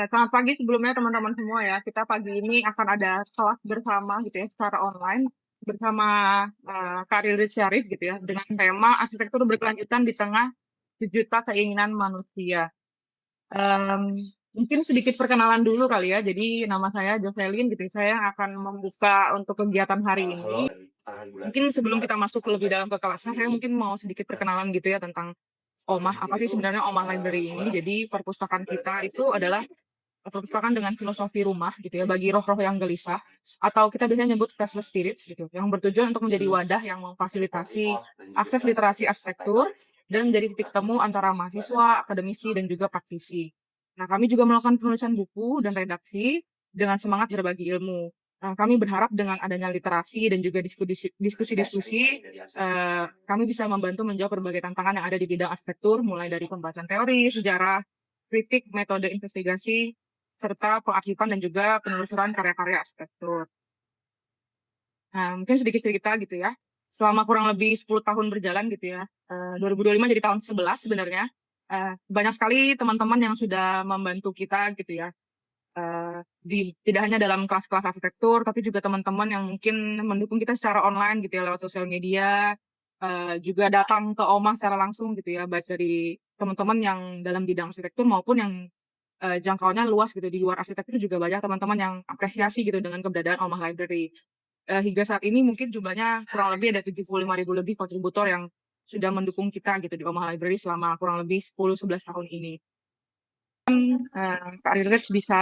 Selamat pagi sebelumnya teman-teman semua ya. Kita pagi ini akan ada kelas bersama gitu ya secara online bersama Karir Syarif gitu ya dengan tema arsitektur berkelanjutan di tengah sejuta keinginan manusia. Em, Mungkin sedikit perkenalan dulu kali ya. Jadi nama saya Jocelyn gitu. Saya akan membuka untuk kegiatan hari ini. Mungkin sebelum kita masuk lebih dalam ke kelasnya, saya mungkin mau sedikit perkenalan gitu ya tentang OMAH. Apa sih sebenarnya OMAH Library ini? Jadi perpustakaan kita itu adalah perpustakaan dengan filosofi rumah gitu ya bagi roh-roh yang gelisah, atau kita biasanya nyebut restless spirits gitu, yang bertujuan untuk menjadi wadah yang memfasilitasi akses literasi arsitektur dan menjadi titik temu antara mahasiswa, akademisi, dan juga praktisi. Nah, kami juga melakukan penulisan buku dan redaksi dengan semangat berbagi ilmu. Nah, kami berharap dengan adanya literasi dan juga diskusi-diskusi, kami bisa membantu menjawab berbagai tantangan yang ada di bidang arsitektur, mulai dari pembahasan teori, sejarah, kritik, metode investigasi, serta pengarsipan dan juga penelusuran karya-karya arsitektur. Nah, mungkin sedikit cerita gitu ya. Selama kurang lebih 10 tahun berjalan gitu ya, 2025 jadi tahun 11 sebenarnya, banyak sekali teman-teman yang sudah membantu kita gitu ya, tidak hanya dalam kelas-kelas arsitektur, tapi juga teman-teman yang mungkin mendukung kita secara online gitu ya, lewat sosial media, juga datang ke OMA secara langsung gitu ya, baik dari teman-teman yang dalam bidang arsitektur maupun yang jangkauannya luas gitu, di luar arsitektur juga banyak teman-teman yang apresiasi gitu dengan keberadaan OMA Library. Hingga saat ini mungkin jumlahnya kurang lebih ada 75.000 lebih kontributor yang sudah mendukung kita gitu di OMA Library selama kurang lebih 10-11 tahun ini. Kak Rileks bisa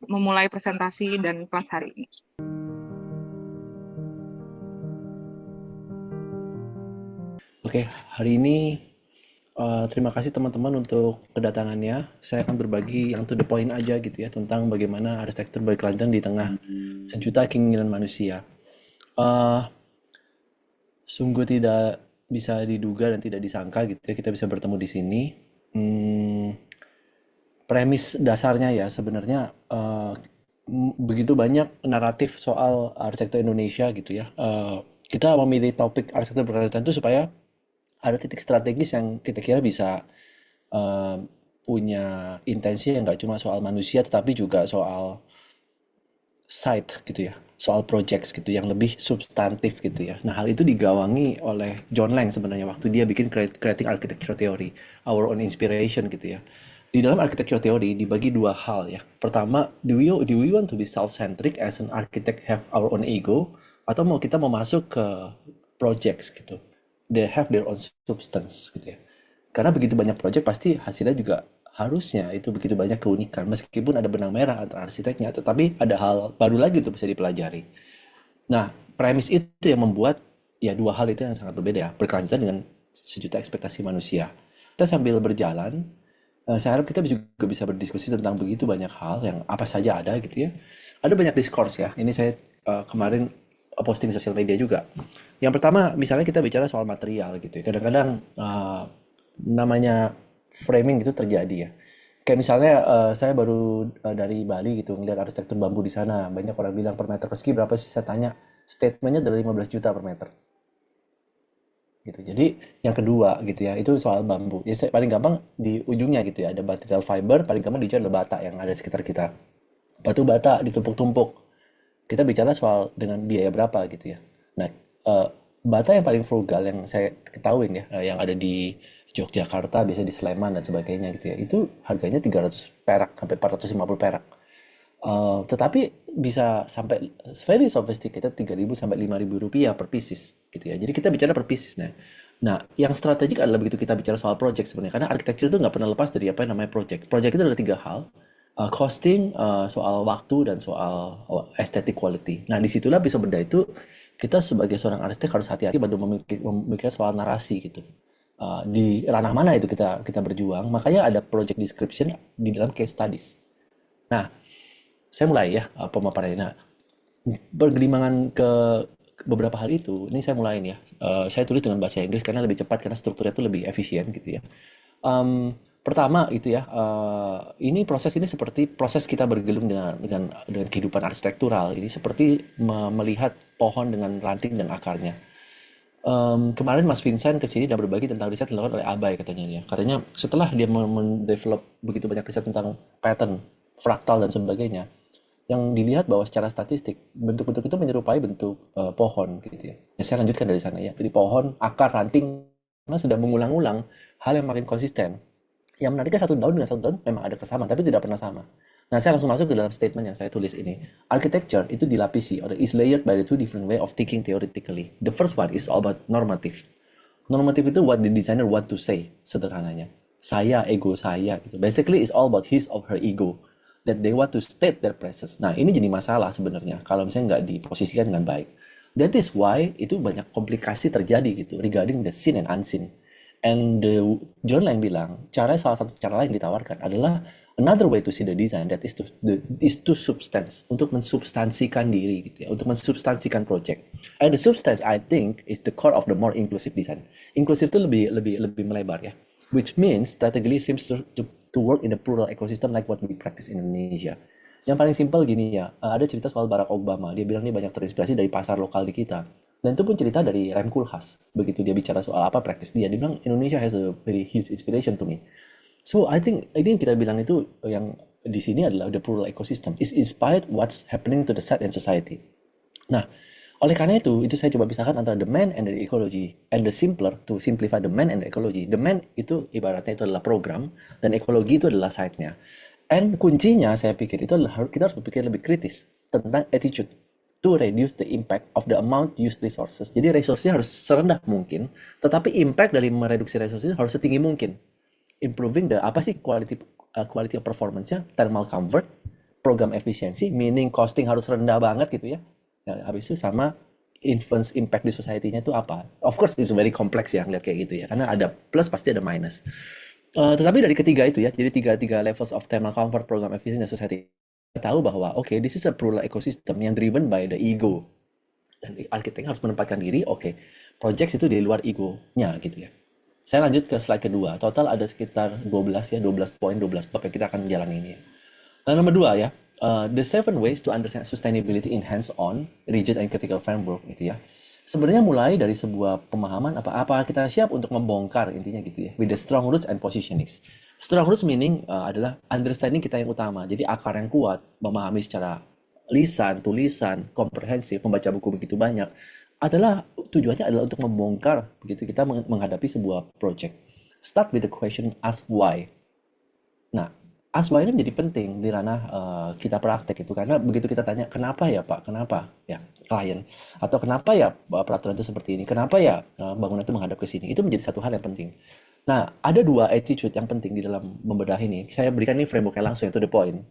memulai presentasi dan kelas hari ini. Oke, hari ini terima kasih teman-teman untuk kedatangannya. Saya akan berbagi yang to the point aja gitu ya tentang bagaimana arsitektur berkelanjutan di tengah sejuta keinginan manusia. Eh, Sungguh tidak bisa diduga dan tidak disangka gitu ya kita bisa bertemu di sini. Hmm, Premis dasarnya ya sebenarnya begitu banyak naratif soal arsitektur Indonesia gitu ya. Kita memilih topik arsitektur berkelanjutan itu supaya ada titik strategis yang kita kira bisa eh, punya intensi yang nggak cuma soal manusia tetapi juga soal site gitu ya, soal projects gitu yang lebih substantif gitu ya. Nah, hal itu digawangi oleh John Lang sebenarnya waktu dia bikin Creating Architecture Theory, Our Own Inspiration gitu ya. Di dalam architecture theory dibagi dua hal ya. Pertama, do we want to be self-centric as an architect, have our own ego, atau mau kita mau masuk ke projects gitu. They have their own substance gitu ya. Karena begitu banyak project pasti hasilnya juga harusnya itu begitu banyak keunikan. Meskipun ada benang merah antara arsiteknya, tetapi ada hal baru lagi untuk bisa dipelajari. Nah, premis itu yang membuat ya dua hal itu yang sangat berbeda ya. Berkelanjutan dengan sejuta ekspektasi manusia. Kita sambil berjalan, saya harap kita juga bisa berdiskusi tentang begitu banyak hal yang apa saja ada gitu ya. Ada banyak diskurs ya. Ini saya kemarin posting di sosial media juga. Yang pertama, misalnya kita bicara soal material gitu ya. Kadang-kadang namanya framing itu terjadi ya. Kayak misalnya saya baru dari Bali gitu ngeliat arsitektur bambu di sana. Banyak orang bilang per meter persegi berapa sih? Saya tanya, statementnya dari 15 juta per meter gitu. Jadi yang kedua gitu ya, itu soal bambu. Ya paling gampang di ujungnya gitu ya, ada material fiber, paling gampang dijual adalah bata yang ada di sekitar kita. Batu bata ditumpuk-tumpuk. Kita bicara soal dengan biaya berapa gitu ya. Nah, eh, bata yang paling frugal yang saya ketahuin ya, yang ada di Yogyakarta, biasa di Sleman dan sebagainya gitu ya, itu harganya 300 perak sampai 450 perak. Tetapi bisa sampai very sophisticated 3.000 sampai 5.000 rupiah per pieces gitu ya. Jadi kita bicara per pieces. Nah, yang strategik adalah begitu kita bicara soal project sebenarnya. Karena arsitektur itu nggak pernah lepas dari apa yang namanya project. Project itu ada tiga hal. Costing, soal waktu, dan soal aesthetic quality. Nah, disitulah bisa beda itu kita sebagai seorang arsitek harus hati-hati pada memikirkan soal narasi gitu. Di ranah mana itu kita kita berjuang. Makanya ada project description di dalam case studies. Nah, saya mulai ya pemaparannya. Nah, bergelimangan ke beberapa hal itu, ini saya mulai nih ya. Saya tulis dengan bahasa Inggris karena lebih cepat, karena strukturnya itu lebih efisien gitu ya. Pertama itu ya, ini proses ini seperti proses kita bergelung dengan kehidupan arsitektural. Ini seperti melihat pohon dengan ranting dan akarnya. Kemarin Mas Vincent kesini dan berbagi tentang riset yang dilakukan oleh Abai katanya dia. Katanya setelah dia mendevelop begitu banyak riset tentang pattern fraktal dan sebagainya, yang dilihat bahwa secara statistik bentuk-bentuk itu menyerupai bentuk pohon gitu ya. Ya saya lanjutkan dari sana ya. Jadi pohon, akar, ranting karena sudah mengulang-ulang hal yang makin konsisten. Yang menariknya satu daun dengan satu daun memang ada kesamaan, tapi tidak pernah sama. Nah, saya langsung masuk ke dalam statement yang saya tulis ini. Architecture itu dilapisi atau is layered by the two different way of thinking theoretically. The first one is all about normative. Normative itu what the designer want to say, sederhananya. Saya, ego saya gitu. Basically it's all about his or her ego that they want to state their presence. Nah, ini jadi masalah sebenarnya kalau misalnya nggak diposisikan dengan baik. That is why itu banyak komplikasi terjadi gitu regarding the seen and unseen. And John Lang bilang, salah satu cara lain ditawarkan adalah another way to see the design that is to substance, untuk mensubstansikan diri gitu ya, untuk mensubstansikan project. And the substance I think is the core of the more inclusive design. Inklusif itu lebih melebar ya, which means strategically seems to work in a plural ecosystem like what we practice in Indonesia. Yang paling simpel gini ya, ada cerita soal Barack Obama. Dia bilang ini banyak terinspirasi dari pasar lokal di kita. Dan itu pun cerita dari Rem Koolhaas. Begitu dia bicara soal apa praktis dia bilang Indonesia has a very huge inspiration to me. So I think ini yang kita bilang itu yang di sini adalah the plural ecosystem. Is inspired what's happening to the set and society. Nah, oleh karena itu saya coba pisahkan antara the man and the ecology. And the simpler to simplify the man and the ecology. The man itu ibaratnya itu adalah program, dan ekologi itu adalah site-nya. And kuncinya saya pikir itu adalah kita harus berpikir lebih kritis tentang attitude to reduce the impact of the amount used resources. Jadi resource-nya harus serendah mungkin, tetapi impact dari mereduksi resources harus setinggi mungkin. Improving the apa sih quality of performance-nya, thermal comfort, program efisiensi, meaning costing harus rendah banget gitu ya. Nah, habis itu sama influence impact di society-nya itu apa? Of course it's very complex ya ngeliat kayak gitu ya, karena ada plus pasti ada minus. Tetapi dari ketiga itu ya, jadi tiga levels of thermal comfort, program efficiency, dan society, kita tahu bahwa okay, this is a plural ecosystem yang driven by the ego. Dan arsitek harus menempatkan diri, okay, projects itu di luar egonya gitu ya. Saya lanjut ke slide kedua. Total ada sekitar 12 ya, 12 poin, 12 bab yang kita akan jalan ini ya. Nah, nomor 2 ya, the 7 ways to understand sustainability in hands-on, rigid and critical framework gitu ya. Sebenarnya mulai dari sebuah pemahaman apa kita siap untuk membongkar intinya gitu ya, with the strong roots and positionings. Strong roots meaning adalah understanding kita yang utama, jadi akar yang kuat, memahami secara lisan, tulisan, komprehensif, membaca buku begitu banyak, adalah tujuannya adalah untuk membongkar begitu kita menghadapi sebuah project. Start with the question ask why. Nah, ask why ini menjadi penting di ranah kita praktek itu, karena begitu kita tanya kenapa ya Pak, kenapa ya klien, atau kenapa ya peraturan itu seperti ini, kenapa ya bangunan itu menghadap ke sini, itu menjadi satu hal yang penting. Nah, ada dua attitude yang penting di dalam membedah ini. Saya berikan ini frameworknya langsung, to the point.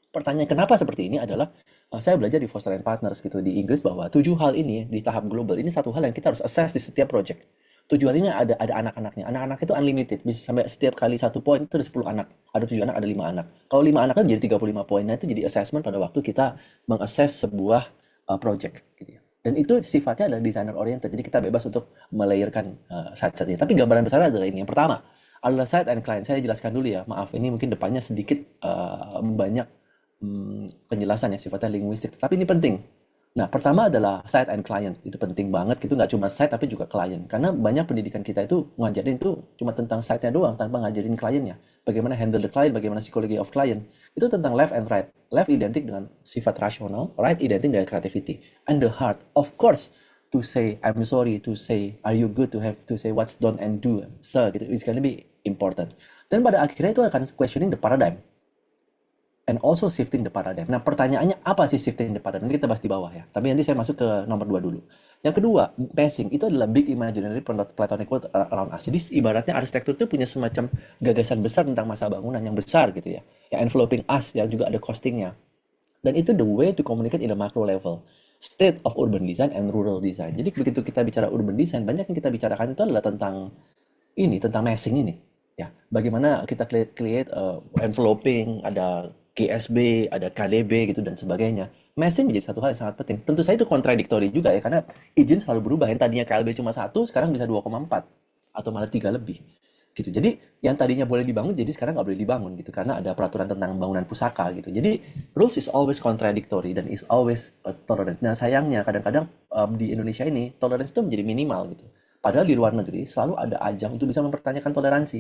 Pertanyaan kenapa seperti ini adalah saya belajar di Foster and Partners gitu di Inggris bahwa 7 hal ini di tahap global ini satu hal yang kita harus assess di setiap project. Tujuannya ada anak-anaknya. Anak-anak itu unlimited, bisa sampai setiap kali 1 poin itu ada 10 anak. Ada 7 anak, ada 5 anak. Kalau 5 anak kan jadi 35 poin. Nah, itu jadi assessment pada waktu kita mengassess sebuah project gitu ya. Dan itu sifatnya adalah designer oriented. Jadi kita bebas untuk melayerkan site-site-nya. Tapi gambaran besar adalah ini. Yang pertama adalah site and client. Saya jelaskan dulu ya. Maaf, ini mungkin depannya sedikit banyak penjelasan ya, sifatnya linguistik. Tapi ini penting. Nah, pertama adalah site and client. Itu penting banget. Itu nggak cuma site tapi juga klien. Karena banyak pendidikan kita itu ngajarin itu cuma tentang site-nya doang tanpa ngajarin kliennya. Bagaimana handle the client, bagaimana psikologi of client. Itu tentang left and right. Left identik dengan sifat rasional, right identik dengan creativity. And the heart, of course, to say I'm sorry, to say are you good, to have to say what's done and do, so gitu. It's gonna be important. Dan pada akhirnya itu akan questioning the paradigm. And also shifting the paradigm. Nah, pertanyaannya apa sih shifting the paradigm? Nanti kita bahas di bawah ya. Tapi nanti saya masuk ke nomor 2 dulu. Yang kedua, passing. Itu adalah big imaginary platonic world around us. Jadi ibaratnya arsitektur itu punya semacam gagasan besar tentang masa bangunan yang besar gitu ya. Yang enveloping us, yang juga ada costingnya. Dan itu the way to communicate in the macro level. State of urban design and rural design. Jadi begitu kita bicara urban design, banyak yang kita bicarakan itu adalah tentang massing ini. Ya, bagaimana kita create enveloping, ada GSB, ada KDB gitu dan sebagainya. Massing menjadi satu hal yang sangat penting. Tentu saja itu kontradiktori juga ya, karena izin selalu berubah. Yang tadinya KLB cuma 1, sekarang bisa 2,4 atau malah 3 lebih. Gitu. Jadi yang tadinya boleh dibangun jadi sekarang nggak boleh dibangun gitu karena ada peraturan tentang bangunan pusaka gitu. Jadi rules is always contradictory dan is always tolerance. Nah, sayangnya kadang-kadang di Indonesia ini tolerance itu menjadi minimal gitu. Padahal di luar negeri selalu ada ajang untuk bisa mempertanyakan toleransi.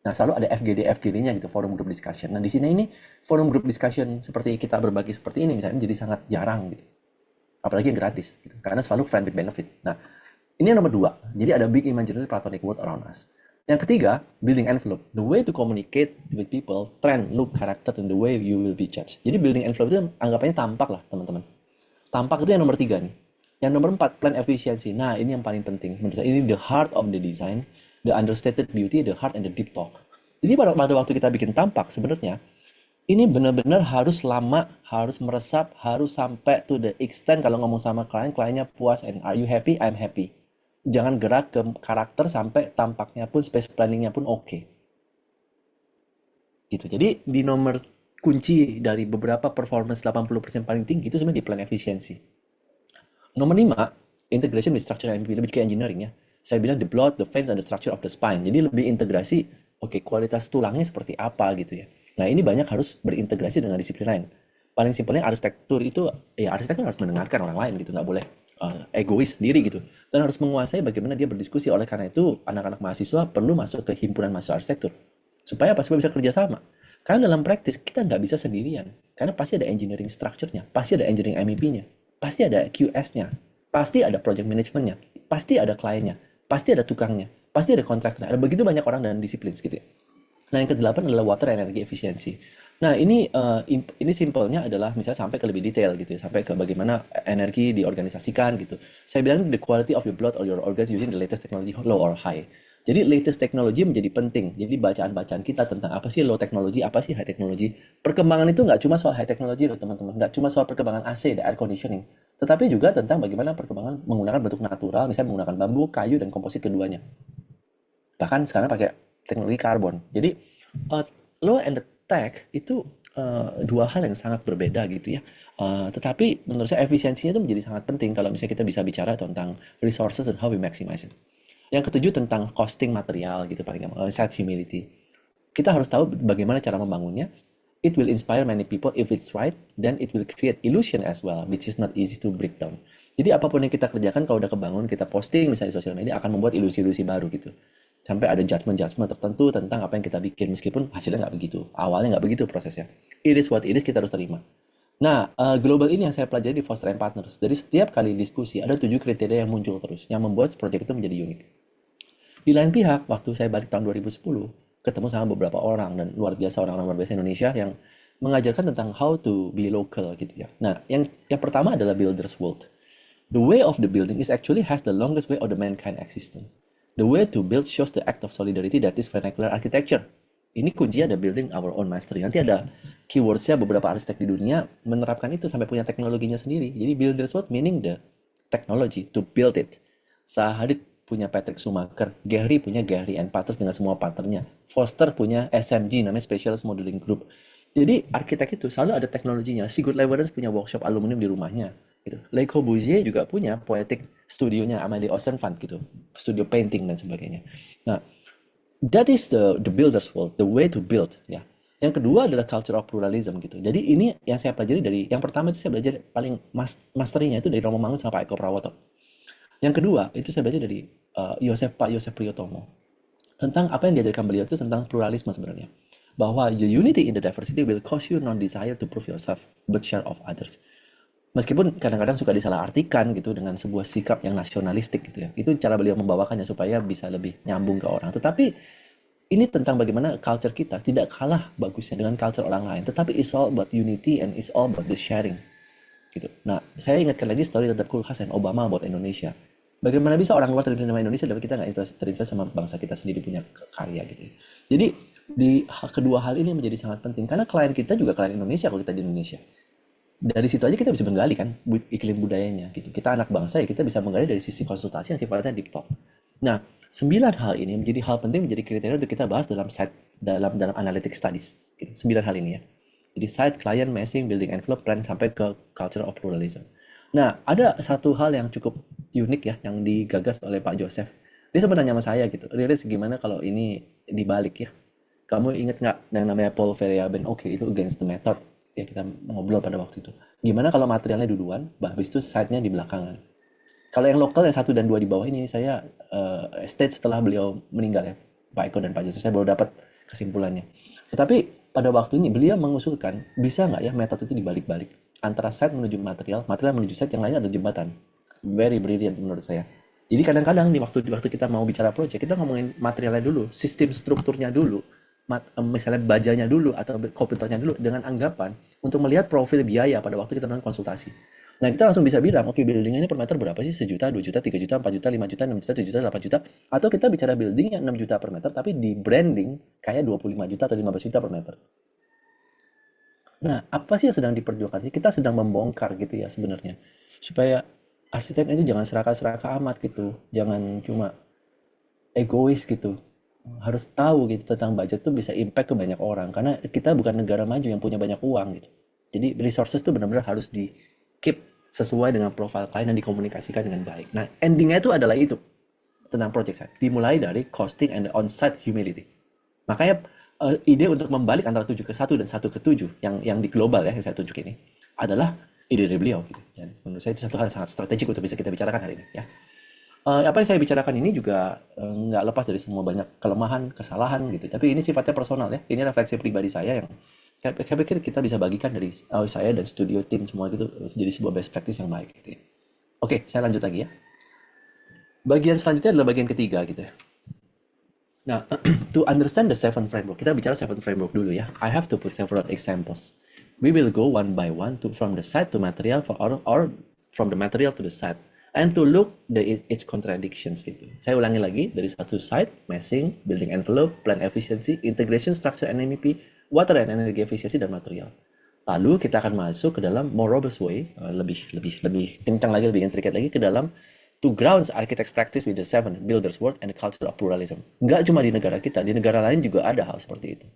Nah, selalu ada FGD-nya gitu, forum group discussion. Nah, di sini ini forum group discussion seperti kita berbagi seperti ini misalnya menjadi sangat jarang gitu. Apalagi yang gratis gitu. Karena selalu friend with benefit. Nah, ini yang nomor dua. Jadi ada big imaginary platonic world around us. Yang ketiga, building envelope. The way to communicate with people, trend, look, character, and the way you will be judged. Jadi building envelope itu anggapannya tampak lah, teman-teman. Tampak itu yang nomor tiga nih. Yang nomor empat, plan efficiency. Nah, ini yang paling penting. Menurut saya, ini the heart of the design, the understated beauty, the heart, and the deep talk. Jadi pada waktu kita bikin tampak, sebenarnya, ini benar-benar harus lama, harus meresap, harus sampai to the extent kalau ngomong sama klien, kliennya puas, and are you happy? I'm happy. Jangan gerak ke karakter sampai tampaknya pun, space planningnya pun oke. Gitu. Jadi di nomor kunci dari beberapa performance 80% paling tinggi itu sebenarnya di plan efficiency. Nomor 5, integration with structure and MVP, lebih ke engineering ya. Saya bilang the blood, the veins, and the structure of the spine. Jadi lebih integrasi, oke, kualitas tulangnya seperti apa gitu ya. Nah, ini banyak harus berintegrasi dengan disiplin lain. Paling simpelnya arsitektur itu, ya arsitektur harus mendengarkan orang lain gitu, nggak boleh egois sendiri gitu. Dan harus menguasai bagaimana dia berdiskusi. Oleh karena itu, anak-anak mahasiswa perlu masuk ke himpunan mahasiswa arsitektur. Supaya apa? Supaya bisa kerja sama. Karena dalam praktis, kita nggak bisa sendirian. Karena pasti ada engineering structure-nya, pasti ada engineering MEP-nya, pasti ada QS-nya, pasti ada project management-nya, pasti ada kliennya, pasti ada tukangnya, pasti ada kontraktornya. Ada begitu banyak orang dan disiplin gitu ya. Nah, yang kedelapan adalah water energy efficiency. Nah, ini simpelnya adalah misalnya sampai ke lebih detail gitu ya, sampai ke bagaimana energi diorganisasikan gitu. Saya bilang the quality of your blood or your organs using the latest technology, low or high. Jadi latest technology menjadi penting. Jadi bacaan-bacaan kita tentang apa sih low technology, apa sih high technology. Perkembangan itu nggak cuma soal high technology loh teman-teman, nggak cuma soal perkembangan AC, the air conditioning, tetapi juga tentang bagaimana perkembangan menggunakan bentuk natural, misalnya menggunakan bambu, kayu, dan komposit keduanya. Bahkan sekarang pakai teknologi karbon. Jadi uh, low and the tech itu dua hal yang sangat berbeda gitu ya. Tetapi menurut saya efisiensinya itu menjadi sangat penting kalau misalnya kita bisa bicara tentang resources and how we maximize it. Yang ketujuh tentang costing material gitu paling gampang, set humility. Kita harus tahu bagaimana cara membangunnya. It will inspire many people if it's right, then it will create illusion as well, which is not easy to break down. Jadi apapun yang kita kerjakan kalau udah kebangun, kita posting misalnya di sosial media akan membuat ilusi-ilusi baru gitu. Sampai ada judgment-judgment tertentu tentang apa yang kita bikin, meskipun hasilnya nggak begitu. Awalnya nggak begitu prosesnya. It is what it is, kita harus terima. Nah, global ini yang saya pelajari di Foster and Partners. Dari setiap kali diskusi, ada 7 kriteria yang muncul terus, yang membuat proyek itu menjadi unik. Di lain pihak, waktu saya balik tahun 2010, ketemu sama beberapa orang, dan luar biasa, orang-orang luar biasa Indonesia yang mengajarkan tentang how to be local gitu ya. Nah, yang pertama adalah Builders World. The way of the building is actually has the longest way of the mankind existence. The way to build shows the act of solidarity that is vernacular architecture. Ini kuncinya ada building our own mastery. Nanti ada keywordsnya, beberapa arsitek di dunia menerapkan itu sampai punya teknologinya sendiri. Jadi Builders World meaning the technology to build it. Sahadit punya Patrick Schumacher, Gehry punya Gehry and Partners dengan semua partnernya. Foster punya SMG namanya Specialist Modeling Group. Jadi arsitek itu selalu ada teknologinya. Sigurd Leverens punya workshop aluminium di rumahnya. Gitu. Le Corbusier juga punya poetic studionya Amélie Osenfant gitu, studio painting dan sebagainya. Nah, that is the builders world, the way to build ya. Yang kedua adalah culture of pluralism gitu. Jadi ini yang saya pelajari dari yang pertama itu saya belajar paling masterinya itu dari Romo Mangun sama Pak Eko Prawoto. Yang kedua itu saya belajar dari Pak Yosef Priyotomo tentang apa yang diajarkan beliau itu tentang pluralisme sebenarnya. Bahwa the unity in the diversity will cause you non desire to prove yourself but share of others. Meskipun kadang-kadang suka disalahartikan gitu dengan sebuah sikap yang nasionalistik gitu ya. Itu cara beliau membawakannya supaya bisa lebih nyambung ke orang. Tetapi ini tentang bagaimana culture kita tidak kalah bagusnya dengan culture orang lain. Tetapi it's all about unity and it's all about the sharing. Gitu. Nah, saya ingatkan lagi story tentang Kulkas dan Obama buat Indonesia. Bagaimana bisa orang luar terinspirasi sama Indonesia tapi kita nggak terinspirasi sama bangsa kita sendiri punya karya gitu ya. Jadi kedua hal ini menjadi sangat penting karena klien kita juga klien Indonesia kalau kita di Indonesia. Dari situ aja kita bisa menggali kan iklim budayanya gitu. Kita anak bangsa ya kita bisa menggali dari sisi konsultasi yang sifatnya deep talk. Nah, 9 hal ini menjadi hal penting, menjadi kriteria untuk kita bahas dalam analytic studies. Gitu. 9 hal ini ya. Jadi site, client, massing, building envelope, plan sampai ke culture of pluralism. Nah, ada satu hal yang cukup unik ya yang digagas oleh Pak Joseph. Dia sempat nanya sama saya gitu, Riris gimana kalau ini dibalik ya? Kamu inget nggak yang namanya Paul Verhoeven? Oke, itu against the method. Ya kita ngobrol pada waktu itu. Gimana kalau materialnya duluan, habis itu site-nya di belakangan. Kalau yang lokal yang 1 dan 2 di bawah ini saya stage setelah beliau meninggal ya, Pak Eko dan Pak Joseph. Saya baru dapat kesimpulannya. Tetapi pada waktu ini beliau mengusulkan bisa nggak ya metode itu dibalik-balik antara site menuju material, material menuju site, yang lainnya ada jembatan. Very brilliant menurut saya. Jadi kadang-kadang di waktu kita mau bicara project, kita ngomongin materialnya dulu, sistem strukturnya dulu, misalnya bajanya dulu atau komputernya dulu, dengan anggapan untuk melihat profil biaya pada waktu kita melakukan konsultasi. Nah, kita langsung bisa bilang, oke, buildingnya ini per meter berapa sih? 1 juta, 2 juta, 3 juta, 4 juta, 5 juta, 6 juta, 7 juta, 8 juta. Atau kita bicara buildingnya 6 juta per meter, tapi di branding kayak 25 juta atau 15 juta per meter. Nah, apa sih yang sedang diperjuangkan sih? Kita sedang membongkar gitu ya sebenarnya. Supaya arsitek itu jangan serakah-serakah amat gitu. Jangan cuma egois gitu. Harus tahu gitu tentang budget tuh bisa impact ke banyak orang. Karena kita bukan negara maju yang punya banyak uang gitu. Jadi resources tuh benar-benar harus di keep sesuai dengan profil klien dan dikomunikasikan dengan baik. Nah, endingnya itu adalah itu tentang project site. Dimulai dari costing and the on-site humility. Makanya ide untuk membalik antara 7 ke 1 dan 1 ke 7 yang di global ya yang saya tunjuk ini adalah ide dari beliau gitu. Dan menurut saya itu satu hal yang sangat strategik untuk bisa kita bicarakan hari ini ya. Apa yang saya bicarakan ini juga nggak lepas dari semua banyak kelemahan, kesalahan gitu. Tapi ini sifatnya personal ya. Ini refleksi pribadi saya yang saya pikir kita bisa bagikan dari saya dan studio tim semua gitu jadi sebuah best practice yang baik gitu ya. Oke, saya lanjut lagi ya. Bagian selanjutnya adalah bagian ketiga gitu ya. Nah, to understand the seven framework, kita bicara seven framework dulu ya. I have to put several examples. We will go one by one from the site to material or from the material to the site and to look its contradictions gitu. Saya ulangi lagi dari satu site, massing, building envelope, plan efficiency, integration structure and MEP, water and energy efficiency dan material. Lalu kita akan masuk ke dalam more robust way, lebih kencang lagi, lebih intricate lagi ke dalam to grounds architects practice with the seven builders world and the culture of pluralism. Nggak cuma di negara kita, di negara lain juga ada hal seperti itu.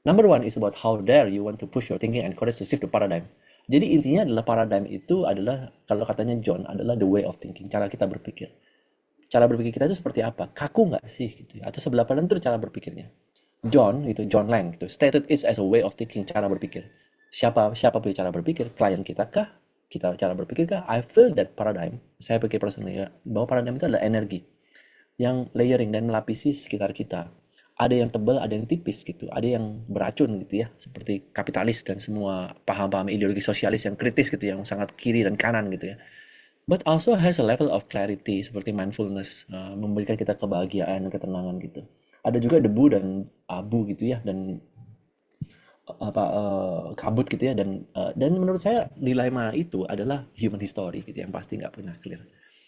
Number one is about how dare you want to push your thinking and courage to shift the paradigm. Jadi intinya adalah paradigm itu adalah, kalau katanya John, adalah the way of thinking, cara kita berpikir. Cara berpikir kita itu seperti apa? Kaku nggak sih? Gitu ya? Atau sebelah kanan itu cara berpikirnya. John Lang, gitu, stated it as a way of thinking, cara berpikir. Siapa punya cara berpikir? Klien kita kah? Kita cara berpikir kah? I feel that paradigm, saya pikir personally ya, bahwa paradigm itu adalah energi yang layering dan melapisi sekitar kita. Ada yang tebal, ada yang tipis gitu, ada yang beracun gitu ya, seperti kapitalis dan semua paham-paham ideologi sosialis yang kritis gitu, yang sangat kiri dan kanan gitu ya. But also has a level of clarity seperti mindfulness, memberikan kita kebahagiaan dan ketenangan gitu. Ada juga debu dan abu gitu ya, dan kabut gitu ya, dan menurut saya dilema itu adalah human history gitu yang pasti nggak pernah clear.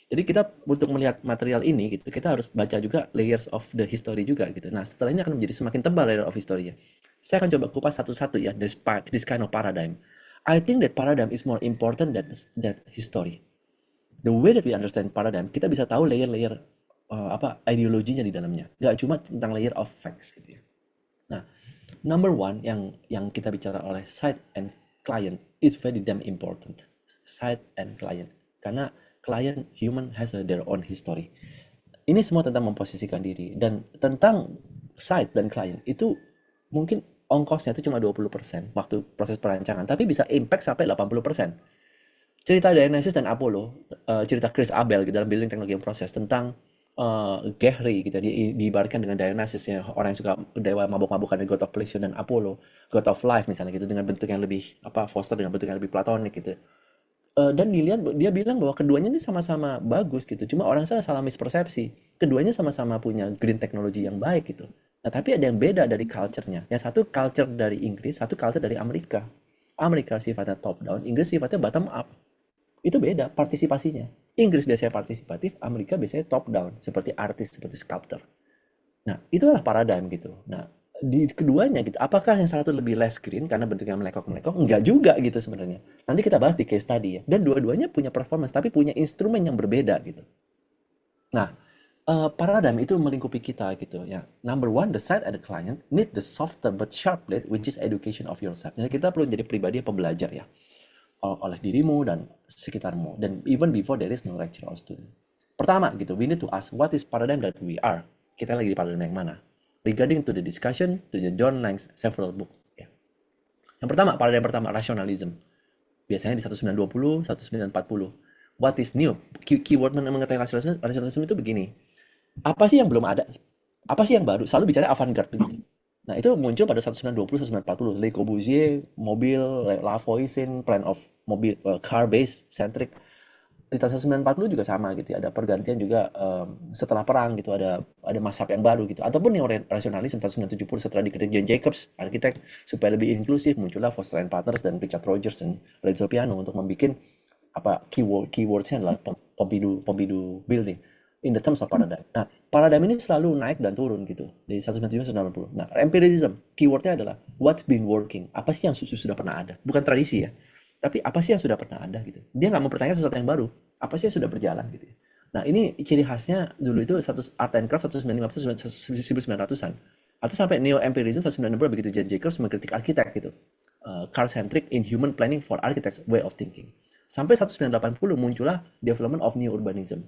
Jadi kita untuk melihat material ini gitu, kita harus baca juga layers of the history juga gitu. Nah, setelah ini akan menjadi semakin tebal layer of history-nya. Saya akan coba kupas satu-satu ya, this kind of paradigm. I think that paradigm is more important than that history. The way that we understand paradigm, kita bisa tahu layer-layer ideologinya di dalamnya. Nggak cuma tentang layer of facts gitu ya. Nah, number one yang kita bicara oleh site and client is very damn important. Site and client. Karena client human has their own history. Ini semua tentang memposisikan diri. Dan tentang site dan client itu mungkin ongkosnya itu cuma 20% waktu proses perancangan. Tapi bisa impact sampai 80%. Cerita Dionysus dan Apollo, cerita Chris Abel gitu, dalam building teknologi yang proses tentang Gehry gitu, diibaratkan dengan Dionysus ya, orang yang suka dewa mabuk-mabukan, God of Pleasure, dan Apollo, God of Life misalnya gitu, dengan bentuk yang lebih Foster dengan bentuk yang lebih platonik gitu. Dan dia bilang bahwa keduanya ini sama-sama bagus gitu, cuma orang salah mispersepsi. Keduanya sama-sama punya green technology yang baik gitu. Nah, tapi ada yang beda dari culture-nya. Yang satu culture dari Inggris, satu culture dari Amerika. Amerika sifatnya top down, Inggris sifatnya bottom up. Itu beda partisipasinya. Inggris biasanya partisipatif, Amerika biasanya top down, seperti artis, seperti sculptor. Nah, itulah paradigm gitu. Nah, di keduanya gitu, apakah yang satu lebih less green karena bentuknya melekok-melekok? Enggak juga gitu sebenarnya. Nanti kita bahas di case study ya. Dan dua-duanya punya performance, tapi punya instrumen yang berbeda gitu. Nah, paradigm itu melingkupi kita gitu ya. Number one, the site and the client need the softer but sharp blade, which is education of yourself. Jadi kita perlu jadi pribadi yang pembelajar ya, oleh dirimu dan sekitarmu, dan even before there is no lecturer or student. Pertama gitu, we need to ask what is paradigm that we are. Kita lagi di paradigm yang mana? Regarding to the discussion to the John Lang's several book. Ya. Yang pertama, paradigm pertama, rationalism. Biasanya di 1920, 1940. What is new? Keyword mengenai rationalism itu begini. Apa sih yang belum ada? Apa sih yang baru? Selalu bicara avant-garde begitu. Nah, itu muncul pada 1920, 1940. Le Corbusier, mobil, La Voisin, plan of mobil, car base centric. Di tahun 1940 juga sama gitu ya. Ada pergantian juga setelah perang gitu. Ada mazhab yang baru gitu. Ataupun neo rasionalisme tahun 1970 setelah dikerjain Jane Jacobs, arsitek, supaya lebih inklusif, muncullah Foster and Partners dan Richard Rogers dan Renzo Piano untuk membuat apa keywordsnya adalah Pompidou building in the terms of paradigm. Nah, paradigm ini selalu naik dan turun gitu dari 1990 sampai 90. Nah, empiricism keywordnya adalah what's been working, apa sih yang sudah pernah ada, bukan tradisi ya, tapi apa sih yang sudah pernah ada gitu. Dia nggak mempertanyakan sesuatu yang baru, apa sih yang sudah berjalan gitu ya. Nah, ini ciri khasnya dulu itu art and craft 1950 1900-an atau sampai neo empirism 1990 begitu Jane Jacobs mengkritik arsitek gitu. Car centric in human planning for architects way of thinking. Sampai 1980 muncullah development of new urbanism.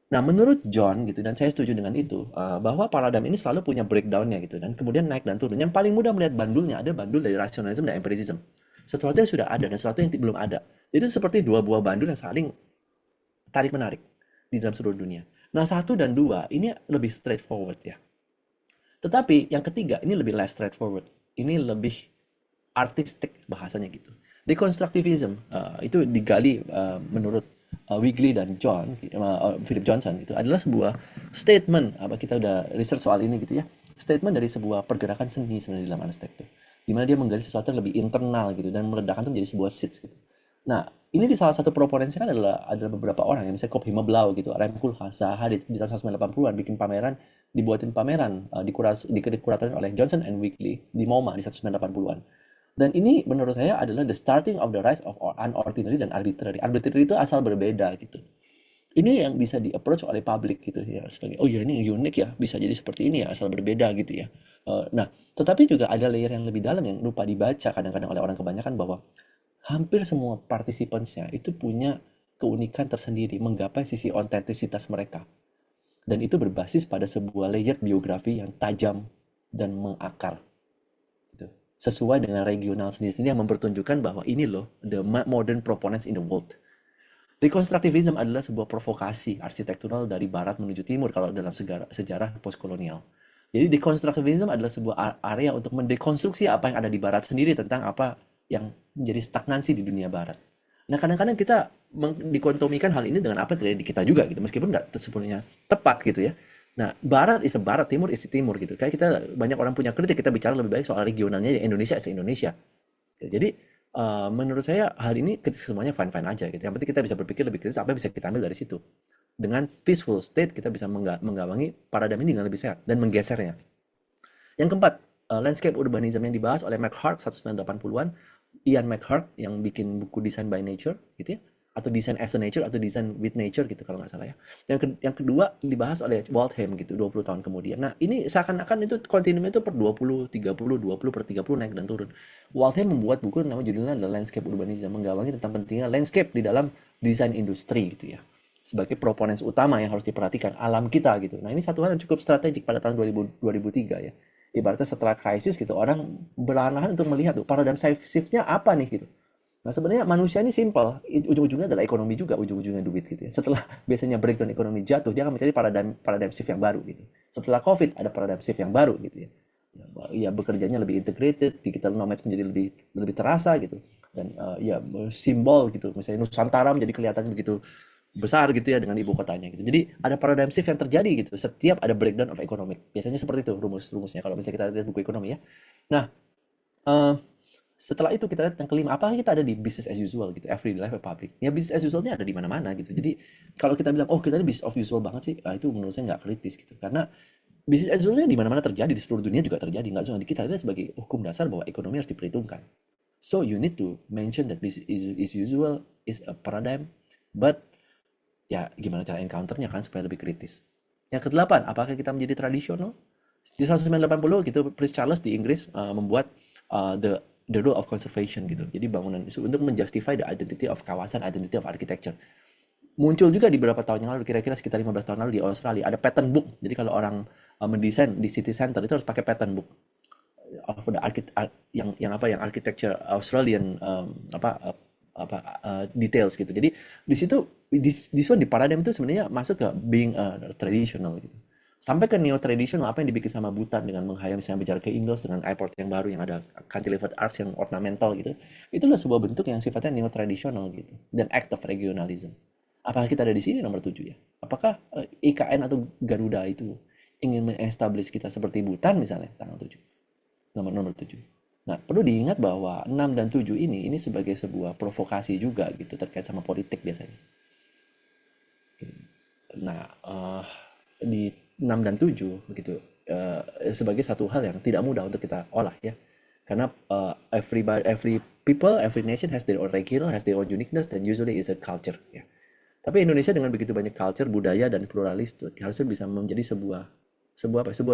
Nah, menurut John gitu, dan saya setuju dengan itu, bahwa paradigm ini selalu punya breakdown-nya gitu, dan kemudian naik dan turun. Yang paling mudah melihat bandulnya, ada bandul dari rasionalisme dan empiricism. Sesuatu yang sudah ada dan sesuatu yang belum ada. Itu seperti dua buah bandul yang saling tarik-menarik di dalam seluruh dunia. Nah, satu dan dua ini lebih straightforward ya. Tetapi yang ketiga ini lebih less straightforward. Ini lebih artistik bahasanya gitu. Deconstructivism itu digali menurut Wigley dan Philip Johnson itu adalah sebuah statement apa kita udah research soal ini gitu ya. Statement dari sebuah pergerakan seni sebenarnya di dalam arsitektur. Di mana dia menggali sesuatu yang lebih internal gitu dan meledakkan itu menjadi sebuah seeds gitu. Nah, ini di salah satu proponennya kan adalah beberapa orang yang misalnya Kopp Himmelblau gitu, Rem Koolhaas, Zaha di tahun 1980-an bikin pameran, dibuatin pameran dikuratorin oleh Johnson and Wigley di MoMA di 1980-an. Dan ini menurut saya adalah the starting of the rise of unordinary dan arbitrary. Arbitrary itu asal berbeda gitu. Ini yang bisa di-approach oleh publik gitu ya sebagai oh ya ini unik ya bisa jadi seperti ini ya asal berbeda gitu ya. Nah, tetapi juga ada layer yang lebih dalam yang lupa dibaca kadang-kadang oleh orang kebanyakan bahwa hampir semua partisipansnya itu punya keunikan tersendiri menggapai sisi otentisitas mereka. Dan itu berbasis pada sebuah layer biografi yang tajam dan mengakar gitu. Sesuai dengan regional sendiri-sendiri yang mempertunjukkan bahwa ini loh the modern proponents in the world. Reconstructivism adalah sebuah provokasi arsitektural dari barat menuju timur kalau dalam sejarah postkolonial. Jadi deconstructivism adalah sebuah area untuk mendekonstruksi apa yang ada di barat sendiri tentang apa yang menjadi stagnansi di dunia barat. Nah, kadang-kadang kita dikotomikan hal ini dengan apa yang terjadi di kita juga gitu, meskipun nggak sepenuhnya tepat gitu ya. Nah, barat is a barat, timur is a timur gitu. Kayak kita banyak orang punya kritik, kita bicara lebih baik soal regionalnya Indonesia is Indonesia. Jadi menurut saya hal ini semuanya fine-fine aja gitu. Yang penting kita bisa berpikir lebih kritis apa yang bisa kita ambil dari situ. Dengan peaceful state kita bisa menggawangi paradigma ini dengan lebih sehat dan menggesernya. Yang keempat, landscape urbanism yang dibahas oleh McHarg 1980-an, Ian McHarg yang bikin buku Design by Nature gitu ya, atau Design as a Nature atau Design with Nature gitu kalau nggak salah ya. Yang kedua dibahas oleh Waldheim gitu 20 tahun kemudian. Nah, ini seakan-akan itu kontinuumnya itu per 20, 30, 20 per 30 naik dan turun. Waldheim membuat buku nama judulnya adalah Landscape Urbanism, menggawangi tentang pentingnya landscape di dalam desain industri gitu ya. Sebagai proponens utama yang harus diperhatikan alam kita gitu. Nah, ini satu hal yang cukup strategik pada tahun 2003 ya. Ibaratnya setelah krisis gitu, orang berlahan-lahan untuk melihat tuh paradigm shift-nya apa nih gitu. Nah, sebenarnya manusia ini simpel, ujung-ujungnya adalah ekonomi juga, ujung-ujungnya duit gitu ya. Setelah biasanya breakdown ekonomi jatuh, dia akan mencari paradigm shift yang baru gitu. Setelah COVID ada paradigm shift yang baru gitu ya. Ya bekerjanya lebih integrated, digital nomads menjadi lebih lebih terasa gitu. Dan ya simbol gitu, misalnya Nusantara menjadi kelihatan begitu besar gitu ya dengan ibu kotanya gitu. Jadi ada paradigm shift yang terjadi gitu. Setiap ada breakdown of economic. Biasanya seperti itu rumusnya kalau misalnya kita lihat buku ekonomi ya. Nah, eh, setelah itu kita lihat yang kelima, apakah kita ada di business as usual gitu, everyday life public. Ya business as usualnya ada di mana-mana gitu. Jadi kalau kita bilang, oh kita ini business of usual banget sih, itu menurut saya nggak kritis gitu. Karena business as usualnya di mana-mana terjadi, di seluruh dunia juga terjadi. Nggak cuma di kita, itu sebagai hukum dasar bahwa ekonomi harus diperhitungkan. So you need to mention that business is usual is a paradigm, but ya gimana cara encounternya kan supaya lebih kritis. Yang kedelapan, apakah kita menjadi tradisional? Di 1980 gitu, Prince Charles di Inggris membuat the rule of conservation gitu. Jadi bangunan itu untuk menjustify the identity of kawasan, identity of architecture. Muncul juga di beberapa tahun yang lalu, kira-kira sekitar 15 tahun lalu di Australia, ada pattern book. Jadi kalau orang mendesain di city center itu harus pakai pattern book of the yang architecture Australian details gitu. Jadi di situ di paradigm itu sebenarnya masuk ke being traditional gitu. Sampai ke neo traditional, apa yang dibikin sama Bhutan dengan menghayal misalnya bicara ke Indos dengan airport yang baru yang ada cantilevered arch yang ornamental gitu. Itulah sebuah bentuk yang sifatnya neo traditional gitu dan act of regionalism. Apakah kita ada di sini nomor 7 ya? Apakah IKN atau Garuda itu ingin mengestablish kita seperti Bhutan misalnya tanggal 7? Nomor nomor 7. Nah, perlu diingat bahwa 6 dan 7 ini sebagai sebuah provokasi juga gitu terkait sama politik biasanya. Nah, di 6 dan 7 begitu sebagai satu hal yang tidak mudah untuk kita olah ya. Karena every people, every nation has their own regional, has their own uniqueness dan usually is a culture ya. Tapi Indonesia dengan begitu banyak culture, budaya dan pluralis itu harusnya bisa menjadi sebuah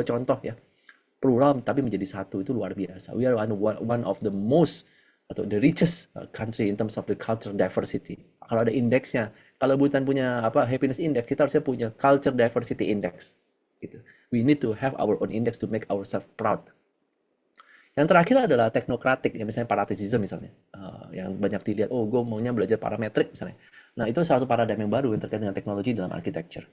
contoh ya. Plural tapi menjadi satu itu luar biasa. We are one of the most atau the richest country in terms of the culture diversity. Kalau ada indeksnya, kalau Bhutan punya apa happiness index, kita harusnya punya culture diversity index. Gitu. We need to have our own index to make ourselves proud. Yang terakhir adalah teknokratik, ya misalnya paratisism misalnya, yang banyak dilihat. Oh, gue maunya belajar parametrik misalnya. Nah, itu salah satu paradigma yang baru yang terkait dengan teknologi dalam architecture.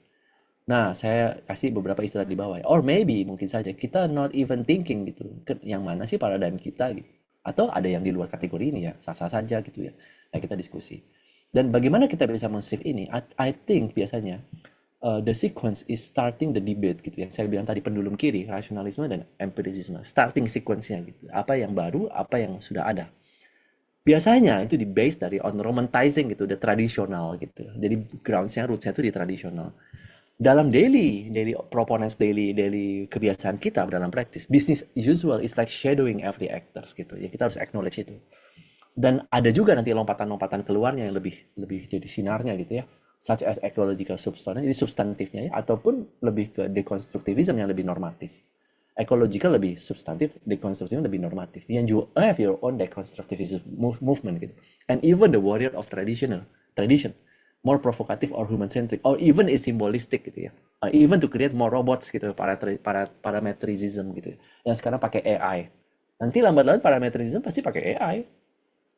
Nah, saya kasih beberapa istilah di bawah ya. Or maybe mungkin saja kita not even thinking gitu. Yang mana sih paradigm kita gitu. Atau ada yang di luar kategori ini ya, sah-sah saja gitu ya. Nah, kita diskusi. Dan bagaimana kita bisa men-shift ini? I think biasanya the sequence is starting the debate gitu ya. Saya bilang tadi pendulum kiri, rasionalisme dan empirisisme. Starting sequence-nya gitu. Apa yang baru, apa yang sudah ada. Biasanya itu di base dari on romanticizing gitu, the tradisional gitu. Jadi grounds-nya, roots-nya itu di tradisional dalam daily proponents daily kebiasaan kita dalam praktis business usual is like shadowing every actors gitu ya kita harus acknowledge itu dan ada juga nanti lompatan-lompatan keluarnya yang lebih lebih jadi sinarnya gitu ya such as ecological substance jadi substantifnya ya ataupun lebih ke deconstructivism yang lebih normatif ecological lebih substantif deconstructivism lebih normatif yang you have your own deconstructivism movement gitu and even the warrior of tradition more provocative or human centric or even is symbolistic gitu ya even to create more robots gitu parametrism gitu ya. Yang sekarang pakai AI nanti lambat laun parametrism pasti pakai AI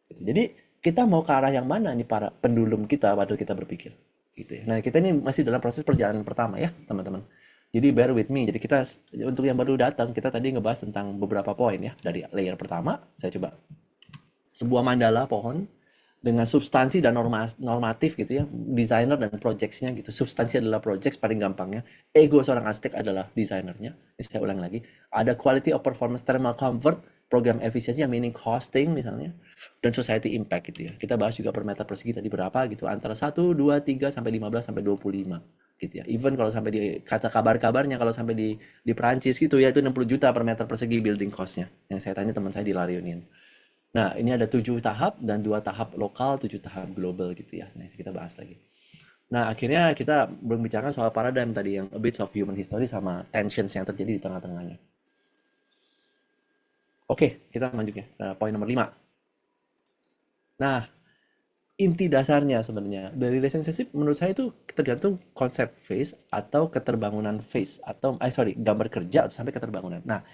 gitu. Jadi kita mau ke arah yang mana nih para pendulum kita waktu kita berpikir gitu ya. Nah kita ini masih dalam proses perjalanan pertama ya teman-teman jadi bear with me jadi kita untuk yang baru datang kita tadi ngebahas tentang beberapa poin ya dari layer pertama saya coba sebuah mandala pohon dengan substansi dan normatif gitu ya desainer dan projectsnya gitu substansi adalah projects paling gampangnya ego seorang arsitek adalah desainernya saya ulang lagi ada quality of performance thermal comfort program efisiensi yang meaning costing misalnya dan society impact gitu ya kita bahas juga per meter persegi tadi berapa gitu antara 1, 2, 3 sampai 15 sampai 25 gitu ya even kalau sampai di kata kabarnya kalau sampai di Perancis gitu ya itu 60 juta per meter persegi building costnya yang saya tanya teman saya di La Reunion. Nah, ini ada 7 tahap dan 2 tahap lokal, 7 tahap global gitu ya. Nah, kita bahas lagi. Nah, akhirnya kita berbicara soal paradigm tadi yang a bit of human history sama tensions yang terjadi di tengah-tengahnya. Oke, kita lanjut ya ke poin nomor 5. Nah, inti dasarnya sebenarnya dari relationship menurut saya itu tergantung konsep phase atau keterbangunan phase atau gambar kerja atau sampai keterbangunan. Nah,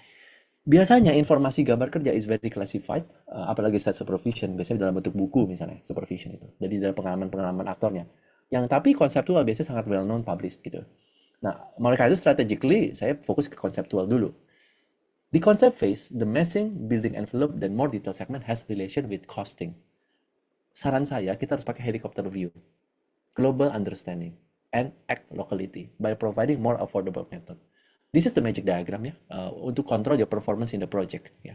biasanya informasi gambar kerja is very classified, apalagi set supervision, biasanya dalam bentuk buku misalnya, supervision itu. Jadi dalam pengalaman-pengalaman aktornya. Yang tapi konseptual biasanya sangat well known, published gitu. Nah, mereka itu strategically, saya fokus ke konseptual dulu. Di concept phase, the meshing, building envelope, dan more detailed segment has relation with costing. Saran saya, kita harus pakai helicopter view, global understanding, and act locality by providing more affordable method. This is the magic diagram ya, untuk control your performance in the project ya.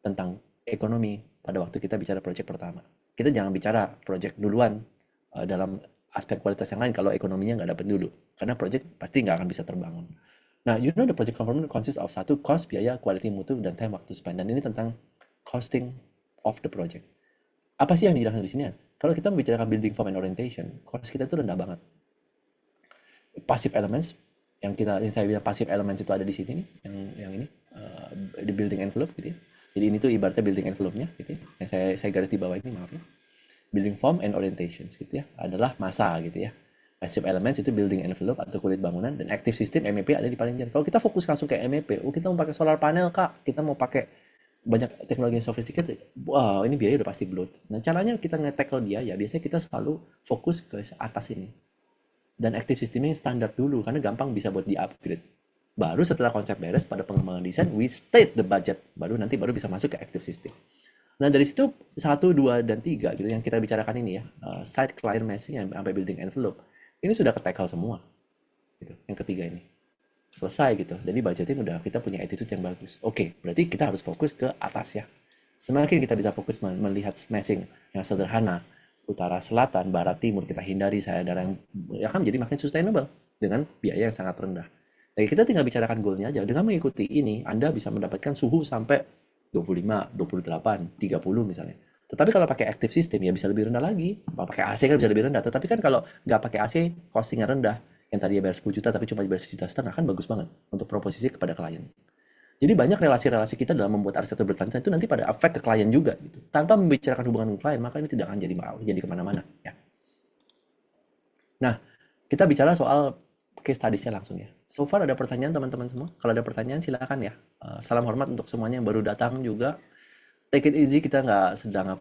Tentang ekonomi pada waktu kita bicara project pertama. Kita jangan bicara project duluan dalam aspek kualitas yang lain kalau ekonominya nggak dapat dulu. Karena project pasti nggak akan bisa terbangun. Nah, you know the project component consists of satu cost, biaya, quality, mutu, dan time waktu spend. Dan ini tentang costing of the project. Apa sih yang dijelaskan di sini ya? Kalau kita membicarakan building form and orientation, cost kita itu rendah banget. Passive elements yang saya bilang passive elements itu ada di sini nih yang ini di building envelope gitu ya jadi ini tuh ibaratnya building envelope-nya gitu ya yang saya garis di bawah ini maaf ya building form and orientations gitu ya adalah masa gitu ya passive elements itu building envelope atau kulit bangunan dan active system MEP ada di paling depan kalau kita fokus langsung ke MEP kita mau pakai solar panel kak kita mau pakai banyak teknologi yang sophisticated wow ini biaya udah pasti bloat nah caranya kita nge-tackle biaya biasanya kita selalu fokus ke atas ini dan active systemnya standar dulu karena gampang bisa buat di-upgrade. Baru setelah konsep beres pada pengembangan desain, we state the budget. Baru bisa masuk ke active system. Nah dari situ 1, 2, dan 3 gitu yang kita bicarakan ini ya, site client massing sampai building envelope, ini sudah ke-tackle semua. Gitu. Yang ketiga ini selesai gitu. Jadi budgetnya udah kita punya attitude yang bagus. Oke, berarti kita harus fokus ke atas ya. Semakin kita bisa fokus melihat smashing yang sederhana, utara, selatan, barat, timur, kita hindari daerah yang akan menjadi makin sustainable dengan biaya yang sangat rendah. Jadi kita tinggal bicarakan goalnya aja. Dengan mengikuti ini, Anda bisa mendapatkan suhu sampai 25, 28, 30 misalnya. Tetapi kalau pakai active system ya bisa lebih rendah lagi. Pakai AC kan bisa lebih rendah. Tetapi kan kalau nggak pakai AC, costingnya rendah. Yang tadinya bayar 10 juta tapi cuma bayar 1,5 juta kan bagus banget untuk proposisi kepada klien. Jadi banyak relasi-relasi kita dalam membuat arsitektur berkelanjutan itu nanti pada efek ke klien juga gitu. Tanpa membicarakan hubungan dengan klien, maka ini tidak akan jadi kemana-mana. Ya. Nah, kita bicara soal case studies-nya langsung ya. So far ada pertanyaan teman-teman semua? Kalau ada pertanyaan silakan ya. Salam hormat untuk semuanya yang baru datang juga. Take it easy, kita nggak sedang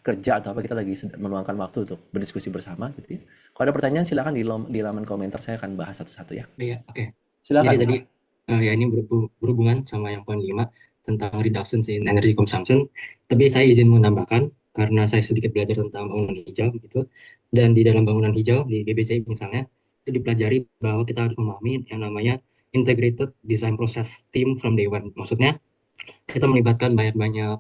kerja atau apa, kita lagi meluangkan waktu untuk berdiskusi bersama gitu ya. Kalau ada pertanyaan silakan di laman komentar, saya akan bahas satu-satu ya. Iya, oke. Silakan. Jadi tadi ya ini berhubungan sama yang poin 5 tentang reduction in energy consumption. Tapi saya izin menambahkan karena saya sedikit belajar tentang bangunan hijau gitu. Dan di dalam bangunan hijau di GBCI misalnya itu dipelajari bahwa kita harus memahami yang namanya integrated design process team from day one. Maksudnya kita melibatkan banyak-banyak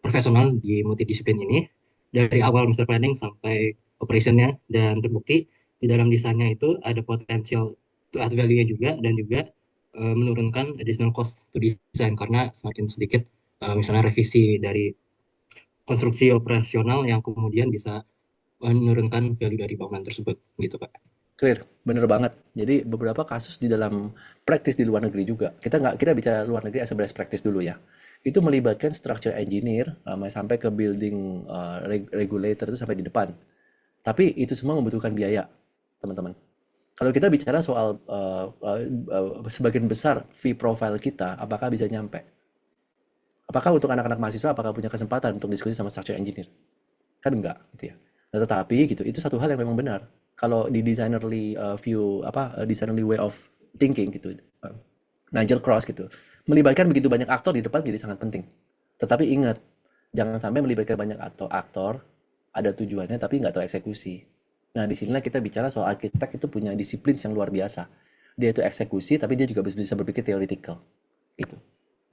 profesional di multidisiplin ini dari awal master planning sampai operationnya, dan terbukti di dalam desainnya itu ada potensial to add value-nya juga, dan juga menurunkan additional cost to design karena semakin sedikit misalnya revisi dari konstruksi operasional yang kemudian bisa menurunkan value dari bangunan tersebut gitu Pak. Clear, bener banget. Jadi beberapa kasus di dalam praktis di luar negeri juga. Kita bicara luar negeri as a best practice dulu ya. Itu melibatkan structure engineer sampai ke building regulator itu sampai di depan. Tapi itu semua membutuhkan biaya, teman-teman. Kalau kita bicara soal sebagian besar fee profile kita, apakah bisa nyampe? Apakah untuk anak-anak mahasiswa, apakah punya kesempatan untuk diskusi sama structure engineer? Kan enggak, gitu ya. Nah, tetapi gitu, itu satu hal yang memang benar. Kalau di designerly designerly way of thinking gitu, Nigel Cross gitu, melibatkan begitu banyak aktor di depan jadi sangat penting. Tetapi ingat, jangan sampai melibatkan banyak aktor, ada tujuannya tapi nggak tahu eksekusi. Nah, disinilah kita bicara soal arsitek itu punya disiplin yang luar biasa. Dia itu eksekusi, tapi dia juga bisa berpikir theoretical. Gitu.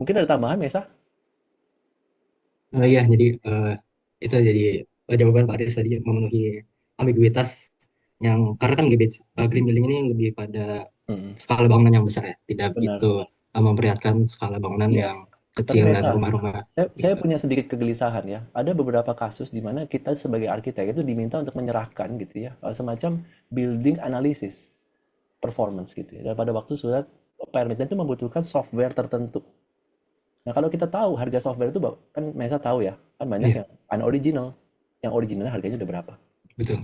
Mungkin ada tambahan, Mesa? Iya, jadi itu jadi jawaban Pak Aris tadi memenuhi ambiguitas yang karena kan green building ini lebih pada skala bangunan yang besar ya, tidak Benar. begitu memperlihatkan skala bangunan Iya. yang Tapi kecil dan Mesa, rumah-rumah. saya punya sedikit kegelisahan ya. Ada beberapa kasus di mana kita sebagai arsitek itu diminta untuk menyerahkan gitu ya, semacam building analysis performance gitu ya. Dan pada waktu surat permitnya itu membutuhkan software tertentu. Nah, kalau kita tahu harga software itu kan Mesa tahu ya, kan banyak Iya, yang unoriginal. Yang originalnya harganya udah berapa. betul.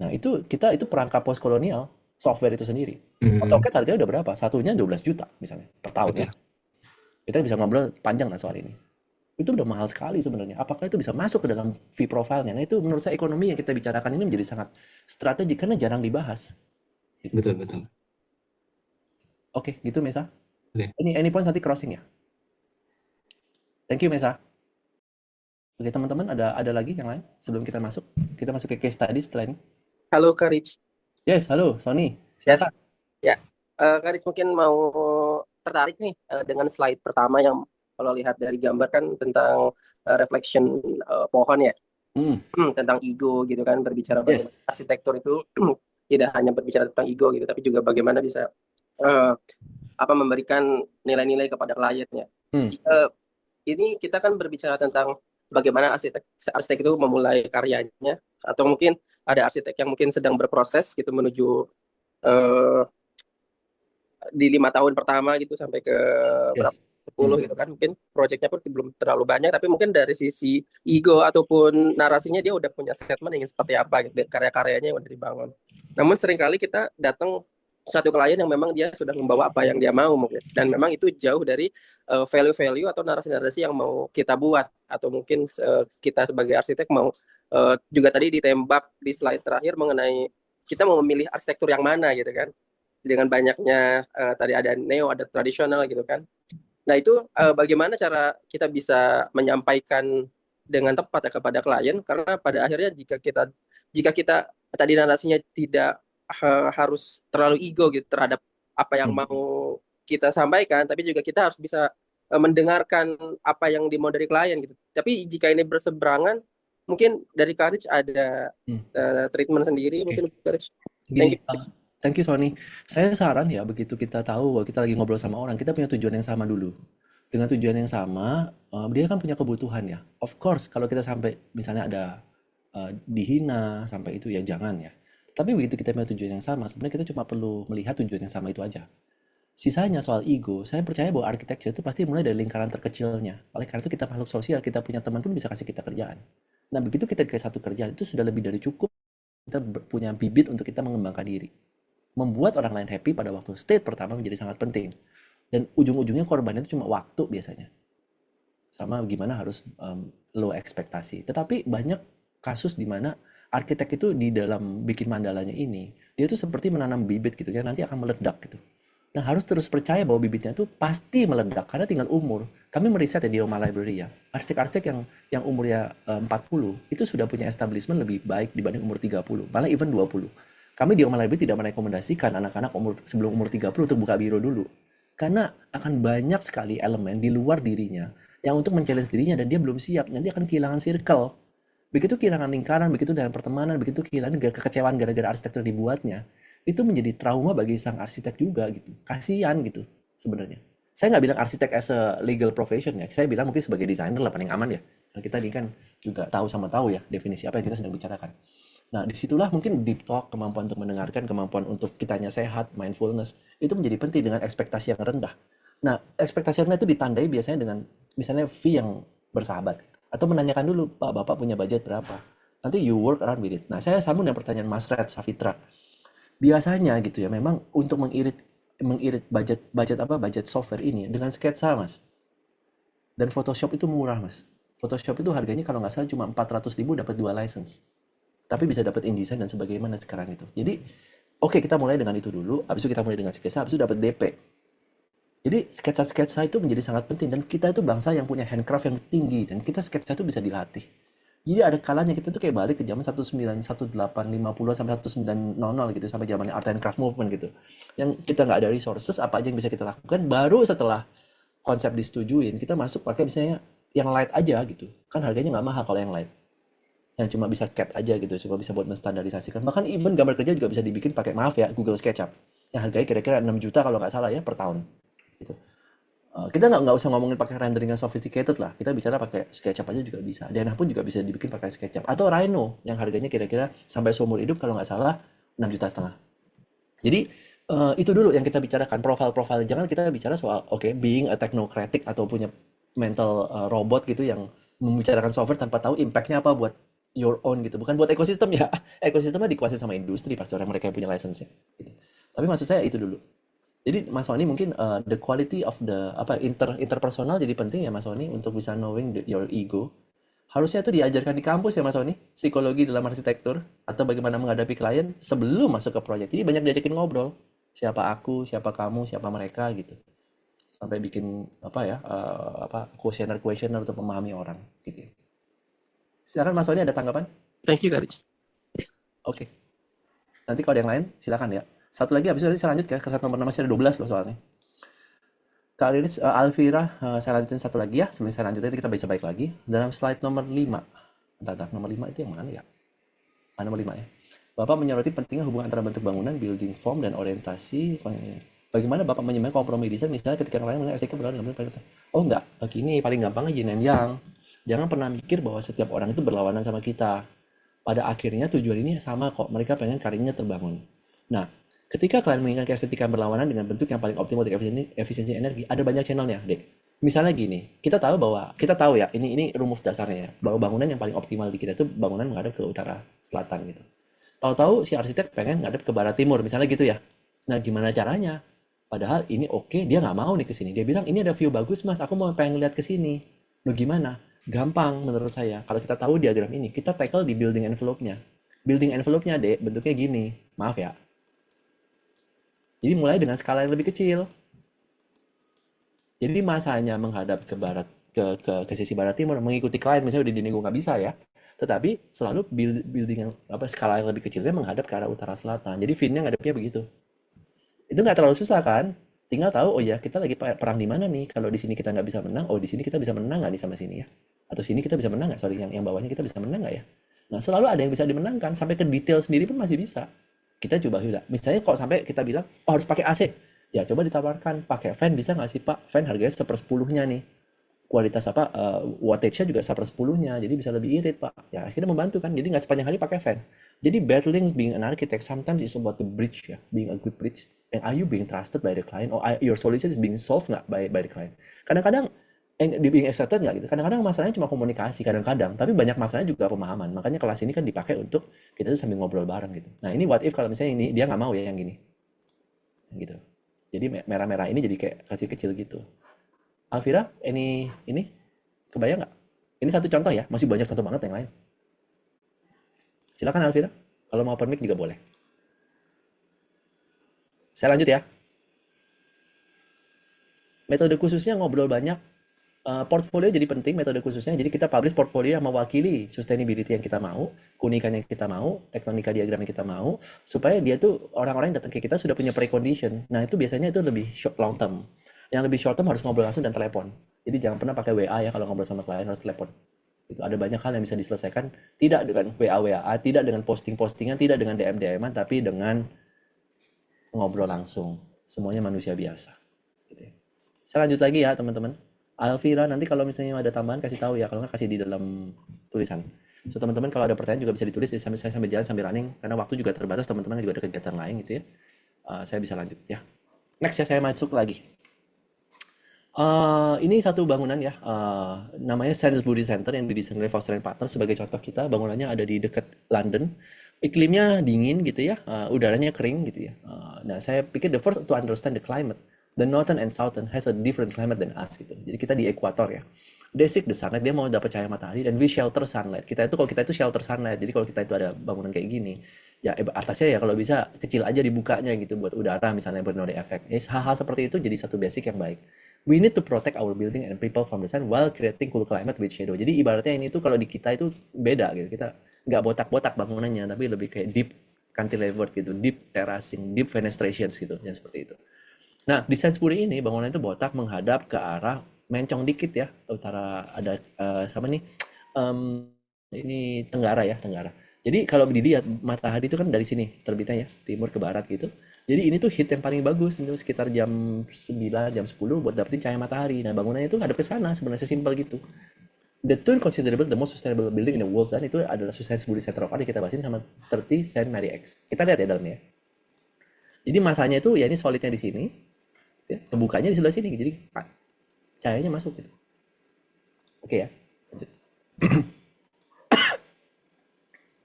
Nah, itu perangkat postkolonial software itu sendiri. Hmm, AutoCAD harganya udah berapa? Satunya 12 juta misalnya per tahun ya. betul. Kita bisa ngobrol panjang lah soal ini. Itu udah mahal sekali sebenarnya. Apakah itu bisa masuk ke dalam fee profile-nya? Nah, itu menurut saya ekonomi yang kita bicarakan ini menjadi sangat strategik karena jarang dibahas. Betul, betul. Oke, gitu Mesa. Oke. Ini points nanti crossing ya. Thank you Mesa. Oke, teman-teman ada lagi yang lain sebelum kita masuk? Kita masuk ke case study setelah ini. Halo Kak Rich. Yes, halo Sony. Yes. Silakan. Ya, Kak Rich mungkin mau tertarik nih dengan slide pertama yang kalau lihat dari gambar kan tentang reflection pohon ya. Tentang ego gitu kan, berbicara bagaimana arsitektur itu tidak hanya berbicara tentang ego gitu, tapi juga bagaimana bisa memberikan nilai-nilai kepada kliennya. Ini kita kan berbicara tentang bagaimana arsitek itu memulai karyanya, atau mungkin ada arsitek yang mungkin sedang berproses gitu menuju di 5 tahun pertama gitu sampai ke berapa 10 gitu kan, mungkin proyeknya pun belum terlalu banyak, tapi mungkin dari sisi ego ataupun narasinya dia udah punya statement ingin seperti apa gitu, karya-karyanya yang udah dibangun. Namun seringkali kita datang satu klien yang memang dia sudah membawa apa yang dia mau mungkin, dan memang itu jauh dari value-value atau narasi-narasi yang mau kita buat, atau mungkin kita sebagai arsitek mau juga tadi ditembak di slide terakhir mengenai kita mau memilih arsitektur yang mana gitu kan. Dengan banyaknya tadi ada neo, ada tradisional gitu kan. Nah itu bagaimana cara kita bisa menyampaikan dengan tepat ya kepada klien, karena pada akhirnya jika kita tadi narasinya tidak harus terlalu ego gitu terhadap apa yang mau kita sampaikan, tapi juga kita harus bisa mendengarkan apa yang dimau dari klien gitu. Tapi jika ini berseberangan, mungkin dari Courage ada treatment sendiri. Mungkin Courage. Gini, thank you Sony. Saya saran ya, begitu kita tahu bahwa kita lagi ngobrol sama orang, kita punya tujuan yang sama dulu. Dengan tujuan yang sama, dia kan punya kebutuhan ya. Of course, kalau kita sampai misalnya ada dihina sampai itu ya jangan ya. Tapi begitu kita punya tujuan yang sama, sebenarnya kita cuma perlu melihat tujuan yang sama itu aja. Sisanya soal ego, saya percaya bahwa arsitektur itu pasti mulai dari lingkaran terkecilnya. Oleh karena itu kita makhluk sosial, kita punya teman pun bisa kasih kita kerjaan. Nah begitu kita dikasih satu kerjaan, itu sudah lebih dari cukup. Kita punya bibit untuk kita mengembangkan diri. Membuat orang lain happy pada waktu state pertama menjadi sangat penting. Dan ujung-ujungnya korbannya itu cuma waktu biasanya. Sama gimana harus low ekspektasi. Tetapi banyak kasus di mana arsitek itu di dalam bikin mandalanya ini, dia tuh seperti menanam bibit gitu ya, nanti akan meledak gitu. Nah harus terus percaya bahwa bibitnya itu pasti meledak, karena tinggal umur. Kami meriset ya di Oma Library ya, arsitek-arsitek yang umurnya 40, itu sudah punya establishment lebih baik dibanding umur 30, malah even 20. Kami di Oma Library tidak merekomendasikan anak-anak sebelum umur 30 untuk buka biro dulu. Karena akan banyak sekali elemen di luar dirinya yang untuk men-challenge dirinya dan dia belum siap, nanti akan kehilangan circle. Begitu kehilangan lingkaran, begitu dengan pertemanan, begitu kehilangan kekecewaan gara-gara arsitektur dibuatnya, itu menjadi trauma bagi sang arsitek juga gitu. Kasihan gitu sebenarnya. Saya nggak bilang arsitek as a legal profession ya, saya bilang mungkin sebagai desainer lah paling aman ya. Nah, kita ini kan juga tahu sama tahu ya definisi apa yang kita sedang bicarakan. Nah disitulah mungkin deep talk, kemampuan untuk mendengarkan, kemampuan untuk kitanya sehat, mindfulness, itu menjadi penting dengan ekspektasi yang rendah. Nah ekspektasi yang rendah itu ditandai biasanya dengan misalnya fee yang bersahabat gitu. Atau menanyakan dulu, Pak, Bapak punya budget berapa? Nanti you work around with it. Nah, saya sambung dengan pertanyaan Mas Red Safitra. Biasanya gitu ya, memang untuk mengirit budget software ini dengan sketsa, Mas. Dan Photoshop itu murah, Mas. Photoshop itu harganya kalau nggak salah cuma 400.000 dapat 2 license. Tapi bisa dapat InDesign dan sebagaimana sekarang itu. Jadi, oke, kita mulai dengan itu dulu, habis itu kita mulai dengan sketsa, habis itu dapat DP. Jadi sketsa-sketsa itu menjadi sangat penting dan kita itu bangsa yang punya handcraft yang tinggi dan kita sketsa itu bisa dilatih. Jadi ada kalanya kita tuh kayak balik ke zaman 1850 sampai 1900 gitu, sampai zamannya art and craft movement gitu. Yang kita nggak ada resources, apa aja yang bisa kita lakukan, baru setelah konsep disetujuin, kita masuk pakai misalnya yang light aja gitu. Kan harganya nggak mahal kalau yang light. Yang cuma bisa CAD aja gitu, cuma bisa buat menstandarisasikan. Bahkan even gambar kerja juga bisa dibikin pakai, maaf ya, Google SketchUp. Yang harganya kira-kira 6 juta kalau nggak salah ya per tahun. Gitu. Kita nggak usah ngomongin pakai rendering yang sophisticated lah, kita bicara pakai SketchUp aja juga bisa. Dana pun juga bisa dibikin pakai SketchUp atau Rhino yang harganya kira-kira sampai seumur hidup kalau nggak salah 6,5 juta. Jadi itu dulu yang kita bicarakan, profil-profil. Jangan kita bicara soal being a technocratic atau punya mental robot gitu yang membicarakan software tanpa tahu impact-nya apa buat your own gitu. Bukan buat ekosistem ya, ekosistemnya dikuasai sama industri pasti orang mereka yang punya license-nya gitu. Tapi maksud saya itu dulu. Jadi Mas Sony mungkin the quality of the interpersonal jadi penting ya Mas Sony untuk bisa knowing your ego. Harusnya itu diajarkan di kampus ya Mas Sony, psikologi dalam arsitektur atau bagaimana menghadapi klien sebelum masuk ke proyek. Jadi banyak diajakin ngobrol. Siapa aku, siapa kamu, siapa mereka gitu. Sampai bikin questionnaire untuk memahami orang gitu. Silakan Mas Sony, ada tanggapan? Thank you, Courage. Oke. Nanti kalau ada yang lain silakan ya. Satu lagi, habis itu saya lanjut ke slide nomor 6, masih ada 12 loh soalnya. Kak Riris, Alvira, saya lanjutin satu lagi ya. Sebelum saya lanjutin, kita bisa baik lagi. Dalam slide nomor 5. Bentar, nomor 5 itu yang mana ya? Nomor 5 ya. Bapak menyoroti pentingnya hubungan antara bentuk bangunan, building form, dan orientasi. Bagaimana Bapak menyemai kompromi desain, misalnya ketika klien melihat STK berlawan dengan oh enggak, begini, paling gampang yin and yang. Jangan pernah mikir bahwa setiap orang itu berlawanan sama kita. Pada akhirnya tujuan ini sama kok, mereka pengen karirnya terbangun. Nah, ketika kalian menginginkan estetika berlawanan dengan bentuk yang paling optimal untuk efisiensi energi, ada banyak channelnya, Dek. Misalnya gini, kita tahu ya, ini rumus dasarnya ya, bahwa bangunan yang paling optimal di kita itu bangunan menghadap ke utara selatan gitu. Tahu-tahu si arsitek pengen ngadep ke barat timur, misalnya gitu ya. Nah, gimana caranya? Padahal ini dia nggak mau nih ke sini. Dia bilang ini ada view bagus mas, aku mau pengen lihat ke sini. Loh gimana? Gampang menurut saya. Kalau kita tahu diagram ini, kita tackle di building envelope-nya. Building envelope-nya, Dek, bentuknya gini. Maaf ya. Jadi mulai dengan skala yang lebih kecil. Jadi masanya menghadap ke barat, ke sisi barat timur, mengikuti klien, misalnya udah di nego nggak bisa ya. Tetapi selalu building yang skala yang lebih kecilnya menghadap ke arah utara selatan. Jadi fin-nya ngadepnya begitu. Itu nggak terlalu susah kan? Tinggal tahu, oh ya kita lagi perang di mana nih? Kalau di sini kita nggak bisa menang, oh di sini kita bisa menang nggak nih sama sini ya? Atau sini kita bisa menang nggak? Sorry, yang bawahnya kita bisa menang nggak ya? Nah selalu ada yang bisa dimenangkan, sampai ke detail sendiri pun masih bisa. Kita coba hilang. Misalnya kok sampai kita bilang, oh harus pakai AC. Ya coba ditawarkan, pakai fan bisa nggak sih Pak? Fan harganya 1/10-nya nih. Kualitas wattage-nya juga 1/10-nya, jadi bisa lebih irit Pak. Ya akhirnya membantu kan, jadi nggak sepanjang hari pakai fan. Jadi battling being an architect sometimes is about the bridge ya, being a good bridge. And are you being trusted by the client, or your solution is being solved nggak by the client? Kadang-kadang being accepted nggak gitu. Kadang-kadang masalahnya cuma komunikasi, kadang-kadang. Tapi banyak masalahnya juga pemahaman. Makanya kelas ini kan dipakai untuk kita tuh sambil ngobrol bareng gitu. Nah ini what if kalau misalnya ini dia nggak mau ya yang gini, gitu. Jadi merah-merah ini jadi kayak kecil-kecil gitu. Alvira, ini kebayang nggak? Ini satu contoh ya, masih banyak contoh banget yang lain. Silakan Alvira, kalau mau open mic juga boleh. Saya lanjut ya. Metode khususnya ngobrol banyak. Portfolio jadi penting, metode khususnya. Jadi kita publish portfolio yang mewakili sustainability yang kita mau, keunikan yang kita mau, tektonika diagram yang kita mau, supaya dia tuh orang-orang yang datang ke kita sudah punya precondition. Nah itu biasanya itu lebih long term. Yang lebih short term harus ngobrol langsung dan telepon. Jadi jangan pernah pakai WA ya kalau ngobrol sama klien, harus telepon. Itu ada banyak hal yang bisa diselesaikan tidak dengan WA, tidak dengan posting-postingan, tidak dengan DM-an, tapi dengan ngobrol langsung. Semuanya manusia biasa. Gitu ya. Saya lanjut lagi ya teman-teman. Alvira, nanti kalau misalnya ada tambahan kasih tahu ya, kalau nggak kasih di dalam tulisan. So teman-teman kalau ada pertanyaan juga bisa ditulis saya sambil jalan sambil running, karena waktu juga terbatas, teman-teman juga ada kegiatan lain gitu ya. Saya bisa lanjut ya. Next ya, saya masuk lagi. Ini satu bangunan ya, namanya Sainsbury Center yang didesain oleh Foster & Partners. Sebagai contoh kita, bangunannya ada di dekat London. Iklimnya dingin gitu ya, udaranya kering gitu ya. Nah, saya pikir the first to understand the climate. The northern and southern has a different climate than us gitu. Jadi kita di ekuator ya. They seek the sunlight, dia mau dapat cahaya matahari, dan we shelter sunlight. Kalau kita itu shelter sunlight. Jadi kalau kita itu ada bangunan kayak gini, ya atasnya ya kalau bisa kecil aja dibukanya gitu buat udara misalnya Bernoulli effect. Hal-hal seperti itu jadi satu basic yang baik. We need to protect our building and people from the sun while creating cool climate with shadow. Jadi ibaratnya ini tuh kalau di kita itu beda gitu. Kita nggak botak-botak bangunannya, tapi lebih kayak deep cantilevered gitu, deep terracing, deep fenestrations gitu, yang seperti itu. Nah, di Sainsbury ini bangunan itu botak menghadap ke arah mencong dikit ya, utara ada sama nih ini tenggara ya, tenggara. Jadi kalau dilihat matahari itu kan dari sini terbitnya ya, timur ke barat gitu. Jadi ini tuh hit yang paling bagus itu sekitar jam 9, jam 10 buat dapetin cahaya matahari. Nah, bangunannya itu ngadep ke sana, sebenarnya simpel gitu. The two considerable the most sustainable building in the world, dan itu adalah Sainsbury Center of Art yang kita bahasin sama 30 St. Mary X. Kita lihat ya dalamnya. Jadi masanya itu ya ini solidnya di sini. Ya, kebukanya di sebelah sini, jadi cahayanya masuk gitu. Oke ya, lanjut.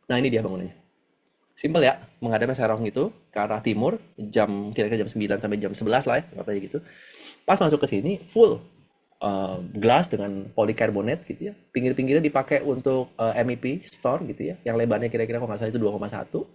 Nah ini dia bangunannya. Simple ya, menghadapnya serong itu ke arah timur, kira-kira jam 9 sampai jam 11 lah ya, apa gitu. Pas masuk ke sini, full glass dengan polycarbonate gitu ya. Pinggir-pinggirnya dipakai untuk MEP store gitu ya, yang lebarnya kira-kira kalau nggak salah itu 2,1.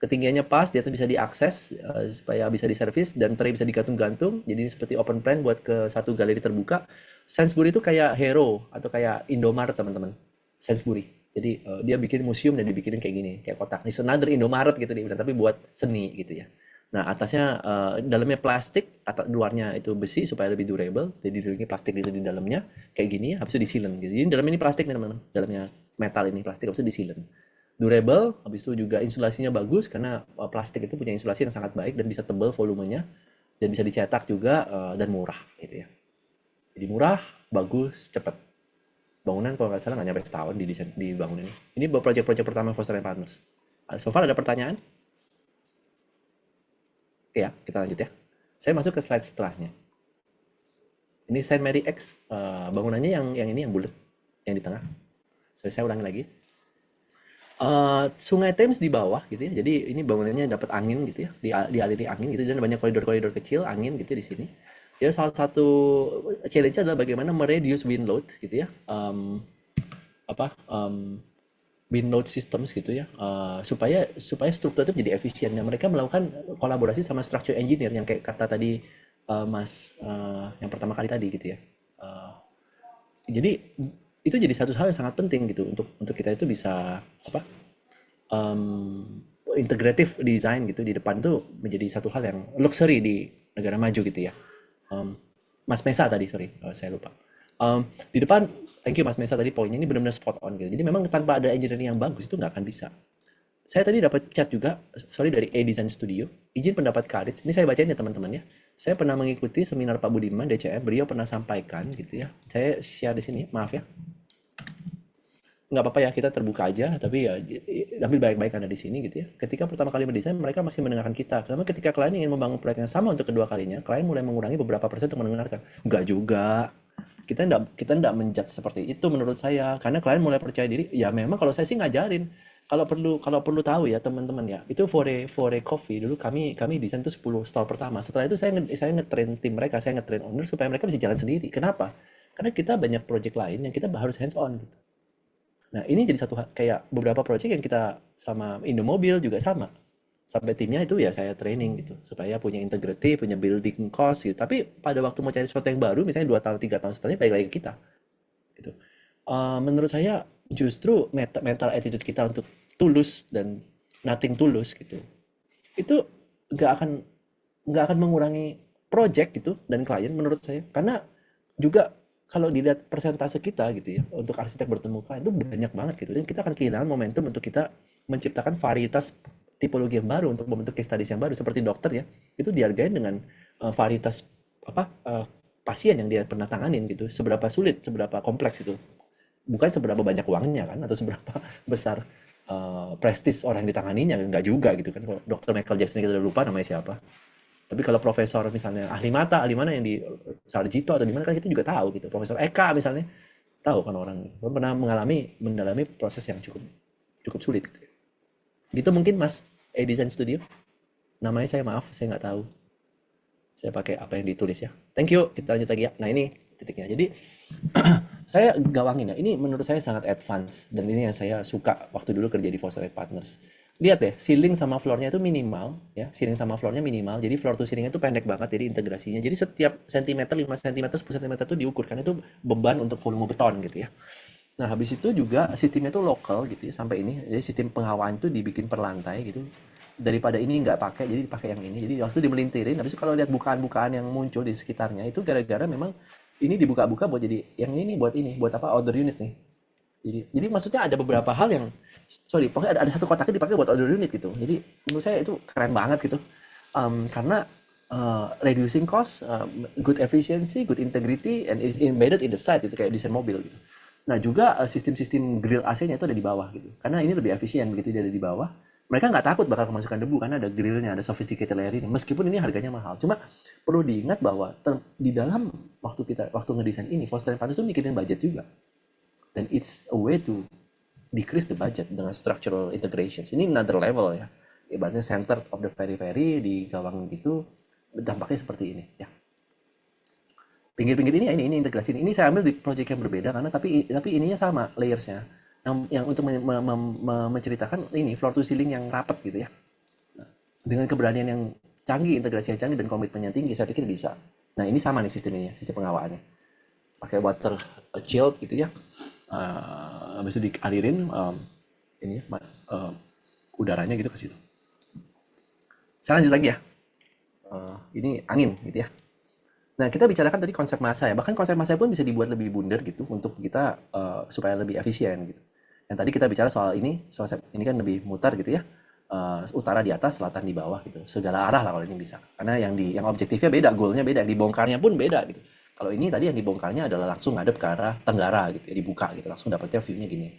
Ketinggiannya pas, di atas bisa diakses supaya bisa diservis, dan tray bisa digantung-gantung. Jadi seperti open plan buat ke satu galeri terbuka. Sainsbury itu kayak Hero atau kayak Indomaret teman-teman. Sainsbury. Jadi dia bikin museum dan dibikinin kayak gini, kayak kotak. Ini another Indomaret gitu dia bilang, tapi buat seni gitu ya. Nah atasnya dalamnya plastik, luarnya itu besi supaya lebih durable. Jadi ini plastik itu di dalamnya kayak gini ya, habis itu disilen gitu. Jadi dalamnya ini plastik nih teman-teman. Dalamnya metal ini plastik, habis itu disilen. Durable, habis itu juga insulasinya bagus karena plastik itu punya insulasi yang sangat baik dan bisa tebal volumenya dan bisa dicetak juga dan murah gitu ya. Jadi murah, bagus, cepat. Bangunan kalau nggak salah nggak nyampe setahun di desain di bangunan ini. Ini proyek-proyek pertama Foster & Partners. So far ada pertanyaan? Oke ya, kita lanjut ya. Saya masuk ke slide setelahnya. Ini St. Mary X, bangunannya yang ini yang bulat, yang di tengah. Saya ulangi lagi. Sungai Thames di bawah gitu ya. Jadi ini bangunannya dapat angin gitu ya, dialiri angin gitu, dan banyak koridor-koridor kecil angin gitu di sini. Jadi salah satu challenge adalah bagaimana mereduce wind load gitu ya. apa bin load systems gitu ya, supaya struktur itu menjadi efisien dan mereka melakukan kolaborasi sama structure engineer yang kayak kata tadi Mas yang pertama kali tadi gitu ya. Eh, jadi itu jadi satu hal yang sangat penting gitu untuk kita itu bisa apa integrative design gitu di depan tuh menjadi satu hal yang luxury di negara maju gitu ya. Um, Mas Mesa tadi, sorry, saya lupa. Di depan, thank you Mas Mesa tadi poinnya ini benar-benar spot on gitu. Jadi memang tanpa ada engineering yang bagus itu nggak akan bisa. Saya tadi dapat chat juga, sorry dari A Design Studio. Izin pendapat Karis, ini saya bacain ya teman-teman ya. Saya pernah mengikuti seminar Pak Budiman DCM, beliau pernah sampaikan gitu ya. Saya share di sini, maaf ya. Nggak apa-apa ya, kita terbuka aja, tapi ya ambil baik-baik Anda di sini gitu ya. Ketika pertama kali mendesain, mereka masih mendengarkan kita. Karena ketika klien ingin membangun proyek yang sama untuk kedua kalinya, klien mulai mengurangi beberapa persen untuk mendengarkan. Enggak juga. Kita enggak menjudge seperti itu menurut saya. Karena klien mulai percaya diri, ya memang kalau saya sih ngajarin. Kalau perlu tahu ya teman-teman ya, itu for a coffee dulu kami desain tuh 10 stall pertama. Setelah itu saya nge-train tim mereka, saya nge-train owner supaya mereka bisa jalan sendiri. Kenapa? Karena kita banyak project lain yang kita harus hands on gitu. Nah, ini jadi satu kayak beberapa project yang kita sama Indomobil juga sama. Sampai timnya itu ya saya training gitu supaya punya integrity, punya building cost gitu. Tapi pada waktu mau cari sesuatu yang baru, misalnya 2 tahun, 3 tahun setelahnya balik lagi ke kita gitu. Menurut saya justru mental attitude kita untuk tulus dan nothing tulus gitu. Itu nggak akan mengurangi project gitu dan klien menurut saya. Karena juga kalau dilihat persentase kita gitu ya untuk arsitek bertemu klien itu banyak banget gitu dan kita akan kehilangan momentum untuk kita menciptakan varietas tipologi yang baru untuk membentuk case studies yang baru seperti dokter ya itu dihargain dengan varietas pasien yang dia pernah tanganin gitu seberapa sulit seberapa kompleks itu bukan seberapa banyak uangnya kan atau seberapa besar prestis orang yang ditanganinya enggak juga gitu kan kalau dokter Michael Jackson kita udah lupa namanya siapa tapi kalau profesor misalnya ahli mana yang di Sarjito atau di mana kan kita juga tahu gitu. Profesor Eka misalnya tahu kan orang pernah mendalami proses yang cukup sulit gitu. Gitu mungkin Mas Design Studio. Namanya saya maaf, saya nggak tahu. Saya pakai apa yang ditulis ya. Thank you. Kita lanjut lagi ya. Nah ini titiknya. Jadi saya gawangin ya. Ini menurut saya sangat advance dan ini yang saya suka waktu dulu kerja di Foster Partners. Lihat deh, ceiling sama floor-nya itu minimal, ya. Ceiling sama floor-nya minimal. Jadi floor to ceiling-nya itu pendek banget, jadi integrasinya. Jadi setiap sentimeter, 5 cm, 10 cm itu diukur, karena itu beban untuk volume beton gitu ya. Nah, habis itu juga sistemnya itu lokal gitu ya, sampai ini. Jadi sistem penghawaan itu dibikin per lantai gitu. Daripada ini nggak pakai, jadi dipakai yang ini. Jadi waktu dimelintirin, habis itu kalau lihat bukaan-bukaan yang muncul di sekitarnya, itu gara-gara memang ini dibuka-buka buat jadi, yang ini buat apa, outdoor unit nih. Jadi maksudnya ada beberapa hal yang pokoknya ada satu kotaknya dipakai buat outdoor unit gitu. Jadi menurut saya itu keren banget gitu. Karena reducing cost, good efficiency, good integrity, and is embedded in the site itu kayak desain mobil gitu. Nah juga sistem-sistem grill AC-nya itu ada di bawah gitu. Karena ini lebih efisien begitu dia ada di bawah. Mereka nggak takut bakal kemasukan debu karena ada grillnya, ada sophisticated layering. Meskipun ini harganya mahal, cuma perlu diingat bahwa di dalam waktu ngedesain ini, Foster Partners itu mikirin budget juga. Dan it's a way to decrease the budget dengan structural integrations. Ini another level ya. Ibaratnya center of the very di gawang itu dampaknya seperti ini ya. Pinggir-pinggir ini integrasi ini saya ambil di project yang berbeda karena tapi ininya sama layersnya. Yang untuk menceritakan ini floor to ceiling yang rapat gitu ya. Nah, dengan keberanian yang canggih, integrasi yang canggih dan komitmen yang tinggi, saya pikir bisa. Nah ini sama nih sistem pengawaannya. Pakai water chilled gitu ya. Habis itu dialirin udaranya gitu ke situ. Saya lanjut lagi ya. Ini angin gitu ya. Nah kita bicarakan tadi konsep massa ya. Bahkan konsep massa pun bisa dibuat lebih bundar gitu untuk kita supaya lebih efisien gitu. Yang tadi kita bicara soal ini kan lebih mutar gitu ya. Utara di atas, selatan di bawah gitu. Segala arah lah kalau ini bisa. Karena yang objektifnya beda, goalnya beda, yang dibongkarnya pun beda gitu. Kalau ini tadi yang dibongkarnya adalah langsung ngadep ke arah tenggara gitu ya, dibuka gitu, langsung dapetnya view-nya gini.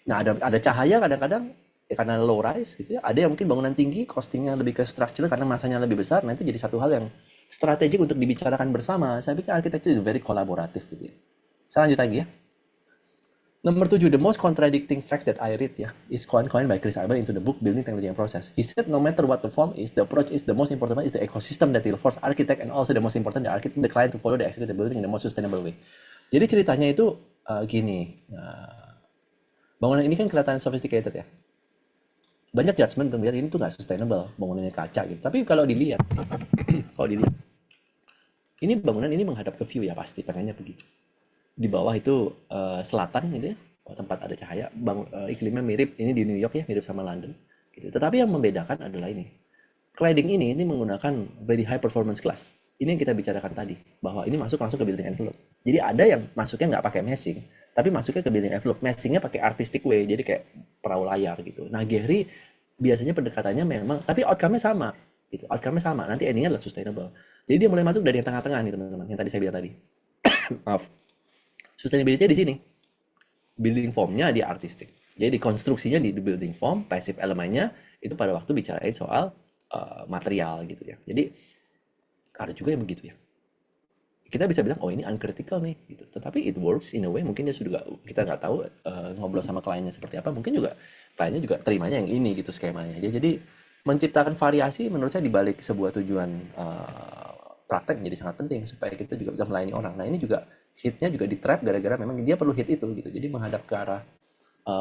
Nah ada cahaya kadang-kadang ya karena low rise gitu ya, ada yang mungkin bangunan tinggi, costingnya lebih ke structure karena masanya lebih besar, nah itu jadi satu hal yang strategik untuk dibicarakan bersama. Saya pikir arsitektur itu very kolaboratif gitu ya. Saya lanjut lagi ya. Nomor 7, the most contradicting facts that I read ya, is coined by Chris Iber into the book Building Technology and Process. He said no matter what the form is, the approach is the most important one is the ecosystem that will force architect and also the most important the architect, the client to follow the execute the building in the most sustainable way. Jadi ceritanya itu gini, Bangunan ini kan kelihatan sophisticated ya. Banyak judgement untuk melihat ini tuh nggak sustainable, bangunannya kaca gitu. Tapi kalau dilihat, ini bangunan ini menghadap ke view ya pasti pengennya begitu. Di bawah itu selatan gitu ya, tempat ada cahaya. Iklimnya mirip ini di New York ya, mirip sama London. Gitu. Tetapi yang membedakan adalah ini. Cladding ini menggunakan very high performance glass. Ini yang kita bicarakan tadi, bahwa ini masuk langsung ke building envelope. Jadi ada yang masuknya nggak pakai meshing, tapi masuknya ke building envelope. Meshingnya pakai artistic way, jadi kayak perahu layar gitu. Nah, Gehry biasanya pendekatannya memang, tapi outcome-nya sama. Gitu. Outcome-nya sama, nanti endingnya adalah sustainable. Jadi dia mulai masuk dari yang tengah-tengah nih teman-teman, yang tadi saya bilang tadi. Maaf. Sustainability di sini. Building form-nya di artistic. Jadi konstruksinya di building form, passive elemennya itu pada waktu bicarain soal material gitu ya. Jadi ada juga yang begitu ya. Kita bisa bilang, oh ini uncritical nih, gitu. Tetapi it works in a way, mungkin dia sudah kita nggak tahu ngobrol sama kliennya seperti apa. Mungkin juga kliennya juga terimanya yang ini gitu skemanya. Jadi menciptakan variasi menurut saya dibalik sebuah tujuan praktek menjadi sangat penting supaya kita juga bisa melayani orang. Nah ini juga hitnya juga di trap gara-gara memang dia perlu hit itu gitu. Jadi menghadap ke arah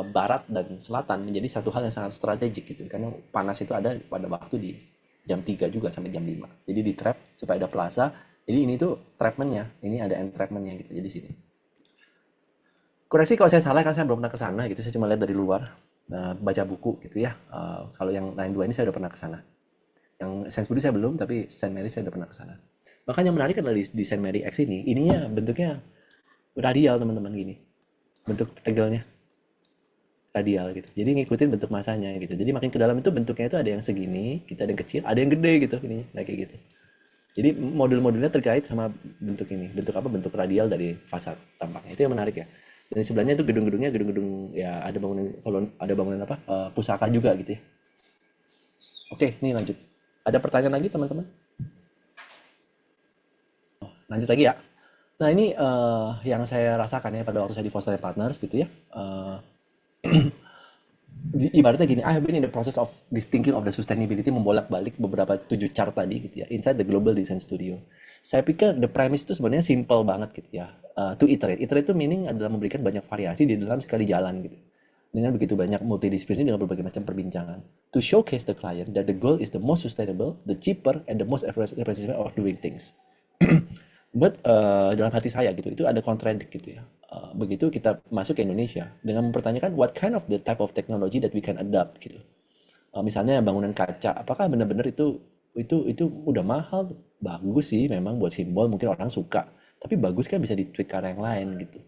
barat dan selatan menjadi satu hal yang sangat strategik gitu. Karena panas itu ada pada waktu di jam 3 juga sampai jam 5. Jadi di trap supaya ada plaza. Jadi ini tuh trapmentnya, ini ada entrapmentnya gitu. Jadi sini. Koreksi kalau saya salah kan saya belum pernah ke sana gitu. Saya cuma lihat dari luar, baca buku gitu ya. Kalau yang lain dua ini saya udah pernah ke sana. Yang Sainsbury saya belum, tapi St. Mary saya udah pernah ke sana. Bahkan yang menarik adalah di St. Mary X ini, ininya bentuknya radial teman-teman gini. Bentuk tegelnya radial gitu. Jadi ngikutin bentuk masanya gitu. Jadi makin ke dalam itu bentuknya itu ada yang segini, kita ada yang kecil, ada yang gede gitu ini, kayak gitu. Jadi modul-modulnya terkait sama bentuk ini. Bentuk apa? Bentuk radial dari fasad tampaknya. Itu yang menarik ya. Dan di sebelahnya itu gedung-gedungnya gedung-gedung ya ada bangunan ada bangunan apa? Pusaka juga gitu ya. Oke, ini lanjut. Ada pertanyaan lagi teman-teman? Lanjut lagi ya. Nah ini yang saya rasakan ya pada waktu saya di Foster & Partners gitu ya. Ibaratnya gini, I have been in the process of this thinking of the sustainability, membolak-balik beberapa 7 chart tadi gitu ya, inside the global design studio. Saya pikir the premise itu sebenarnya simple banget gitu ya, to iterate. Iterate itu meaning adalah memberikan banyak variasi di dalam sekali jalan gitu. Dengan begitu banyak multidisipliner dengan berbagai macam perbincangan. To showcase the client that the goal is the most sustainable, the cheaper, and the most representative of doing things. But dalam hati saya gitu, itu ada contradict gitu ya. Begitu kita masuk ke Indonesia dengan mempertanyakan what kind of the type of technology that we can adapt gitu. Misalnya bangunan kaca, apakah benar-benar itu udah mahal, bagus sih memang buat simbol mungkin orang suka, tapi bagus kan bisa ditweak ke arah yang lain gitu.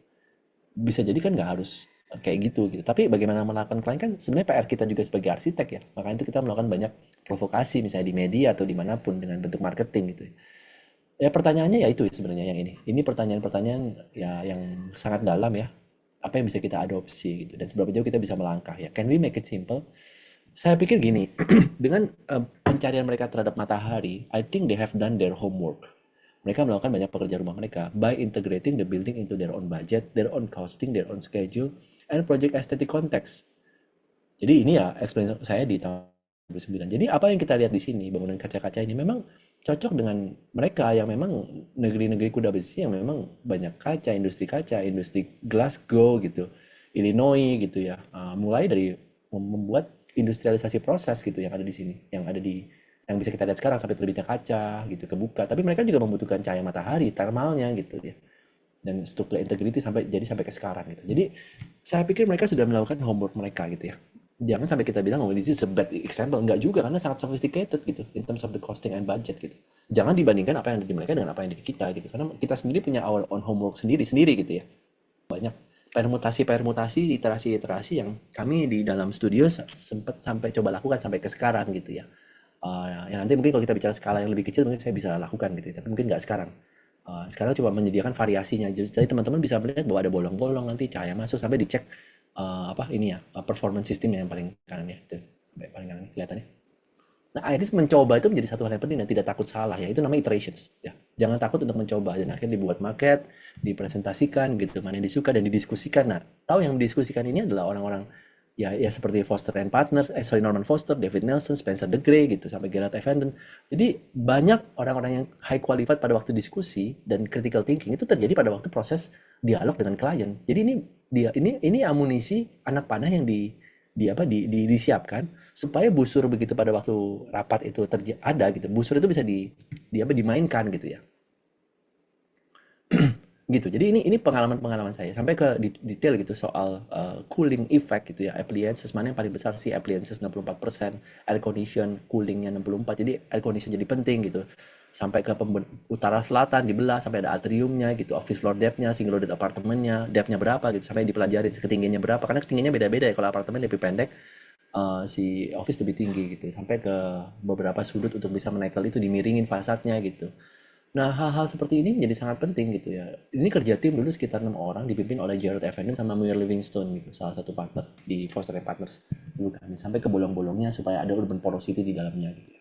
Bisa jadi kan nggak harus kayak gitu. Tapi bagaimana melakukan klien kan sebenarnya PR kita juga sebagai arsitek ya. Makanya itu kita melakukan banyak provokasi misalnya di media atau dimanapun dengan bentuk marketing gitu. Ya pertanyaannya ya itu sebenarnya yang ini. Ini pertanyaan-pertanyaan ya yang sangat dalam ya. Apa yang bisa kita adopsi gitu dan seberapa jauh kita bisa melangkah ya. Can we make it simple? Saya pikir gini, dengan pencarian mereka terhadap matahari, I think they have done their homework. Mereka melakukan banyak pekerjaan rumah mereka by integrating the building into their own budget, their own costing, their own schedule, and project aesthetic context. Jadi ini ya experience saya di tahun 2009. Jadi apa yang kita lihat di sini, bangunan kaca-kaca ini memang cocok dengan mereka yang memang negeri-negeri kuda besi yang memang banyak kaca, industri Glasgow gitu, Illinois gitu ya. Mulai dari membuat industrialisasi proses gitu yang ada di sini, yang bisa kita lihat sekarang sampai terbitnya kaca gitu kebuka. Tapi mereka juga membutuhkan cahaya matahari, thermalnya gitu ya. Dan struktur integrity sampai ke sekarang gitu. Jadi saya pikir mereka sudah melakukan homework mereka gitu ya. Jangan sampai kita bilang, oh this is a bad example. Enggak juga, karena sangat sophisticated gitu, in terms of the costing and budget gitu. Jangan dibandingkan apa yang ada di mereka dengan apa yang ada di kita gitu. Karena kita sendiri punya our own homework sendiri gitu ya. Banyak permutasi, iterasi yang kami di dalam studio sempat sampai coba lakukan sampai ke sekarang gitu ya. Yang nanti mungkin kalau kita bicara skala yang lebih kecil mungkin saya bisa lakukan gitu ya. Tapi mungkin nggak sekarang. Sekarang coba menyediakan variasinya. Jadi teman-teman bisa melihat bahwa ada bolong-bolong nanti cahaya masuk sampai dicek performance system yang paling kanan ya, itu paling kanan kelihatannya. Nah, akhirnya mencoba itu menjadi satu hal yang penting dan tidak takut salah ya, itu namanya iterations ya. Jangan takut untuk mencoba dan akhirnya dibuat market, dipresentasikan gitu, mana yang disuka dan didiskusikan. Nah, tahu yang mendiskusikan ini adalah orang-orang ya seperti Foster & Partners, Norman Foster, David Nelson, Spencer DeGrey gitu sampai Gerard Evenden. Jadi banyak orang-orang yang high qualified pada waktu diskusi dan critical thinking itu terjadi pada waktu proses dialog dengan klien. Jadi ini ini amunisi anak panah yang disiapkan supaya busur begitu pada waktu rapat itu ada gitu. Busur itu bisa dimainkan gitu ya. Gitu. Jadi ini pengalaman saya sampai ke detail gitu soal cooling effect gitu ya. Appliances mana yang paling besar sih? Appliances 64%, air condition coolingnya 64. Jadi air condition jadi penting gitu. Sampai ke utara selatan dibelah sampai ada atriumnya gitu, office floor depth-nya, single loaded apartemennya, depth-nya berapa gitu, sampai dipelajari ketinggiannya berapa, karena ketinggiannya beda-beda ya. Kalau apartemen lebih pendek, si office lebih tinggi gitu, sampai ke beberapa sudut untuk bisa menekel itu, dimiringin fasadnya gitu. Nah, hal-hal seperti ini menjadi sangat penting gitu ya. Ini kerja tim dulu sekitar 6 orang dipimpin oleh Jared Evans sama Muir Livingstone gitu, salah satu partner di Foster & Partners dulu kan, sampai ke bolong-bolongnya supaya ada urban porosity di dalamnya gitu.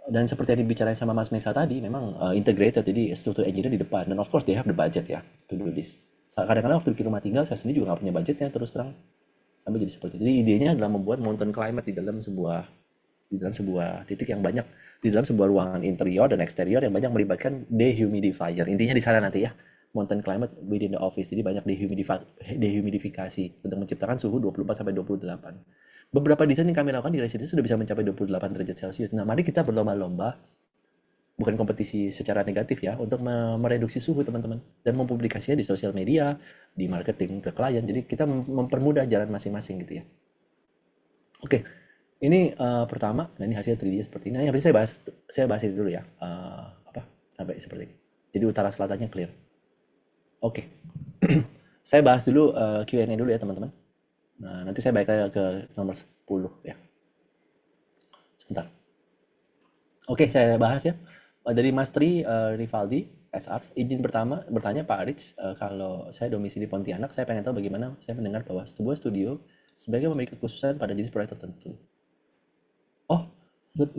Dan seperti yang dibicarain sama Mas Mesa tadi, memang integrated, jadi struktur engineer di depan, dan of course they have the budget ya to do this. Kadang-kadang waktu bikin rumah tinggal saya sendiri juga nggak punya budgetnya, terus terang, sampai jadi seperti itu. Jadi idenya adalah membuat mountain climate di dalam sebuah titik yang banyak, di dalam sebuah ruangan interior dan eksterior yang banyak melibatkan dehumidifier. Intinya di sana nanti ya, mountain climate within the office. Jadi banyak dehumidifikasi untuk menciptakan suhu 24 sampai 28. Beberapa desain yang kami lakukan di Resident sudah bisa mencapai 28 derajat Celcius. Nah, mari kita berlomba-lomba, bukan kompetisi secara negatif ya, untuk mereduksi suhu teman-teman dan mempublikasinya di sosial media, di marketing ke klien. Jadi kita mempermudah jalan masing-masing gitu ya. Oke. Ini pertama, nah ini hasil 3D seperti ini. Nah, yang saya bahas ini dulu ya. Sampai seperti ini. Jadi utara selatannya clear. Oke. Saya bahas dulu Q&A dulu ya teman-teman. Nah, nanti saya balik lagi ke nomor 10 ya. Sebentar. Oke, saya bahas ya. Dari Mas Tri Rivaldi, SR. Izin pertama bertanya Pak Rich, kalau saya domisili Pontianak, saya pengen tahu bagaimana saya mendengar bahwa sebuah studio sebagai memiliki kekhususan pada jenis proyek tertentu. Oh,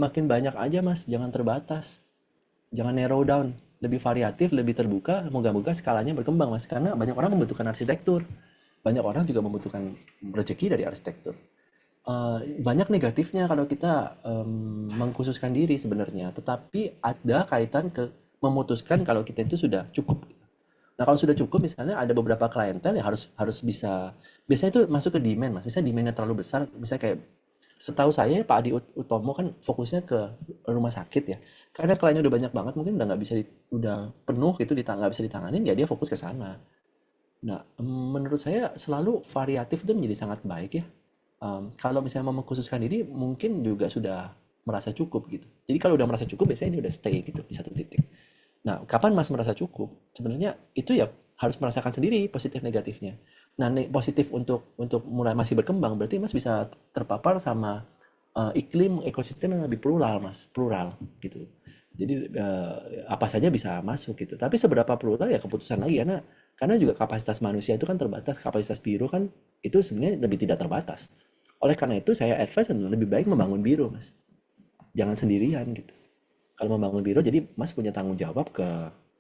makin banyak aja Mas, jangan terbatas. Jangan narrow down, lebih variatif, lebih terbuka, moga-moga skalanya berkembang Mas, karena banyak orang membutuhkan arsitektur. Banyak orang juga membutuhkan rezeki dari arsitektur. Banyak negatifnya kalau kita mengkhususkan diri sebenarnya, tetapi ada kaitan ke memutuskan kalau kita itu sudah cukup. Nah, kalau sudah cukup misalnya ada beberapa klientel yang harus bisa, biasanya itu masuk ke demand Mas. Misalnya demandnya terlalu besar, misalnya kayak setahu saya Pak Adi Utomo kan fokusnya ke rumah sakit ya. Karena kliennya udah banyak banget, mungkin udah nggak bisa udah penuh gitu, nggak bisa ditanganin, ya dia fokus ke sana. Nah, menurut saya selalu variatif itu menjadi sangat baik ya. Kalau misalnya mau mengkhususkan diri, mungkin juga sudah merasa cukup gitu. Jadi kalau udah merasa cukup, biasanya ini udah stay gitu di satu titik. Nah, kapan Mas merasa cukup? Sebenarnya itu ya harus merasakan sendiri positif negatifnya. Nah, positif untuk mulai masih berkembang, berarti Mas bisa terpapar sama iklim ekosistem yang lebih plural Mas, plural gitu. Jadi apa saja bisa masuk gitu. Tapi seberapa plural ya keputusan lagi, karena juga kapasitas manusia itu kan terbatas, kapasitas biro kan itu sebenarnya lebih tidak terbatas. Oleh karena itu saya advise adalah lebih baik membangun biro Mas. Jangan sendirian gitu. Kalau membangun biro jadi Mas punya tanggung jawab ke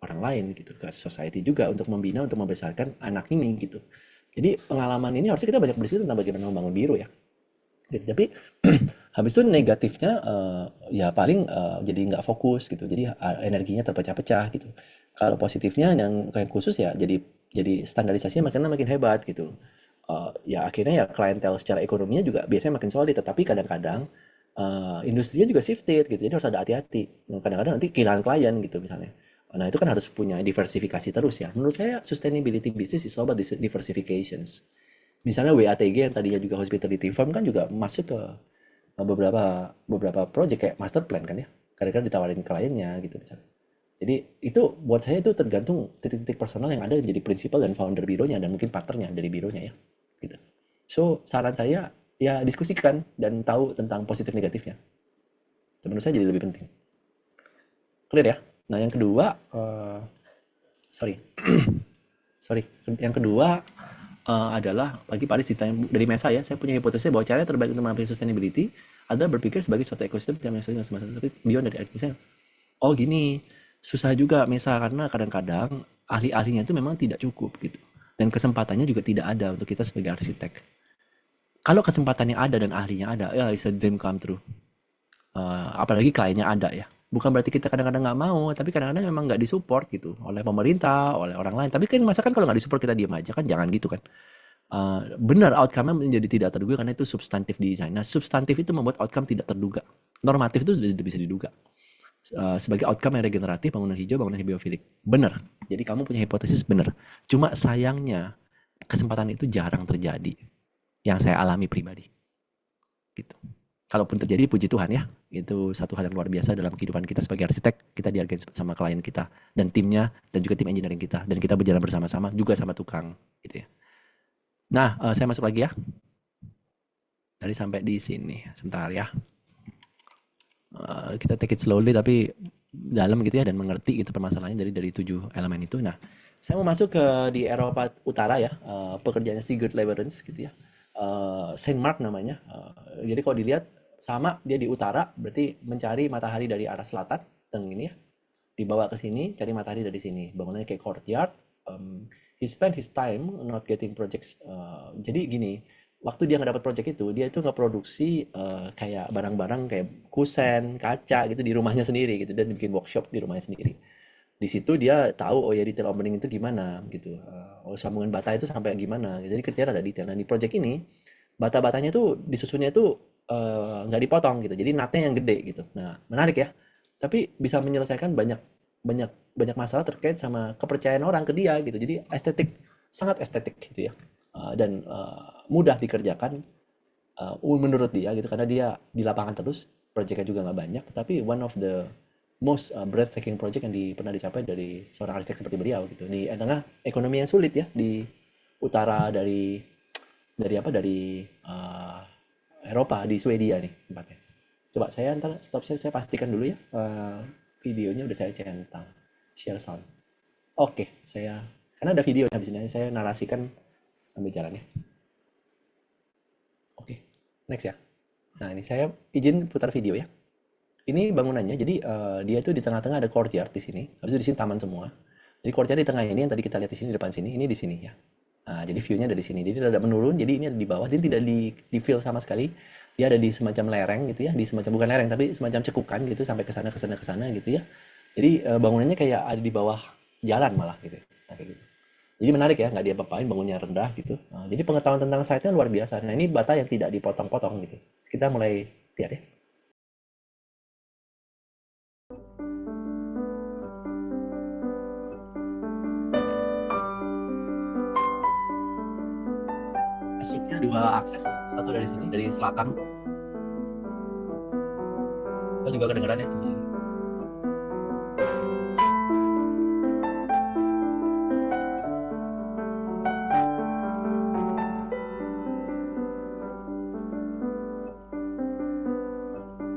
orang lain gitu, ke society juga untuk membina, untuk membesarkan anak ini gitu. Jadi pengalaman ini harusnya kita banyak berdiskusi tentang bagaimana membangun biro ya. Gitu. Tapi habis itu negatifnya ya paling jadi nggak fokus gitu, jadi energinya terpecah-pecah gitu. Kalau positifnya yang kayak khusus ya jadi standarisasinya makin hebat gitu. Ya akhirnya ya klientel secara ekonominya juga biasanya makin solid, tetapi kadang-kadang industrinya juga shifted gitu, jadi harus ada hati-hati. Kadang-kadang nanti kehilangan klien gitu misalnya. Nah itu kan harus punya diversifikasi terus ya. Menurut saya sustainability business is all about diversifications. Misalnya WATG yang tadinya juga hospitality firm kan juga masuk ke beberapa project kayak master plan kan ya. Kadang-kadang ditawarin kliennya gitu misalnya. Jadi itu buat saya itu tergantung titik-titik personal yang ada menjadi principal dan founder bironya dan mungkin partnernya dari bironya ya. Gitu. So saran saya ya diskusikan dan tahu tentang positif negatifnya. Menurut saya jadi lebih penting. Clear ya? Nah yang kedua, yang kedua adalah bagi Paris ditanya dari Mesa ya, saya punya hipotesis bahwa cara terbaik untuk mencapai sustainability adalah berpikir sebagai suatu ekosistem yang semasa beyond dari misalnya. Oh gini, susah juga Mesa karena kadang-kadang ahli-ahlinya itu memang tidak cukup gitu. Dan kesempatannya juga tidak ada untuk kita sebagai arsitek. Kalau kesempatannya ada dan ahlinya ada, ya it's a dream come true. Apalagi kliennya ada ya. Bukan berarti kita kadang-kadang nggak mau, tapi kadang-kadang memang nggak disupport gitu oleh pemerintah, oleh orang lain. Tapi kan masa kan kalau nggak disupport kita diam aja kan, jangan gitu kan. Benar outcome-nya menjadi tidak terduga karena itu substantif design. Nah, substantif itu membuat outcome tidak terduga. Normatif itu sudah bisa diduga. Sebagai outcome yang regeneratif, bangunan hijau, bangunan biofilik. Benar. Jadi kamu punya hipotesis benar. Cuma sayangnya kesempatan itu jarang terjadi. Yang saya alami pribadi. Gitu. Kalaupun terjadi, puji Tuhan ya. Itu satu hal yang luar biasa dalam kehidupan kita sebagai arsitek. Kita dihargai sama klien kita dan timnya dan juga tim engineering kita. Dan kita berjalan bersama-sama juga sama tukang gitu ya. Nah, saya masuk lagi ya. Tadi sampai di sini. Sebentar ya. Kita take it slowly tapi dalam gitu ya dan mengerti gitu permasalahannya dari 7 elemen itu. Nah, saya mau masuk ke di Eropa Utara ya, pekerjaannya Sigurd Leverens gitu ya. Saint Mark namanya. Jadi kalau dilihat sama dia di utara berarti mencari matahari dari arah selatan dan ini ya. Dibawa ke sini cari matahari dari sini. Bangunannya kayak courtyard. He spent his time not getting projects. Jadi gini, waktu dia nggak dapat project itu, dia itu nggak produksi kayak barang-barang kayak kusen, kaca gitu di rumahnya sendiri gitu dan bikin workshop di rumahnya sendiri. Di situ dia tahu oh ya detail opening itu gimana gitu. Oh sambungan bata itu sampai gimana. Jadi kerjaan ada detail. Nah di project ini bata-batanya tuh disusunnya itu nggak dipotong gitu. Jadi natnya yang gede gitu. Nah menarik ya. Tapi bisa menyelesaikan banyak masalah terkait sama kepercayaan orang ke dia gitu. Jadi estetik sangat estetik gitu ya. Dan mudah dikerjakan menurut dia gitu karena dia di lapangan terus proyeknya juga nggak banyak tapi one of the most breathtaking project yang pernah dicapai dari seorang arsitek seperti beliau gitu di tengah ekonomi yang sulit ya di utara dari Eropa di Swedia nih tempatnya. Coba saya ntar stop share saya pastikan dulu ya videonya udah saya centang share sound. Oke, saya karena ada video habis ini saya narasikan sambil jalan ya. Oke, next ya. Nah ini saya izin putar video ya. Ini bangunannya, jadi dia itu di tengah-tengah ada courtyard di sini. Habis itu di sini taman semua. Jadi courtyard di tengah ini yang tadi kita lihat di sini di depan sini, ini di sini ya. Nah, jadi view-nya ada di sini. Jadi tidak menurun, jadi ini ada di bawah. Dia tidak di fill sama sekali. Dia ada di semacam lereng gitu ya, di semacam bukan lereng tapi semacam cekukan gitu sampai ke sana gitu ya. Jadi bangunannya kayak ada di bawah jalan malah gitu. Nah, kayak gitu. Jadi menarik ya, nggak diapa-apain, bangunnya rendah gitu. Nah, jadi pengetahuan tentang site-nya luar biasa. Nah ini bata yang tidak dipotong-potong gitu. Kita mulai lihat ya. Masuknya 2 akses, satu dari sini, dari selatan. Oh juga kedengeran ya di sini.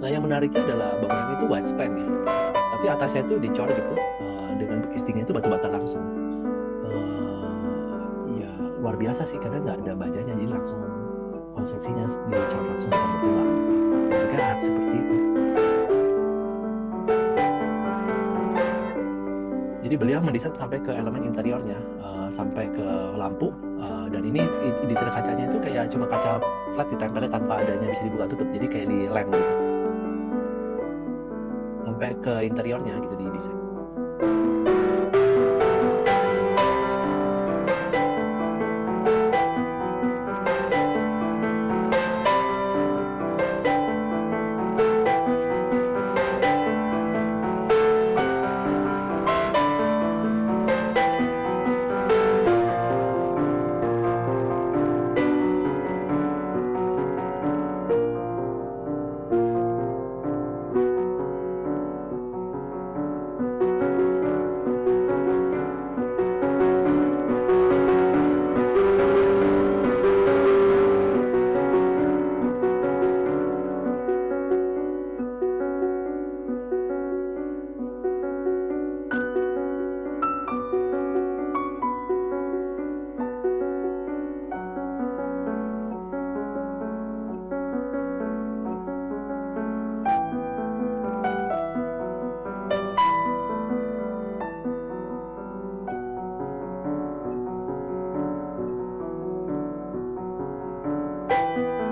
Nah yang menariknya adalah bangunan itu wide span ya, tapi atasnya itu dicor gitu dengan castingnya itu batu bata langsung. Ya luar biasa sih karena nggak ada bajanya jadi langsung konstruksinya dicor langsung bata bertulang. Itu kan art seperti itu. Jadi beliau mendesain sampai ke elemen interiornya, sampai ke lampu dan ini detail kacanya itu kayak cuma kaca flat ditempelnya tanpa adanya bisa dibuka tutup jadi kayak di lem gitu. Sampai ke interiornya gitu di desain.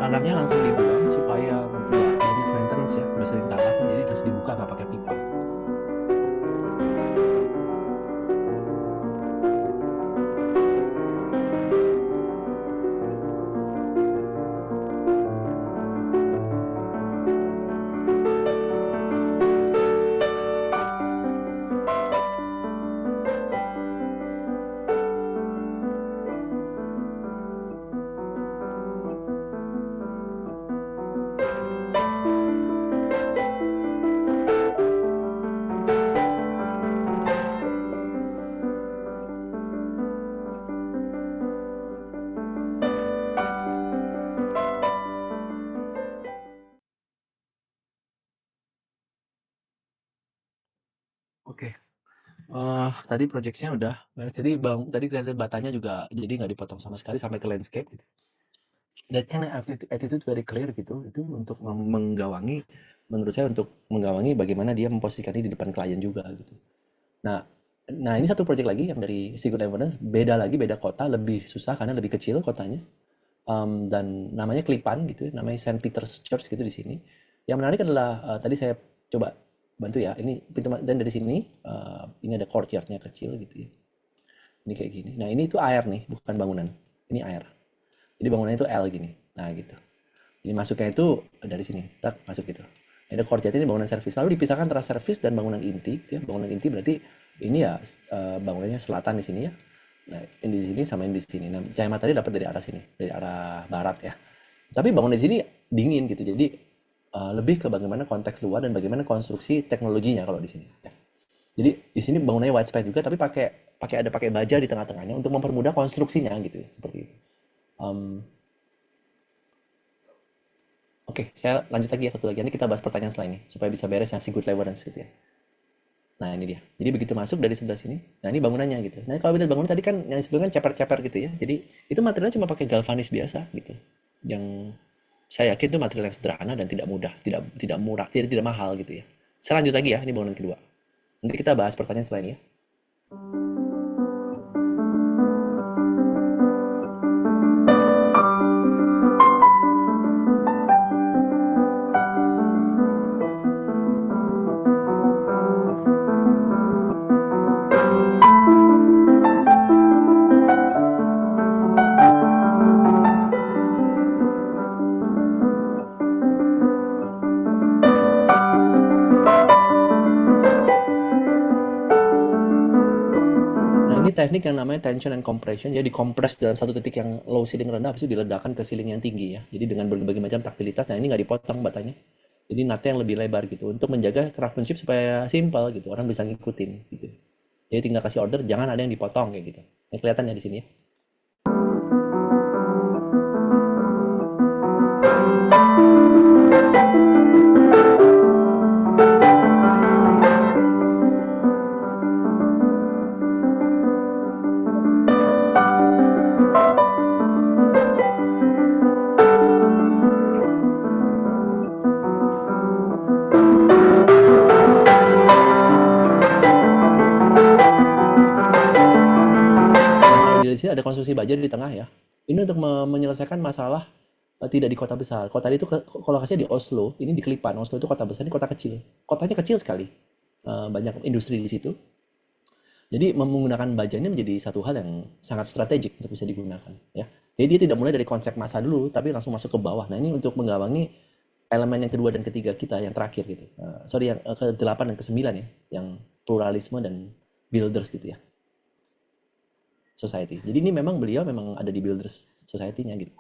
Talangnya langsung dibuang supaya nggak banyak maintenance ya, bisa talang jadi harus dibuka nggak pakai pipa. Oke. Tadi project-nya udah beres. Jadi tadi kelihatan batanya juga jadi nggak dipotong sama sekali sampai ke landscape gitu. That kind of attitude very clear gitu. Itu untuk menggawangi, menurut saya untuk menggawangi bagaimana dia memposisikan diri di depan klien juga gitu. Nah, nah ini satu project lagi yang dari Secret Evidence, beda lagi, beda kota, lebih susah karena lebih kecil kotanya. Dan namanya Klipan gitu, namanya Saint Peter's Church gitu di sini. Yang menarik adalah tadi saya coba bantu ya, ini pintu dan dari sini ini ada courtyardnya kecil gitu ya. Ini kayak gini. Nah ini itu air nih, bukan bangunan. Ini air. Jadi bangunannya itu L gini. Nah gitu. Jadi masuknya itu dari sini, tak masuk gitu. Ada courtyard ini bangunan servis. Lalu dipisahkan antara servis dan bangunan inti. Gitu ya. Bangunan inti berarti ini ya bangunannya selatan di sini ya. Nah, ini di sini sama ini di sini. Nah, cahaya matahari dapat dari arah sini, dari arah barat ya. Tapi bangunan di sini dingin gitu. Jadi lebih ke bagaimana konteks luar dan bagaimana konstruksi teknologinya kalau di sini. Ya. Jadi di sini bangunannya widespread juga, tapi pakai baja di tengah-tengahnya untuk mempermudah konstruksinya gitu ya, seperti itu. Oke, saya lanjut lagi ya satu lagi. Nanti kita bahas pertanyaan setelah ini supaya bisa beres yang si good leverance gitu ya. Nah ini dia. Jadi begitu masuk dari sebelah sini, nah ini bangunannya gitu. Nah kalau kita bangunan tadi kan yang sebelumnya kan ceper-ceper gitu ya. Jadi itu materialnya cuma pakai galvanis biasa gitu. Yang saya yakin itu material yang sederhana dan tidak mudah, tidak murah, tidak mahal gitu ya. Saya lanjut lagi ya, ini bangunan kedua. Nanti kita bahas pertanyaan setelah ini ya. Teknik yang namanya tension and compression, jadi dikompres dalam satu titik yang low ceiling rendah, habis itu diledakkan ke ceiling yang tinggi ya. Jadi dengan berbagai macam taktilitas, nah ini nggak dipotong batanya. Jadi natnya yang lebih lebar gitu, untuk menjaga craftsmanship supaya simple gitu, orang bisa ngikutin gitu. Jadi tinggal kasih order, jangan ada yang dipotong kayak gitu. Ini kelihatan ya di sini ya. Ada konstruksi baja di tengah ya. Ini untuk menyelesaikan masalah tidak di kota besar. Kota itu lokasinya di Oslo, ini di Klipan. Oslo itu kota besar, ini kota kecil. Kotanya kecil sekali. Banyak industri di situ. Jadi menggunakan baja ini menjadi satu hal yang sangat strategik untuk bisa digunakan ya. Jadi dia tidak mulai dari konsep masa dulu, tapi langsung masuk ke bawah. Nah, ini untuk menggawangi elemen yang kedua dan ketiga kita yang terakhir gitu. Yang ke-8 dan ke-9 ya, yang pluralisme dan builders gitu ya. Society. Jadi ini memang beliau memang ada di Builders Society-nya gitu.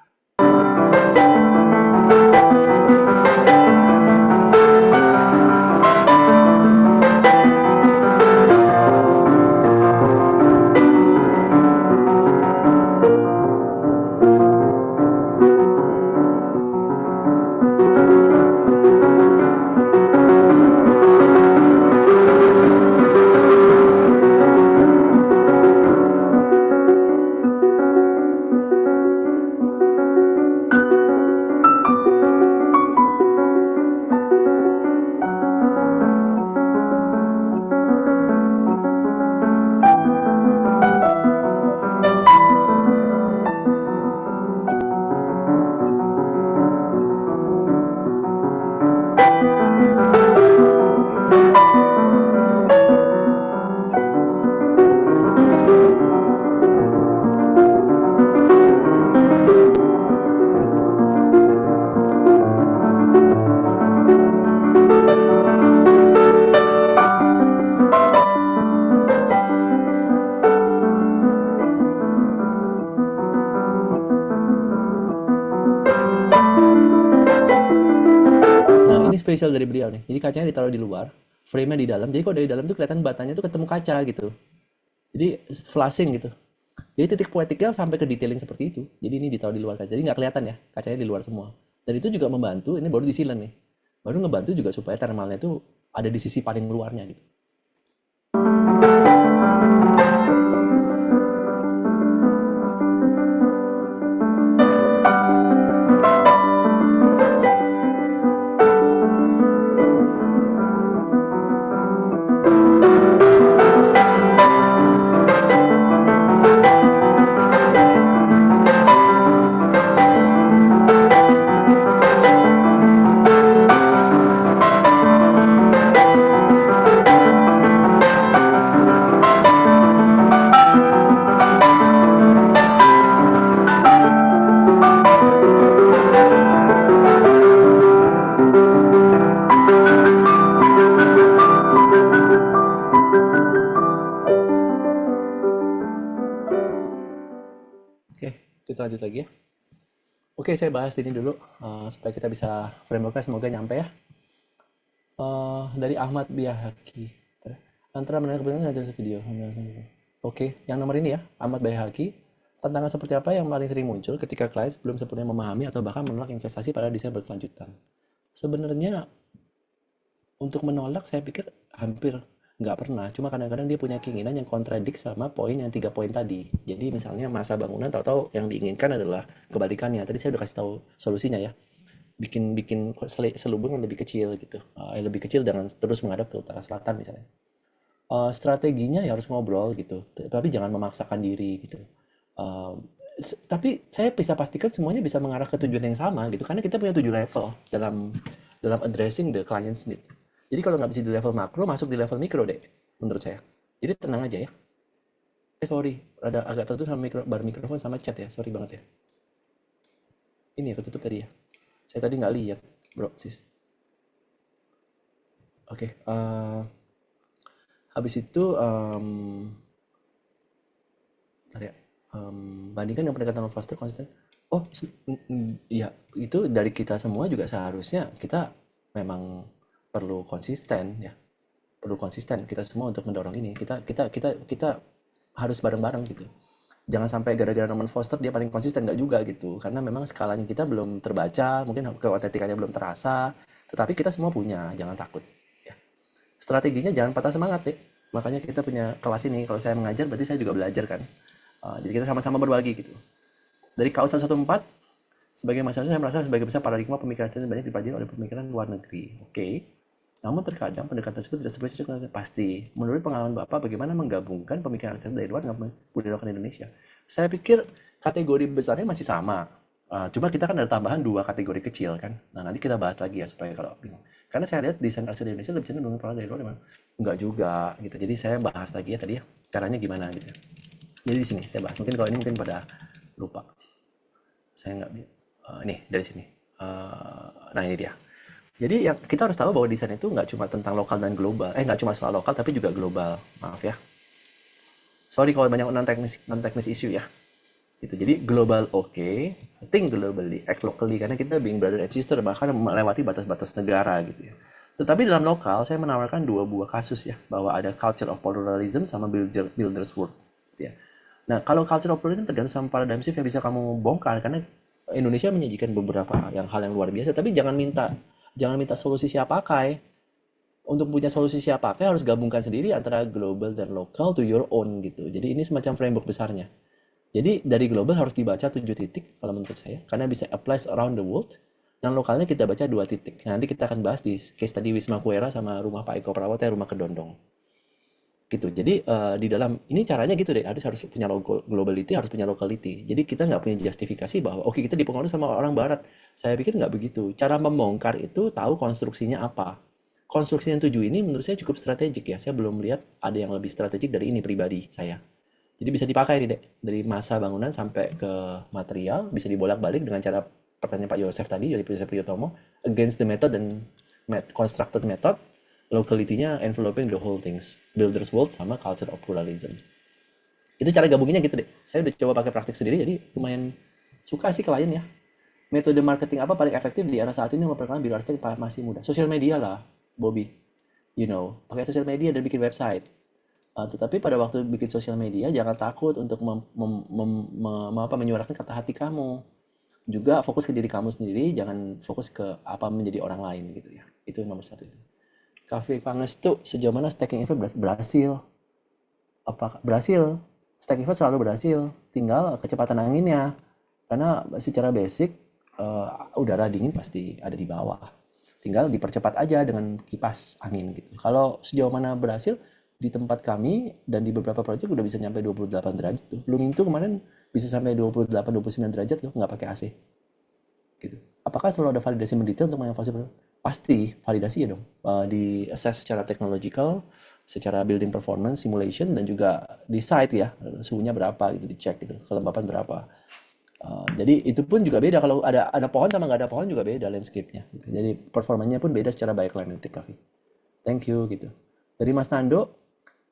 Spesial dari beliau nih. Jadi kacanya ditaruh di luar, frame-nya di dalam. Jadi kalau dari dalam tuh kelihatan batanya tuh ketemu kaca gitu. Jadi flashing gitu. Jadi titik poetiknya sampai ke detailing seperti itu. Jadi ini ditaruh di luar kaca. Jadi nggak kelihatan ya, kacanya di luar semua. Dan itu juga membantu, ini baru disilen nih. Baru ngebantu juga supaya thermalnya tuh ada di sisi paling luarnya gitu. kita lanjut lagi ya. Oke, saya bahas ini dulu supaya kita bisa frameworknya semoga nyampe ya. Dari Ahmad Biahaki. Antara mendengar kebenaran ada video. Oke, yang nomor ini ya, Ahmad Biahaki. Tantangan seperti apa yang paling sering muncul ketika klien belum sepenuhnya memahami atau bahkan menolak investasi pada desain berkelanjutan? Sebenarnya untuk menolak saya pikir hampir nggak pernah. Cuma kadang-kadang dia punya keinginan yang kontradik sama poin yang 3 poin tadi. Jadi misalnya masa bangunan tahu-tahu yang diinginkan adalah kebalikannya. Tadi saya udah kasih tahu solusinya ya. Bikin selubung yang lebih kecil gitu. Lebih kecil dengan terus menghadap ke utara selatan misalnya. Strateginya ya harus ngobrol gitu. Tapi jangan memaksakan diri gitu. Tapi saya bisa pastikan semuanya bisa mengarah ke tujuan yang sama gitu. Karena kita punya 7 level dalam addressing the client's need. Jadi kalau nggak bisa di level makro, masuk di level mikro deh, menurut saya. Jadi tenang aja ya. Sorry, ada agak tertutup sama bar mikrofon sama chat ya, sorry banget ya. Ini ya ketutup tadi ya. Saya tadi nggak lihat, bro, sis. Oke, habis itu, bentar ya. Bandingkan yang pendekatan faster konsisten. Oh, ya itu dari kita semua juga seharusnya kita memang perlu konsisten ya, perlu konsisten kita semua untuk mendorong ini. Kita harus bareng-bareng gitu. Jangan sampai gara-gara Norman Foster dia paling konsisten, nggak juga gitu, karena memang skalanya kita belum terbaca, mungkin keotentikanya belum terasa, tetapi kita semua punya, jangan takut ya. Strateginya jangan patah semangat deh, makanya kita punya kelas ini. Kalau saya mengajar berarti saya juga belajar kan. Jadi kita sama-sama berbagi gitu. Dari KAUS 114, sebagai masyarakat saya merasa sebagai besar paradigma pemikiran saya banyak dipelajari oleh pemikiran luar negeri. Oke. Namun terkadang pendekatan tersebut tidak sesuai cocok. Pasti. Menurut pengalaman Bapak, bagaimana menggabungkan pemikiran arsitek dari luar dengan budaya Indonesia? Saya pikir kategori besarnya masih sama. Cuma kita kan ada tambahan 2 kategori kecil kan. Nah nanti kita bahas lagi ya supaya kalau bingung. Karena saya lihat desain arsitek Indonesia lebih cenderung dengan dari luar, enggak juga gitu. Jadi saya bahas lagi ya tadi ya, caranya gimana gitu. Jadi di sini saya bahas. Mungkin kalau ini mungkin pada lupa. Saya nggak nih dari sini. Nah ini dia. Jadi yang kita harus tahu bahwa desain itu nggak cuma tentang lokal dan global. Nggak cuma soal lokal tapi juga global. Maaf ya. Sorry kalau banyak non-teknis isu ya. Gitu. Jadi global oke, think globally, act locally, karena kita being brother and sister bahkan melewati batas-batas negara gitu ya. Tetapi dalam lokal saya menawarkan 2 buah kasus ya, bahwa ada culture of pluralism sama builders world gitu ya. Nah, kalau culture of pluralism tergantung sama paradigm shift yang bisa kamu bongkar, karena Indonesia menyajikan beberapa hal yang luar biasa, tapi jangan minta solusi siap pakai. Untuk punya solusi siap pakai harus gabungkan sendiri antara global dan lokal to your own gitu. Jadi ini semacam framework besarnya. Jadi dari global harus dibaca 7 titik kalau menurut saya, karena bisa applies around the world. Yang lokalnya kita baca 2 titik. Nanti kita akan bahas di case tadi Wisma Kuera sama rumah Pak Eko Prawata, rumah Kedondong. Gitu. Jadi di dalam ini caranya gitu deh, harus punya globality, harus punya locality. Jadi kita nggak punya justifikasi bahwa oke kita dipengaruhi sama orang barat. Saya pikir nggak begitu. Cara membongkar itu tahu konstruksinya apa. Konstruksi yang 7 ini menurut saya cukup strategik ya. Saya belum lihat ada yang lebih strategik dari ini pribadi saya. Jadi bisa dipakai nih dek, dari masa bangunan sampai ke material, bisa dibolak-balik dengan cara pertanyaan Pak Yosef tadi, Yosef Priyotomo, against the method dan constructed method, locality-nya enveloping the whole things, builders world sama culture of pluralism. Itu cara gabunginnya gitu deh. Saya udah coba pakai praktik sendiri, jadi lumayan suka sih klien ya. Metode marketing apa paling efektif di era saat ini memperkenalkan biro arsitek masih muda? Sosial media lah, Bobby. You know, pakai sosial media dan bikin website. Tetapi pada waktu bikin sosial media jangan takut untuk menyuarakan kata hati kamu. Juga fokus ke diri kamu sendiri, jangan fokus ke apa menjadi orang lain gitu ya. Itu nomor 1 itu. Cafe Pangestu, sejauh mana stacking event berhasil? Apakah berhasil? Stacking event selalu berhasil, tinggal kecepatan anginnya. Karena secara basic udara dingin pasti ada di bawah. Tinggal dipercepat aja dengan kipas angin gitu. Kalau sejauh mana berhasil? Di tempat kami dan di beberapa proyek udah bisa nyampe 28 derajat tuh. Blooming tuh kemarin bisa sampai 28-29 derajat loh, nggak pakai AC. Gitu. Apakah selalu ada validasi mendetail untuk mengevaluasi? Pasti validasi ya dong. Di assess secara technological, secara building performance, simulation, dan juga di site ya, suhunya berapa gitu, dicek gitu, kelembapan berapa. Jadi itu pun juga beda, kalau ada pohon sama nggak ada pohon juga beda landscape-nya. Gitu. Jadi performanya pun beda secara bioclimatic, Kavi. Thank you gitu. Dari Mas Nando,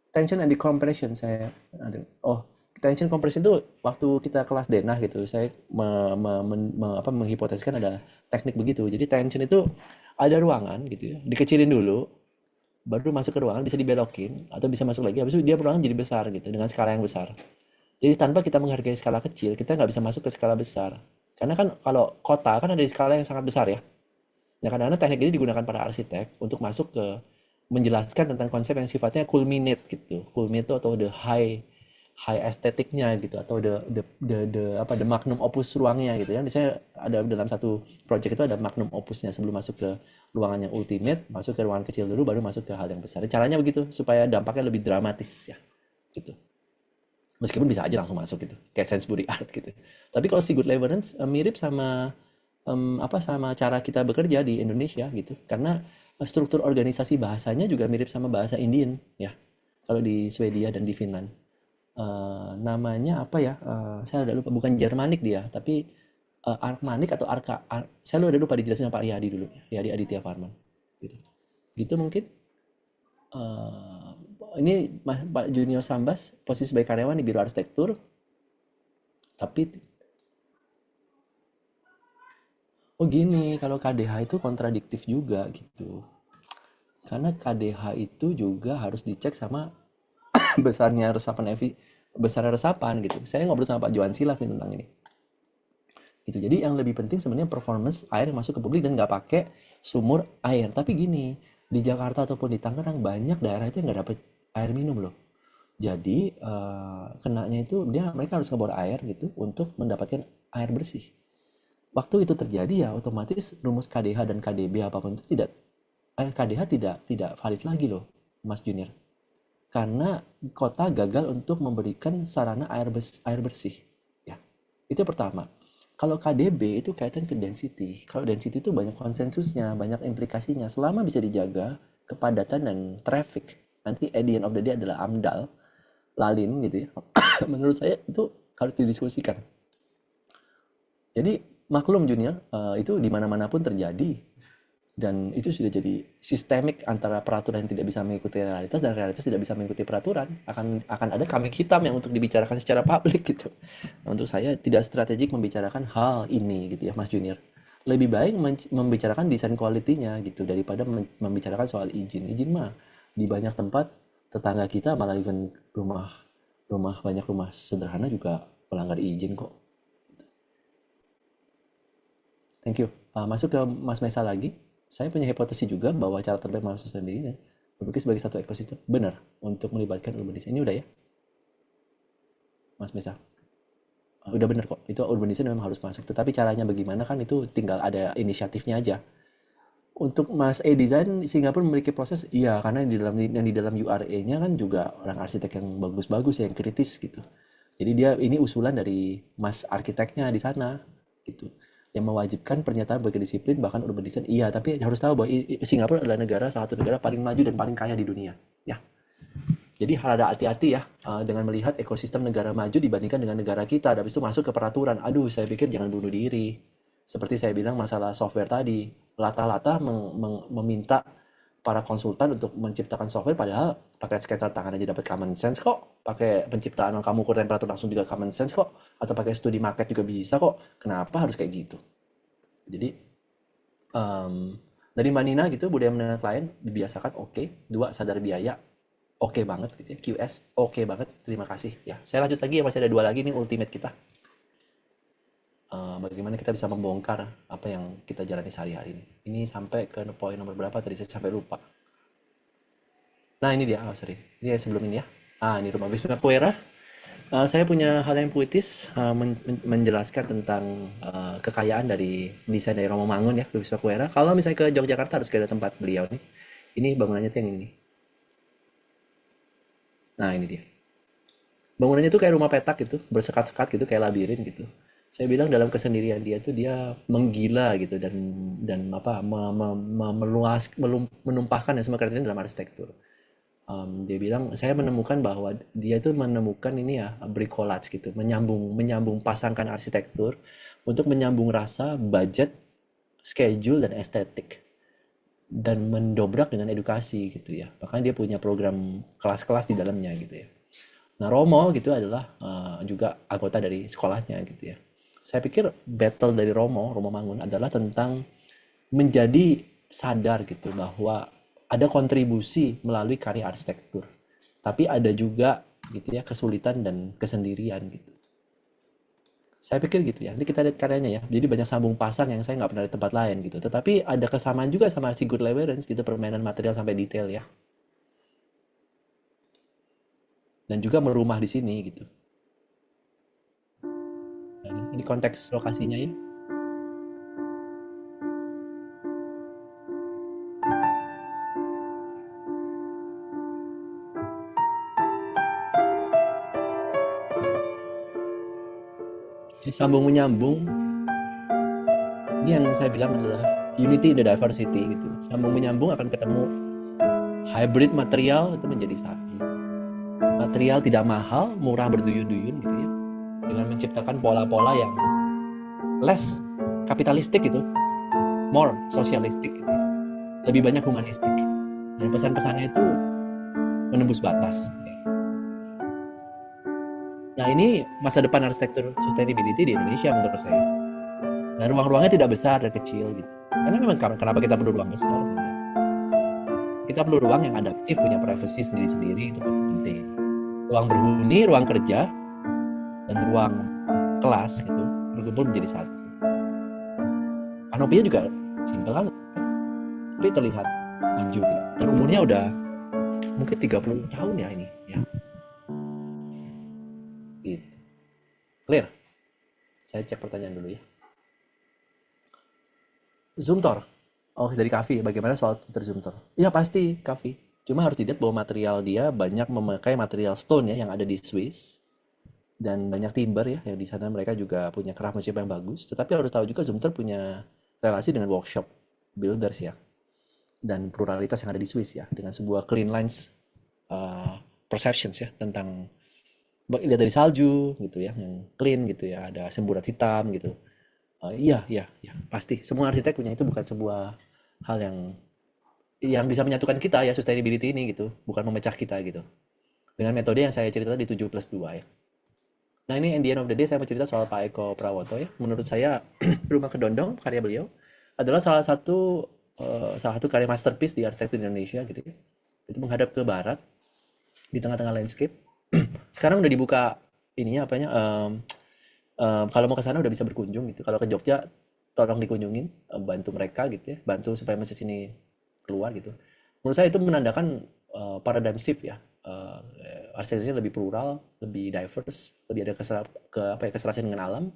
tension and decompression saya tension compression itu waktu kita kelas denah gitu, saya menghipotesiskan ada teknik begitu. Jadi tension itu ada ruangan gitu ya, dikecilin dulu, baru masuk ke ruangan bisa dibelokin atau bisa masuk lagi, habis itu dia ruangan jadi besar gitu dengan skala yang besar. Jadi tanpa kita menghargai skala kecil, kita nggak bisa masuk ke skala besar. Karena kan kalau kota kan ada di skala yang sangat besar ya. Nah, kadang-kadang teknik ini digunakan para arsitek untuk masuk ke menjelaskan tentang konsep yang sifatnya culminate gitu. Culminate itu atau the high estetiknya gitu atau the magnum opus ruangnya gitu ya. Misalnya ada dalam satu project itu ada magnum opusnya sebelum masuk ke ruangan yang ultimate, masuk ke ruangan kecil dulu baru masuk ke hal yang besar. Caranya begitu supaya dampaknya lebih dramatis ya. Gitu. Meskipun bisa aja langsung masuk gitu, kayak Sainsbury Art gitu. Tapi kalau si Good Labyrinth mirip sama sama cara kita bekerja di Indonesia gitu, karena struktur organisasi bahasanya juga mirip sama bahasa Indian ya. Kalau di Swedia dan di Finland, namanya apa ya? Saya udah lupa, bukan Jermanik dia, tapi Arkmanik atau saya udah lupa dijelasin sama Pak Riyadi dulu, Riyadi Aditya Parman. Gitu, gitu mungkin. Ini Pak Junior Sambas posisi sebagai karyawan di Biro Arsitektur, tapi gini, kalau KDH itu kontradiktif juga gitu. Karena KDH itu juga harus dicek sama besarnya resapan gitu. Saya ngobrol sama Pak Johan Silas nih tentang ini. Gitu. Jadi yang lebih penting sebenarnya performance air yang masuk ke publik dan nggak pakai sumur air. Tapi gini, di Jakarta ataupun di Tangerang banyak daerah itu yang nggak dapet air minum loh. Jadi kenanya itu mereka harus ngebor air gitu untuk mendapatkan air bersih. Waktu itu terjadi ya otomatis rumus KDH dan KDB apapun itu KDH tidak valid lagi loh, Mas Junior. Karena kota gagal untuk memberikan sarana air bersih. Ya, itu pertama. Kalau KDB itu kaitan ke density. Kalau density itu banyak konsensusnya, banyak implikasinya. Selama bisa dijaga kepadatan dan traffic, nanti at the end of the day adalah AMDAL, lalin gitu ya. Menurut saya itu harus didiskusikan. Jadi maklum Junior, itu di mana-mana pun terjadi. Dan itu sudah jadi sistemik antara peraturan yang tidak bisa mengikuti realitas dan realitas tidak bisa mengikuti peraturan. Akan ada kambing hitam yang untuk dibicarakan secara publik gitu. Nah, untuk saya tidak strategik membicarakan hal ini gitu ya Mas Junior. Lebih baik membicarakan desain quality-nya gitu daripada membicarakan soal izin. Izin mah di banyak tempat tetangga kita malah even banyak rumah sederhana juga melanggar izin kok. Thank you. Masuk ke Mas Mesa lagi. Saya punya hipotesis juga bahwa cara terbaik manusia sendiri berpikir sebagai satu ekosistem benar untuk melibatkan urban design. Ini udah ya, Mas Mesa? Udah benar kok. Itu urban design memang harus masuk. Tetapi caranya bagaimana kan itu tinggal ada inisiatifnya aja. Untuk Mas design Singapura memiliki proses, iya karena yang di dalam URA-nya kan juga orang arsitek yang bagus-bagus yang kritis gitu. Jadi ini usulan dari Mas arsiteknya di sana gitu, yang mewajibkan pernyataan berkedisiplin bahkan urban design. Iya, tapi harus tahu bahwa Singapura adalah salah satu negara paling maju dan paling kaya di dunia. Ya, jadi ada hati-hati ya dengan melihat ekosistem negara maju dibandingkan dengan negara kita. Habis itu masuk ke peraturan. Aduh, saya pikir jangan bunuh diri. Seperti saya bilang masalah software tadi, Lata-Lata meminta para konsultan untuk menciptakan software padahal pakai sketsa tangan aja dapat common sense kok, pakai penciptaan angka ukur temperatur langsung juga common sense kok, atau pakai studi market juga bisa kok. Kenapa harus kayak gitu? Jadi dari Mbak Nina gitu, budaya mendengar klien dibiasakan, oke. 2, sadar biaya, oke banget gitu ya. QS, oke banget, terima kasih ya. Saya lanjut lagi ya, masih ada 2 lagi nih ultimate kita. Bagaimana kita bisa membongkar apa yang kita jalani sehari-hari ini. Ini sampai ke poin nomor berapa tadi, saya sampai lupa. Nah ini dia, sorry. Ini sebelum ini ya. Ini rumah Wisma Kuera. Saya punya hal yang puitis menjelaskan tentang kekayaan dari desain dari Romo Mangun ya, Wisma Kuera. Kalau misalnya ke Yogyakarta harus ke tempat beliau nih. Ini bangunannya tuh yang ini. Nah ini dia. Bangunannya tuh kayak rumah petak gitu, bersekat-sekat gitu, kayak labirin gitu. Saya bilang dalam kesendirian dia tuh dia menggila gitu dan menumpahkan ya semua kreativitas dalam arsitektur. Dia bilang saya menemukan bahwa dia itu menemukan ini ya bricolage gitu, menyambung pasangkan arsitektur untuk menyambung rasa, budget, schedule dan estetik dan mendobrak dengan edukasi gitu ya. Bahkan dia punya program kelas-kelas di dalamnya gitu ya. Nah, Romo gitu adalah juga anggota dari sekolahnya gitu ya. Saya pikir battle dari Romo Mangun adalah tentang menjadi sadar gitu bahwa ada kontribusi melalui karya arsitektur. Tapi ada juga gitu ya kesulitan dan kesendirian gitu. Saya pikir gitu ya. Nanti kita lihat karyanya ya. Jadi banyak sambung pasang yang saya nggak pernah di tempat lain gitu. Tetapi ada kesamaan juga sama si Good Leverance gitu, permainan material sampai detail ya. Dan juga merumah di sini gitu. Nah, ini konteks lokasinya ya. Sambung menyambung, ini yang saya bilang adalah unity in the diversity gitu. Sambung menyambung akan ketemu hybrid material itu menjadi satu. Material tidak mahal, murah berduyun-duyun gitu ya. Dengan menciptakan pola-pola yang less kapitalistik gitu, more socialistic gitu ya. Lebih banyak humanistik. Dan pesan-pesannya itu menembus batas. Nah, ini masa depan arsitektur sustainability di Indonesia menurut saya. Nah, ruang-ruangnya tidak besar dan kecil gitu. Karena memang kenapa kita perlu ruang besar? Gitu. Kita perlu ruang yang adaptif, punya privacy sendiri-sendiri, itu penting. Ruang berhuni, ruang kerja, dan ruang kelas gitu berkumpul menjadi satu. Kanopinya juga simpel kan, tapi terlihat maju gitu. Dan umurnya udah mungkin 30 tahun ya ini ya. Gitu. Clear? Saya cek pertanyaan dulu ya. Zoomtor. Oh, dari Kavi. Bagaimana soal Twitter Zoomtor? Ya pasti Kavi. Cuma harus dilihat bahwa material dia banyak memakai material stone ya yang ada di Swiss. Dan banyak timber ya, yang di sana mereka juga punya craftsmanship yang bagus. Tetapi harus tahu juga Zoomtor punya relasi dengan workshop builders ya. Dan pluralitas yang ada di Swiss ya. Dengan sebuah clean lines perceptions ya tentang lihat dari salju gitu ya, yang clean gitu ya, ada semburat hitam gitu. Iya, pasti. Semua arsitek punya itu, bukan sebuah hal yang bisa menyatukan kita ya, sustainability ini gitu, bukan memecah kita gitu. Dengan metode yang saya cerita di 7+2 ya. Nah, ini at the end of the day saya mau cerita soal Pak Eko Prawoto ya. Menurut saya Rumah Kedondong karya beliau adalah salah satu karya masterpiece di arsitektur Indonesia gitu ya. Itu menghadap ke barat di tengah-tengah landscape. Sekarang udah dibuka ininya apanya kalau mau ke sana udah bisa berkunjung gitu. Kalau ke Jogja tolong dikunjungin, bantu mereka gitu ya, bantu supaya masjid ini keluar gitu. Menurut saya itu menandakan paradigm shift ya. Arsitekturnya lebih plural, lebih diverse, lebih ada keserasian dengan alam,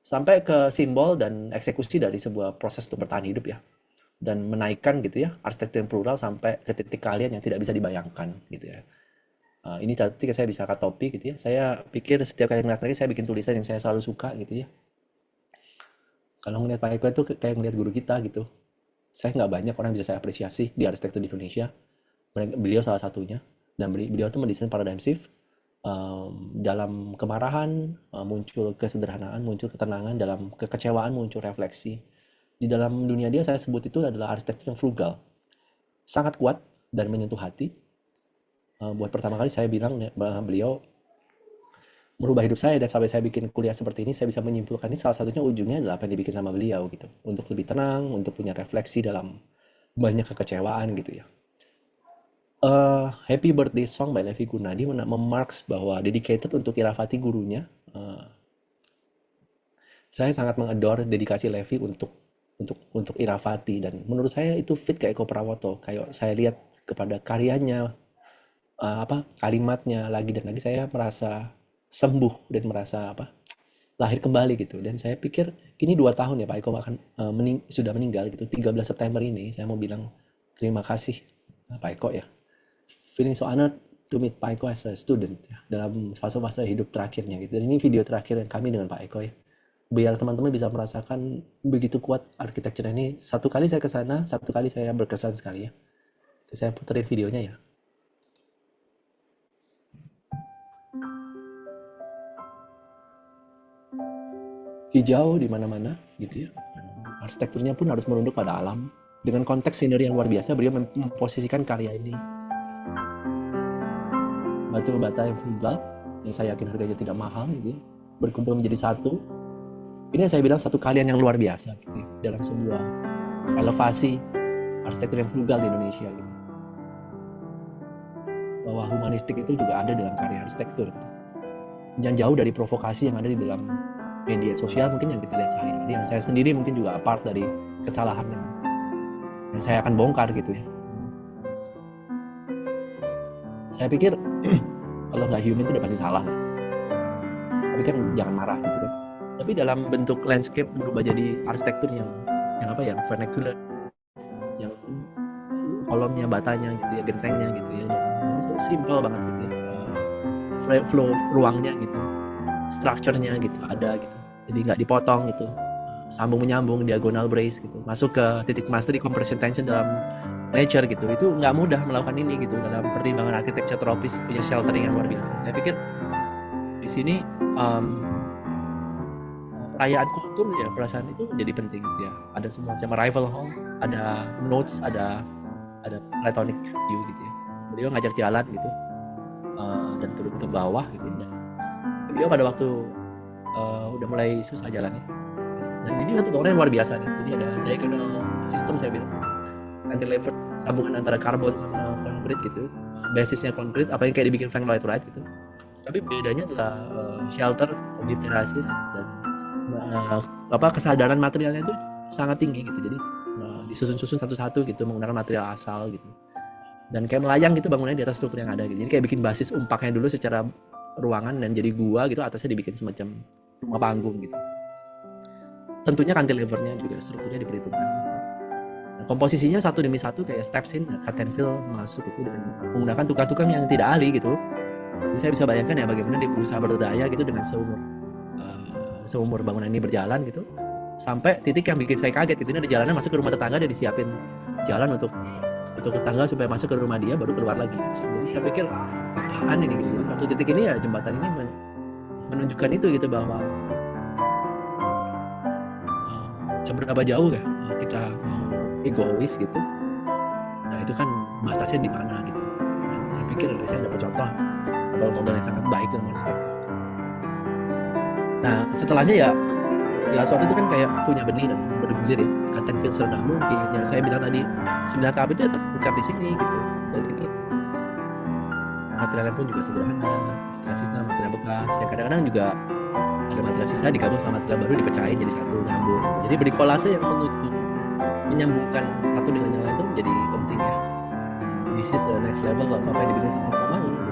sampai ke simbol dan eksekusi dari sebuah proses untuk bertahan hidup ya. Dan menaikkan gitu ya arsitektur yang plural sampai ke titik kalian yang tidak bisa dibayangkan gitu ya. Ini ketika saya bisa cut topik gitu ya, saya pikir setiap kali ngeliat lagi saya bikin tulisan yang saya selalu suka gitu ya. Kalau ngeliat Pak Eko itu kayak ngeliat guru kita gitu. Saya nggak banyak orang bisa saya apresiasi di arsitektur di Indonesia. Beliau salah satunya. Dan beliau itu mendesain paradigm shift. Dalam kemarahan muncul kesederhanaan, muncul ketenangan, dalam kekecewaan muncul refleksi. Di dalam dunia dia saya sebut itu adalah arsitektur yang frugal. Sangat kuat dan menyentuh hati. Buat pertama kali saya bilang beliau merubah hidup saya, dan sampai saya bikin kuliah seperti ini saya bisa menyimpulkan ini salah satunya ujungnya adalah apa yang dibikin sama beliau gitu, untuk lebih tenang, untuk punya refleksi dalam banyak kekecewaan gitu ya. Happy Birthday Song by Levi Gunadi memarks bahwa dedicated untuk Irafati gurunya. Saya sangat mengadore dedikasi Levi untuk Irafati, dan menurut saya itu fit ke Eko Prawoto. Kayak saya lihat kepada karyanya, kalimatnya lagi dan lagi saya merasa sembuh dan merasa lahir kembali gitu. Dan saya pikir ini 2 tahun ya Pak Eko sudah meninggal gitu. 13 September ini saya mau bilang terima kasih Pak Eko ya. Feeling so honored to meet Pak Eko as a student ya, dalam fase-fase hidup terakhirnya gitu. Dan ini video terakhir kami dengan Pak Eko ya. Biar teman-teman bisa merasakan begitu kuat arsitektur ini. Satu kali saya ke sana, satu kali saya berkesan sekali ya. Jadi saya puterin videonya ya. Hijau di mana-mana gitu ya. Arsitekturnya pun harus merunduk pada alam. Dengan konteks scenery yang luar biasa, beliau memposisikan karya ini. batu bata yang frugal, yang saya yakin harganya tidak mahal gitu ya, berkumpul menjadi satu. Ini yang saya bilang satu kalian yang luar biasa gitu ya, dalam sebuah elevasi arsitektur yang frugal di Indonesia gitu. Bahwa humanistik itu juga ada dalam karya arsitektur gitu. Yang jauh dari provokasi yang ada di dalam media sosial mungkin yang kita lihat sehari-hari. Yang saya sendiri mungkin juga apart dari kesalahan yang saya akan bongkar gitu ya. Saya pikir kalau nggak human itu udah pasti salah. Tapi kan jangan marah gitu kan. Tapi dalam bentuk landscape berubah jadi arsitektur yang apa ya, vernacular, yang kolomnya, batanya gitu ya, gentengnya gitu ya, dan simple banget gitu ya, flow ruangnya gitu, structure-nya gitu ada gitu, jadi nggak dipotong gitu, sambung menyambung, diagonal brace gitu, masuk ke titik mastery compression tension dalam nature gitu. Itu nggak mudah melakukan ini gitu dalam pertimbangan arsitektur tropis, punya sheltering yang luar biasa. Saya pikir di sini perayaan kultur ya, perasaan itu jadi penting gitu ya. Ada semacam arrival hall, ada notes, ada platonic view gitu ya. Beliau ngajak jalan gitu, dan turun ke bawah gitu ya. Dan beliau pada waktu udah mulai susah jalannya. Dan ini satu bangunan yang luar biasa nih. Jadi ada diagonal system saya bilang, cantilever, sambungan antara karbon sama konkrit gitu. Basisnya konkrit, apa yang kayak dibikin Frank Lloyd Wright gitu. Tapi bedanya adalah shelter, deep terraces, dan kesadaran materialnya itu sangat tinggi gitu. Jadi disusun-susun satu-satu gitu menggunakan material asal gitu. Dan kayak melayang gitu bangunannya di atas struktur yang ada gitu. Jadi kayak bikin basis umpaknya dulu secara ruangan dan jadi gua gitu, atasnya dibikin semacam rumah panggung gitu. Tentunya cantilevernya juga strukturnya diperhitungkan. Nah, komposisinya satu demi satu kayak steps in, cut and fill masuk itu dengan menggunakan tukang-tukang yang tidak ahli gitu. Jadi saya bisa bayangkan ya bagaimana dia berusaha berdaya gitu dengan seumur bangunan ini berjalan gitu, sampai titik yang bikin saya kaget gitu. Ini ada jalanan masuk ke rumah tetangga, dia disiapin jalan untuk tetangga supaya masuk ke rumah dia baru keluar lagi. Jadi saya pikir apaan ini gitu. Waktu titik ini ya jembatan ini menunjukkan itu gitu, bahwa seberapa jauh ya kita egois gitu. Nah itu kan batasnya di mana gitu. Dan saya pikir saya dapat contoh model yang sangat baik dalam arsitektur. Nah setelahnya ya segala sesuatu itu kan kayak punya benih dan bergulir ya, cut and fill serendah mungkin. Yang saya bilang tadi 9 tahap itu ya terpencar di sini gitu. Dan ini materialnya pun juga sederhana, material sisa, material bekas. Yang kadang-kadang juga ada material sisa digabung sama material baru, dipecahin jadi satu, nyambung gitu. Jadi berkolase yang menyambungkan satu dengan yang lain itu menjadi penting ya. This is the next level apa yang dibikin sama Pak gitu,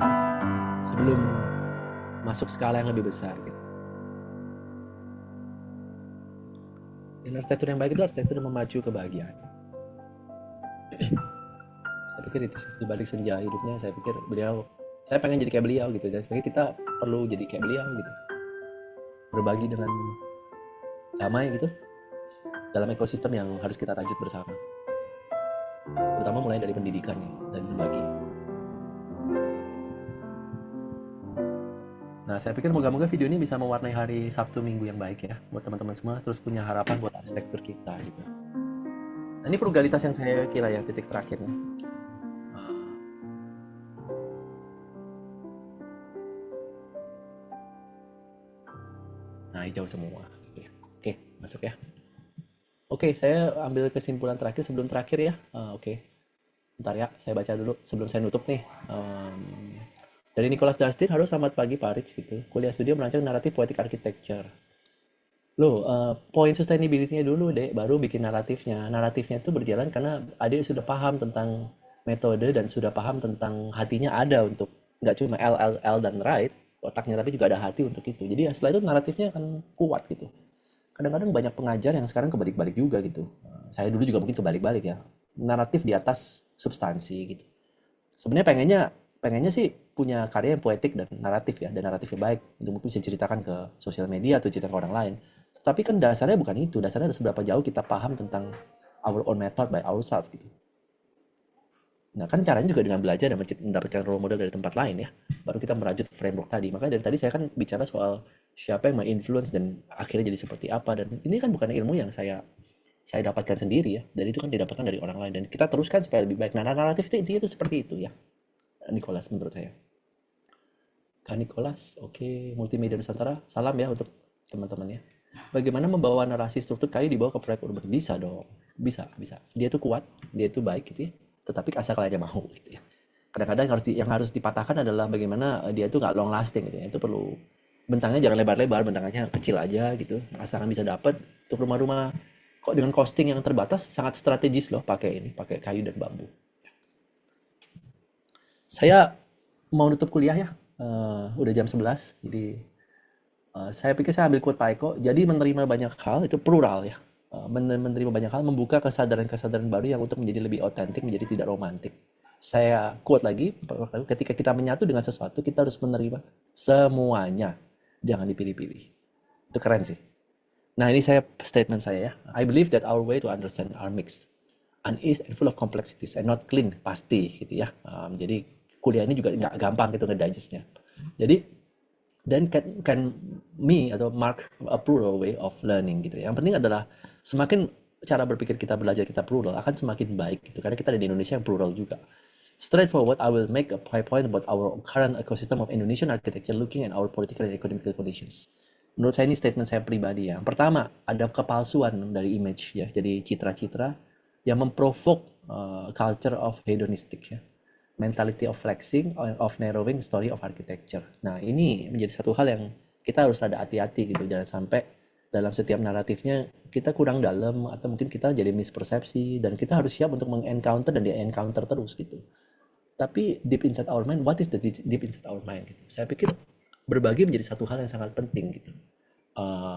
sebelum masuk skala yang lebih besar gitu. Dan arsitektur yang baik itu arsitektur yang memacu kebahagiaan. Saya pikir itu sih, di balik senja hidupnya, saya pikir saya pengen jadi kayak beliau gitu. Dan saya pikir kita perlu jadi kayak beliau gitu, berbagi dengan damai gitu dalam ekosistem yang harus kita rajut bersama, terutama mulai dari pendidikan ya, dan berbagi. Nah, saya pikir moga-moga video ini bisa mewarnai hari Sabtu Minggu yang baik ya buat teman-teman semua, terus punya harapan buat arsitektur kita gitu. Nah, ini frugalitas yang saya kira ya titik terakhirnya. Nah, hijau semua. Oke, masuk ya. Oke, saya ambil kesimpulan terakhir sebelum terakhir ya. Oke. Bentar ya, saya baca dulu sebelum saya nutup nih. Dari Nicholas Dustin, halo selamat pagi Pak Rich gitu. Kuliah studio merancang naratif poetic architecture. Poin sustainability-nya dulu deh, baru bikin naratifnya. Naratifnya itu berjalan karena adik sudah paham tentang metode dan sudah paham tentang hatinya ada untuk nggak cuma L dan right otaknya, tapi juga ada hati untuk itu. Jadi setelah itu naratifnya akan kuat gitu. Kadang-kadang banyak pengajar yang sekarang kebalik-balik juga gitu. Saya dulu juga mungkin kebalik-balik ya. Naratif di atas substansi gitu. Sebenarnya pengennya sih punya karya yang poetik dan naratif ya, dan naratifnya baik untuk mungkin bisa ceritakan ke sosial media atau cerita ke orang lain. Tapi kan dasarnya bukan itu, dasarnya ada seberapa jauh kita paham tentang our own method by ourselves gitu. Nah kan caranya juga dengan belajar dan mendapatkan role model dari tempat lain ya, baru kita merajut framework tadi. Makanya dari tadi saya kan bicara soal siapa yang menginfluence dan akhirnya jadi seperti apa, dan ini kan bukan ilmu yang saya dapatkan sendiri ya, dan itu kan didapatkan dari orang lain dan kita teruskan supaya lebih baik. Nah naratif itu intinya itu seperti itu ya, Nicholas, menurut saya. Kak Nicholas, oke, Multimedia Nusantara, salam ya untuk teman-temannya. Bagaimana membawa narasi struktur kayu dibawa ke proyek urban? Bisa dong, bisa. Dia tuh kuat, dia tuh baik gitu ya. Tetapi asal kalian aja mau gitu ya. Kadang-kadang yang harus dipatahkan adalah bagaimana dia tuh nggak long lasting gitu ya. Itu perlu bentangnya jangan lebar-lebar, bentangnya kecil aja gitu. Asalkan bisa dapat untuk rumah-rumah kok dengan costing yang terbatas sangat strategis loh pakai kayu dan bambu. Saya mau nutup kuliah ya. Udah jam 11, jadi saya pikir saya ambil quote Pak Eko. Jadi menerima banyak hal itu plural ya. Menerima banyak hal membuka kesadaran-kesadaran baru yang untuk menjadi lebih otentik, menjadi tidak romantik. Saya quote lagi, ketika kita menyatu dengan sesuatu, kita harus menerima semuanya. Jangan dipilih-pilih. Itu keren sih. Nah, ini statement saya ya. I believe that our way to understand are mixed, uneasy and full of complexities and not clean, pasti gitu ya. Jadi kuliah ini juga nggak gampang gitu ngedigestnya. Jadi dan can me atau mark a plural way of learning gitu. Yang penting adalah semakin cara berpikir kita, belajar kita plural akan semakin baik gitu. Karena kita ada di Indonesia yang plural juga. Straightforward, I will make a point about our current ecosystem of Indonesian architecture looking at our political and economic conditions. Menurut saya ini statement saya pribadi ya. Pertama, ada kepalsuan dari image ya. Jadi citra-citra yang memprovoke culture of hedonistic ya. Mentality of flexing, of narrowing story of architecture. Nah, ini menjadi satu hal yang kita harus ada hati-hati gitu. Jangan sampai dalam setiap naratifnya kita kurang dalam atau mungkin kita jadi mispersepsi dan kita harus siap untuk mengencounter dan di-encounter terus gitu. Tapi deep inside our mind, what is the deep inside our mind gitu. Saya pikir berbagi menjadi satu hal yang sangat penting gitu.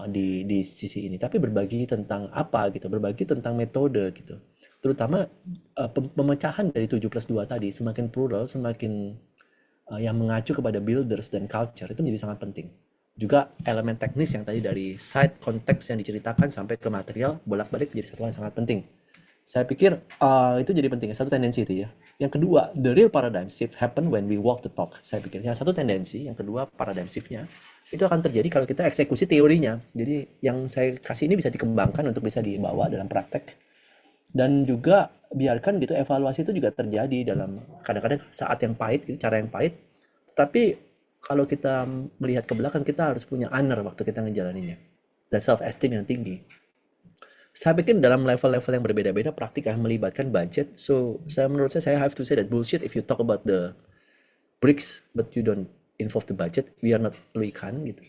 Di sisi ini, tapi berbagi tentang apa gitu, berbagi tentang metode gitu, terutama pemecahan dari 7+2 tadi, semakin plural, semakin yang mengacu kepada builders dan culture itu menjadi sangat penting. Juga elemen teknis yang tadi dari site konteks yang diceritakan sampai ke material bolak-balik menjadi satu hal yang sangat penting. Saya pikir itu jadi penting, satu tendensi itu ya. Yang kedua, the real paradigm shift happen when we walk the talk. Saya pikir yang satu tendensi, yang kedua paradigm shiftnya itu akan terjadi kalau kita eksekusi teorinya. Jadi yang saya kasih ini bisa dikembangkan untuk bisa dibawa dalam praktek. Dan juga biarkan gitu evaluasi itu juga terjadi dalam kadang-kadang saat yang pahit, gitu, cara yang pahit. Tetapi kalau kita melihat ke belakang, kita harus punya honor waktu kita ngejalaninnya. Dan self-esteem yang tinggi. Saya pikir dalam level-level yang berbeda-beda praktik yang melibatkan budget. So, menurut saya have to say that bullshit if you talk about the bricks but you don't involve the budget. We are not Louis Kahn gitu.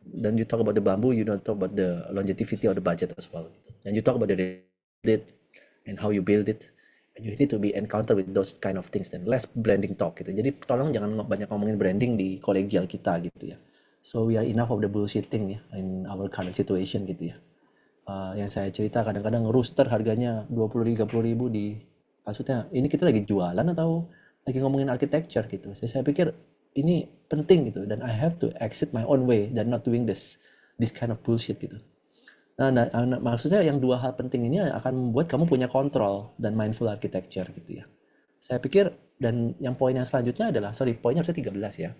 Then you talk about the bamboo, you don't talk about the longevity of the budget as well. Gitu. And you talk about the it and how you build it. And you need to be encounter with those kind of things dan less branding talk gitu. Jadi tolong jangan banyak ngomongin branding di kolegial kita gitu ya. So we are enough of the bullshitting ya in our current situation gitu ya. Yang saya cerita kadang-kadang rooster harganya 20-30 ribu maksudnya ini kita lagi jualan atau lagi ngomongin architecture gitu. Saya pikir ini penting gitu dan I have to exit my own way dan not doing this kind of bullshit gitu. Nah, maksudnya yang dua hal penting ini akan membuat kamu punya kontrol dan mindful architecture gitu ya. Saya pikir dan yang poin yang selanjutnya adalah poinnya harusnya 13 ya.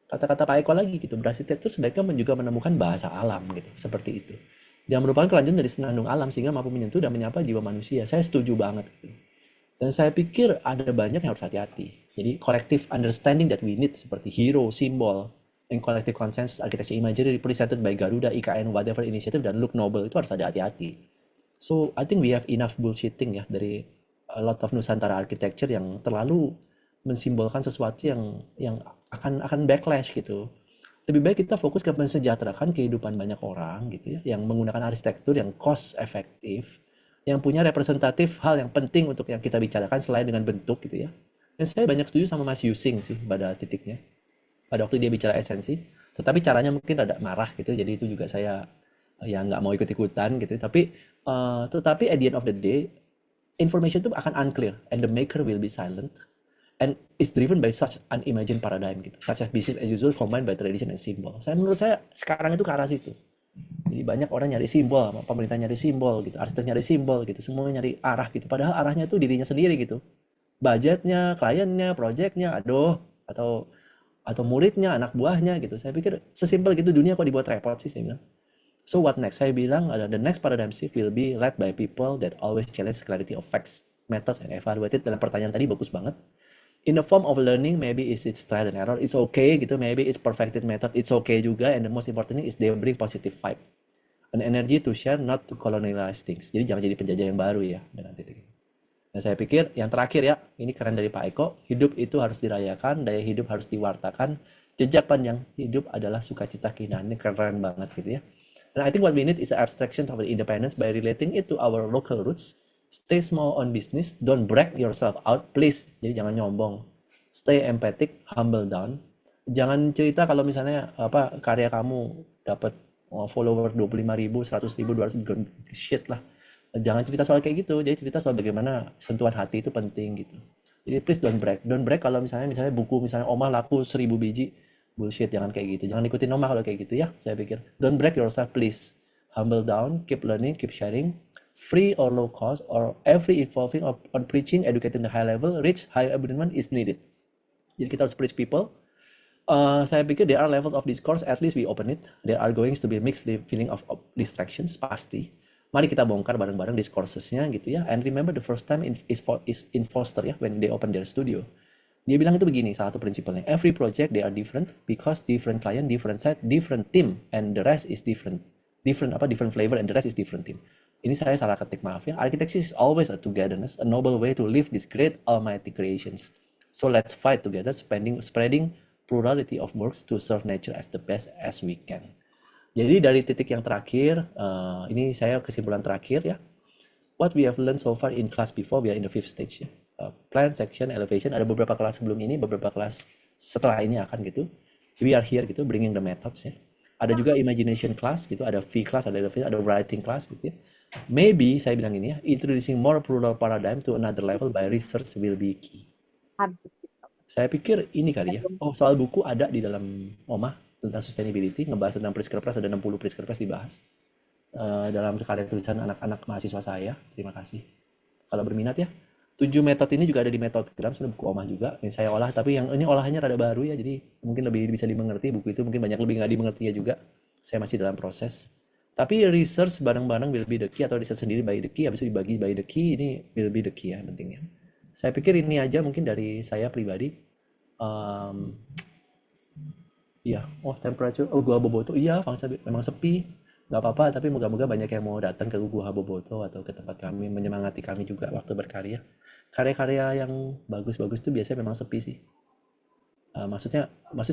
Kata-kata Pak Eko lagi gitu, berarsitektur sebaiknya juga menemukan bahasa alam gitu, seperti itu. Dia merupakan kelanjutan dari senandung alam sehingga mampu menyentuh dan menyapa jiwa manusia. Saya setuju banget. Dan saya pikir ada banyak yang harus hati-hati. Jadi collective understanding that we need seperti hero, symbol, and collective consensus architecture imagery presented by Garuda, IKN, whatever initiative dan look noble itu harus ada hati-hati. So I think we have enough bullshitting ya dari a lot of Nusantara architecture yang terlalu mensimbolkan sesuatu yang akan backlash gitu. Lebih baik kita fokus ke mensejahterakan kehidupan banyak orang gitu ya, yang menggunakan arsitektur yang cost efektif, yang punya representatif hal yang penting untuk yang kita bicarakan selain dengan bentuk gitu ya. Dan saya banyak setuju sama Mas Yusing sih pada titiknya, pada waktu dia bicara esensi, tetapi caranya mungkin ada marah gitu, jadi itu juga saya ya nggak mau ikut-ikutan gitu, tetapi at the end of the day, information itu akan unclear and the maker will be silent. And it's driven by such unimagined paradigm gitu, such as business as usual combined by tradition and symbol. Menurut saya sekarang itu ke arah situ. Jadi banyak orang nyari simbol, pemerintah nyari simbol gitu, arsitek nyari simbol gitu, semua nyari arah gitu. Padahal arahnya itu dirinya sendiri gitu. Budgetnya, kliennya, projectnya, atau muridnya, anak buahnya gitu. Saya pikir sesimpel gitu dunia kok dibuat repot sih saya bilang. So what next? Saya bilang the next paradigm shift will be led by people that always challenge clarity of facts, methods, and evaluated. Dalam pertanyaan tadi bagus banget. in the form of learning, maybe it's trial and error, it's okay gitu, maybe it's perfected method, it's okay juga, and the most important thing is they bring positive vibe, an energy to share, not to colonialize things. Jadi jangan jadi penjajah yang baru ya dengan titik ini. Dan saya pikir yang terakhir ya, ini keren dari Pak Eko, hidup itu harus dirayakan, daya hidup harus diwartakan, jejak panjang hidup adalah sukacita keindahan. Ini keren banget gitu ya. And I think what we need is an abstraction of the independence by relating it to our local roots. Stay small on business, don't brag yourself out, please. Jadi jangan nyombong. Stay empathic, humble down. Jangan cerita kalau misalnya apa karya kamu dapat follower 25.000, 100.000, 200.000, shit lah. Jangan cerita soal kayak gitu. Jadi cerita soal bagaimana sentuhan hati itu penting gitu. Jadi please don't brag. Don't brag kalau misalnya buku misalnya Omah laku 1.000 biji. Bullshit, jangan kayak gitu. Jangan ikutin Omah kalau kayak gitu ya. Saya pikir don't brag yourself please. Humble down, keep learning, keep sharing. Free or low cost or every evolving on preaching, educating the high level, rich, high abundant is needed. Jadi kita harus preach people. Saya pikir there are levels of discourse, at least we open it. There are going to be mixed feeling of distractions, pasti. Mari kita bongkar bareng-bareng discoursesnya gitu ya. And remember the first time is in Foster ya, when they open their studio. Dia bilang itu begini, salah satu prinsipnya. Every project they are different because different client, different site, different team, and the rest is different. Different flavor and the rest is different team. Ini saya salah ketik, maaf ya. Architecture is always a togetherness, a noble way to live these great almighty creations. So let's fight together, spreading plurality of works to serve nature as the best as we can. Jadi dari titik yang terakhir, ini saya kesimpulan terakhir ya. What we have learned so far in class before, we are in the fifth stage ya. Plan, section, elevation, ada beberapa kelas sebelum ini, beberapa kelas setelah ini akan gitu. We are here gitu, bringing the methods ya. Ada juga imagination class gitu, ada V class, ada elevation, ada writing class gitu ya. Maybe saya bilang ini ya, introducing more plural paradigm to another level by research will be key. Saya pikir ini kali ya. Oh, soal buku ada di dalam Omah tentang sustainability, ngebahas tentang Pritzker-Press, ada 60 Pritzker-Press dibahas dalam karya tulisan anak-anak mahasiswa saya. Terima kasih. Kalau berminat ya. 7 metode ini juga ada di Metodgram, sebenarnya buku Omah juga yang saya olah, tapi yang ini olahannya rada baru ya, jadi mungkin lebih bisa dimengerti. Buku itu mungkin banyak lebih nggak dimengerti ya juga. Saya masih dalam proses. Tapi research bareng-bareng will be the key, atau riset sendiri by the key, habis itu dibagi by the key, ini will be the key ya pentingnya. Saya pikir ini aja mungkin dari saya pribadi. Iya, temperature, Gua Boboto, iya, memang sepi, nggak apa-apa, tapi moga-moga banyak yang mau datang ke Gua Boboto atau ke tempat kami, menyemangati kami juga waktu berkarya. Karya-karya yang bagus-bagus itu biasanya memang sepi sih. Maksud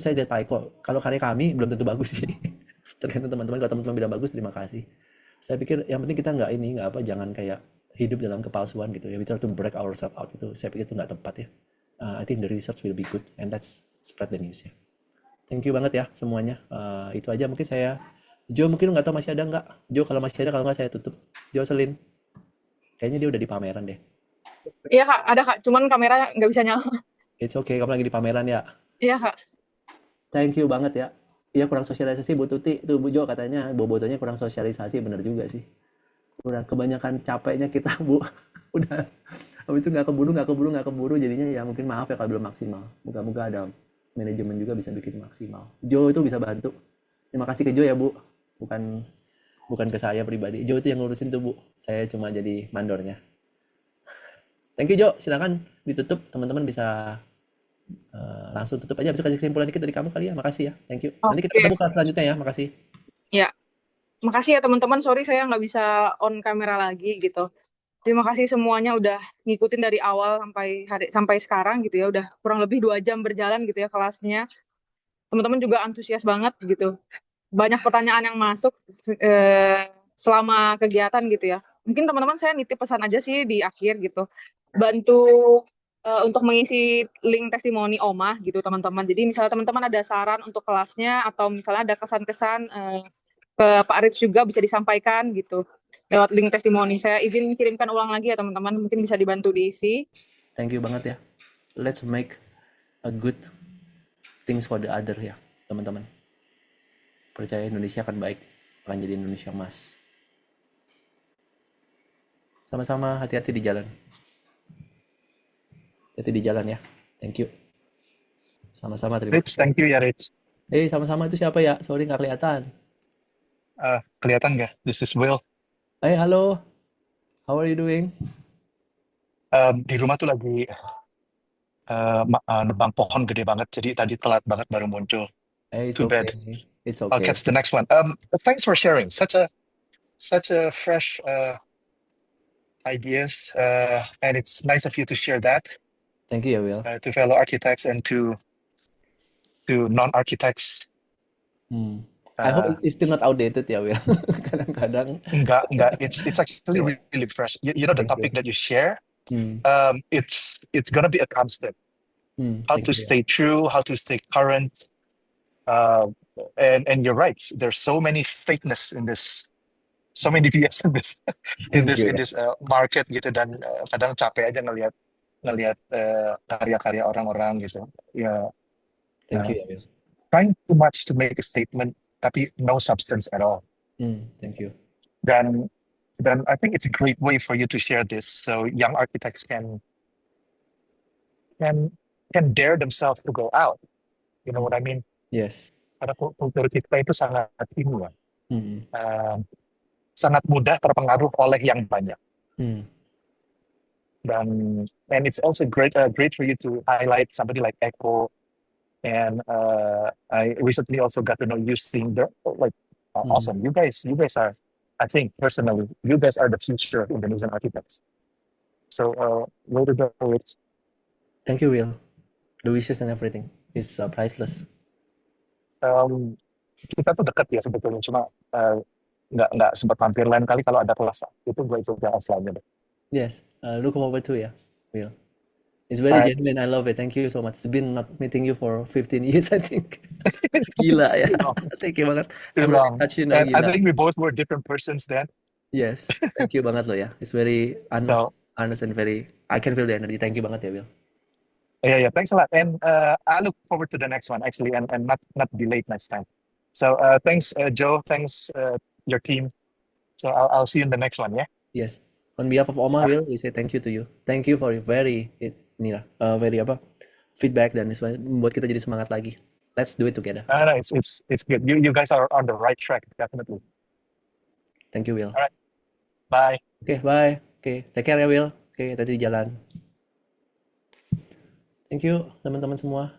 saya dari Pak Eko, kalau karya kami belum tentu bagus sih. Tergantung teman-teman, kalau teman-teman bilang bagus, terima kasih. Saya pikir yang penting kita jangan kayak hidup dalam kepalsuan gitu ya. We try to break ourselves out, itu saya pikir itu nggak tepat ya. I think the research will be good and let's spread the news ya. Thank you banget ya semuanya. Itu aja mungkin saya. Jo mungkin nggak tahu masih ada nggak? Jo kalau masih ada, kalau nggak saya tutup. Jo Selin. Kayaknya dia udah di pameran deh. Iya Kak, ada Kak, cuman kamera nggak bisa nyala. It's okay, kamu lagi di pameran ya. Iya Kak. Thank you banget ya. Iya kurang sosialisasi Bu Tuti. Tuh Bu Jo katanya bobotonya kurang sosialisasi, bener juga sih. Kurang kebanyakan capeknya kita Bu. Udah. Habis itu nggak keburu jadinya ya mungkin maaf ya kalau belum maksimal. Moga-moga ada manajemen juga bisa bikin maksimal. Jo itu bisa bantu. Terima kasih ke Jo ya Bu. Bukan ke saya pribadi. Jo itu yang ngurusin tuh Bu. Saya cuma jadi mandornya. Thank you Jo. Silakan ditutup. Teman-teman bisa langsung tutup aja. Bisa kasih kesimpulan dikit dari kamu kali ya. Makasih ya. Thank you. Nanti kita ketemu kelas selanjutnya ya. Makasih. Ya. Makasih ya teman-teman. Sorry saya nggak bisa on kamera lagi gitu. Terima kasih semuanya udah ngikutin dari awal sampai sekarang gitu ya. Udah kurang lebih 2 jam berjalan gitu ya kelasnya. Teman-teman juga antusias banget gitu. Banyak pertanyaan yang masuk selama kegiatan gitu ya. Mungkin teman-teman saya nitip pesan aja sih di akhir gitu. Bantu untuk mengisi link testimoni Omah gitu teman-teman. Jadi misalnya teman-teman ada saran untuk kelasnya atau misalnya ada kesan-kesan ke Pak Rich juga bisa disampaikan gitu lewat link testimoni. Saya izin kirimkan ulang lagi ya teman-teman, mungkin bisa dibantu diisi. Thank you banget ya. Let's make a good things for the other ya teman-teman. Percaya Indonesia akan baik, akan jadi Indonesia emas. Sama-sama, hati-hati di jalan. Hati-hati di jalan ya. Thank you. Sama-sama, terima kasih. Rich, thank you ya Rich. Sama-sama itu siapa ya? Sorry nggak kelihatan. Kelihatan nggak? This is Will. Halo. How are you doing? Di rumah tuh lagi nebang pohon gede banget, jadi tadi telat banget baru muncul. It's Too bad. okay. It's I'll okay. catch the next one. Thanks for sharing such a fresh ideas, and it's nice of you to share that Thank you ya Will. to fellow architects and to non-architects. I hope Uh, it's still not outdated ya Will. Kadang-kadang. enggak, it's actually Yeah. really fresh. You know the Thank topic you. that you share, Hmm. it's gonna be a constant. How Thank to you ya. stay true, how to stay current, and you're right. There's so many fakeness in this, so many BS in this Thank you ya. market gitu, dan kadang capek aja ngelihat karya-karya orang-orang gitu. Ya, Thank you ya Will. trying too much to make a statement tapi no substance at all. Thank you. Dan I think it's a great way for you to share this, so young architects can dare themselves to go out. You know what I mean? Yes. Karena kultur kita itu sangat ini ya, Hmm. sangat mudah terpengaruh oleh yang banyak. And it's also great for you to highlight somebody like Echo. And I recently also got to know you, Sting. Awesome. You guys are, I think personally, you guys are the future of Indonesian architects. So way to go, Rich. Thank you Will. The wishes and everything is priceless. Kita tuh dekat ya sebetulnya, cuma nggak sempat mampir. Lain kali kalau ada kelas itu gue ikut offline deh. Yes. Look forward to ya Will. It's very genuine. I love it. Thank you so much. It's been not meeting you for 15 years, I think. Gila ya. Thank you banget. Still I'm long. touch you now, And I gila. think we both were different persons then. Yes. Thank you banget lo ya. It's very honest, So honest and very. I can feel the energy. Thank you banget ya Will. yeah, thanks a lot. And I look forward to the next one actually, and not be late next time. So thanks Joe, thanks your team. So I'll see you in the next one, yeah. Yes. On behalf of Oma, Will, we say thank you to you. Thank you for your very feedback, dan membuat kita jadi semangat lagi. Let's do it together. No, it's good. You guys are on the right track, definitely. Thank you, Will. All right. Bye. Oke, bye. Oke, take care ya, Will. Oke, tadi di jalan. Thank you, teman-teman semua.